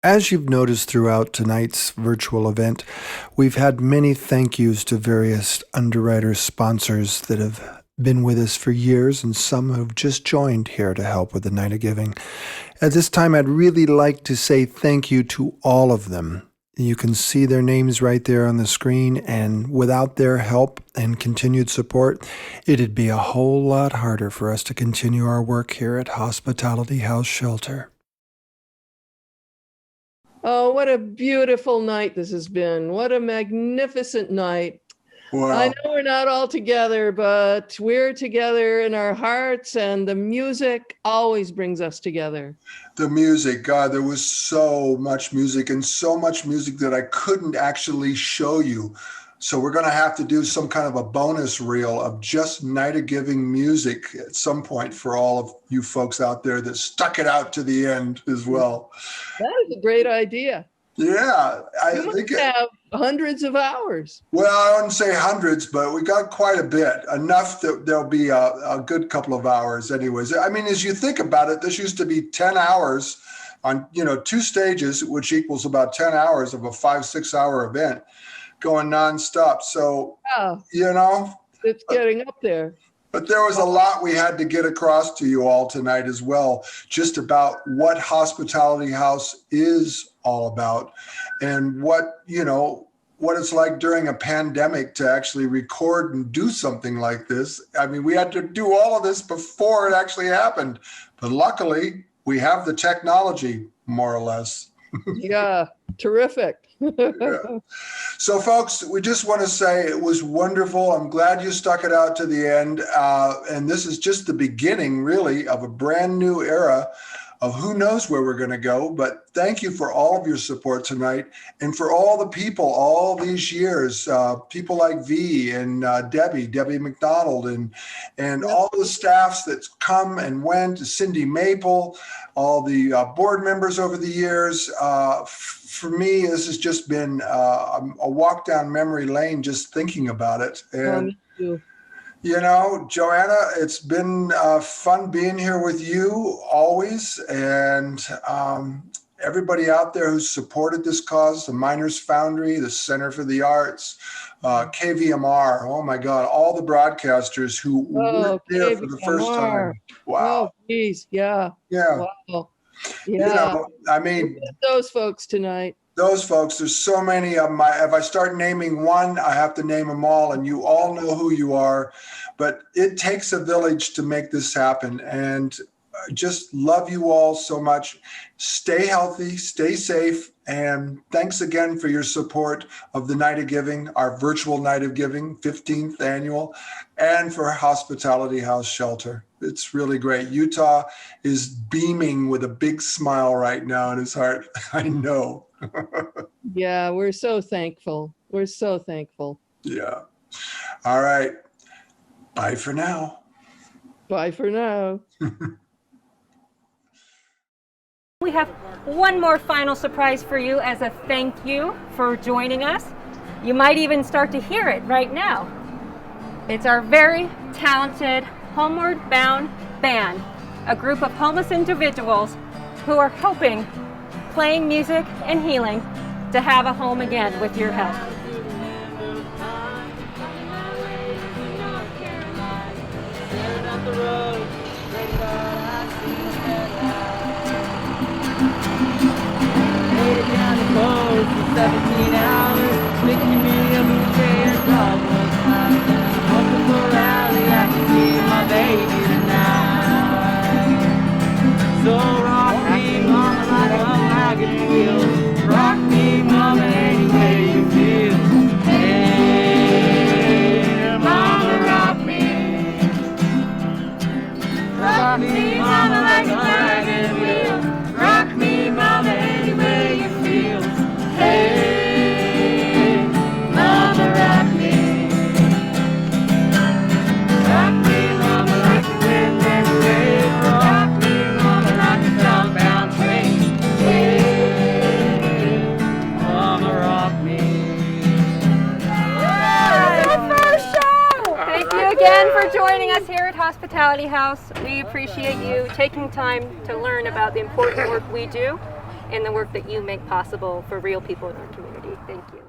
As you've noticed throughout tonight's virtual event, we've had many thank yous to various underwriters, sponsors that have been with us for years, and some who've just joined here to help with the Night of Giving. At this time, I'd really like to say thank you to all of them. You can see their names right there on the screen, and without their help and continued support, it'd be a whole lot harder for us to continue our work here at Hospitality House Shelter. Oh, what a beautiful night this has been. What a magnificent night. Wow. I know we're not all together, but we're together in our hearts, and the music always brings us together. The music, God, there was so much music, and so much music that I couldn't actually show you. So we're going to have to do some kind of a bonus reel of just Night of Giving music at some point for all of you folks out there that stuck it out to the end as well. That is a great idea. Yeah, I think You have hundreds of hours. Well, I wouldn't say hundreds, but we got quite a bit. Enough that there'll be a good couple of hours anyways. I mean, as you think about it, this used to be 10 hours on, 2 stages, which equals about 10 hours of a 5-6 hour event going nonstop. So, it's getting up there. But there was a lot we had to get across to you all tonight as well, just about what Hospitality House is all about, and what it's like during a pandemic to actually record and do something like this. I mean, we had to do all of this before it actually happened, but luckily we have the technology, more or less. Yeah, terrific. Yeah. So, folks, we just want to say it was wonderful. I'm glad you stuck it out to the end. And this is just the beginning, really, of a brand new era of who knows where we're going to go. But thank you for all of your support tonight, and for all the people all these years, people like V and Debbie McDonald, and all the staffs that's come and went, Cindy Maple, all the board members over the years. For me, this has just been a walk down memory lane just thinking about it. And you know, Joanna, it's been fun being here with you always, and everybody out there who's supported this cause, the Miners Foundry, the Center for the Arts, KVMR, oh my God, all the broadcasters who were there for the first time. Wow. Oh, geez, yeah. Yeah. Wow. Yeah. You know, I mean, those folks tonight. Those folks, there's so many of them. If I start naming one, I have to name them all, and you all know who you are. But it takes a village to make this happen, and I just love you all so much. Stay healthy, stay safe, and thanks again for your support of the Night of Giving, our virtual Night of Giving, 15th annual, and for Hospitality House Shelter. It's really great. Utah is beaming with a big smile right now in his heart. I know. Yeah, we're so thankful. We're so thankful. Yeah. All right. Bye for now. Bye for now. We have one more final surprise for you as a thank you for joining us. You might even start to hear it right now. It's our very talented Homeward Bound Band, a group of homeless individuals who are hoping, playing music and healing, to have a home again with your help. Made it down the coast for 17 hours, making me a bouquet and dog was high. Walking for rally, I can see my baby tonight. So rock me, mama, like a wagon wheel. Rock me, mama, any way you feel. Hey, mama, rock me. Rock me, mama, like a wagon wheel. Rock me, mama, any way you feel. Hey, mama, rock me. Rock me, mama, like the wind and the wave. Rock me, mama, like a southbound train. Hey, mama, rock me. That's our first show! Thank you again for joining us here at Hospitality House. We appreciate you taking time to learn about the important work we do and the work that you make possible for real people in our community. Thank you.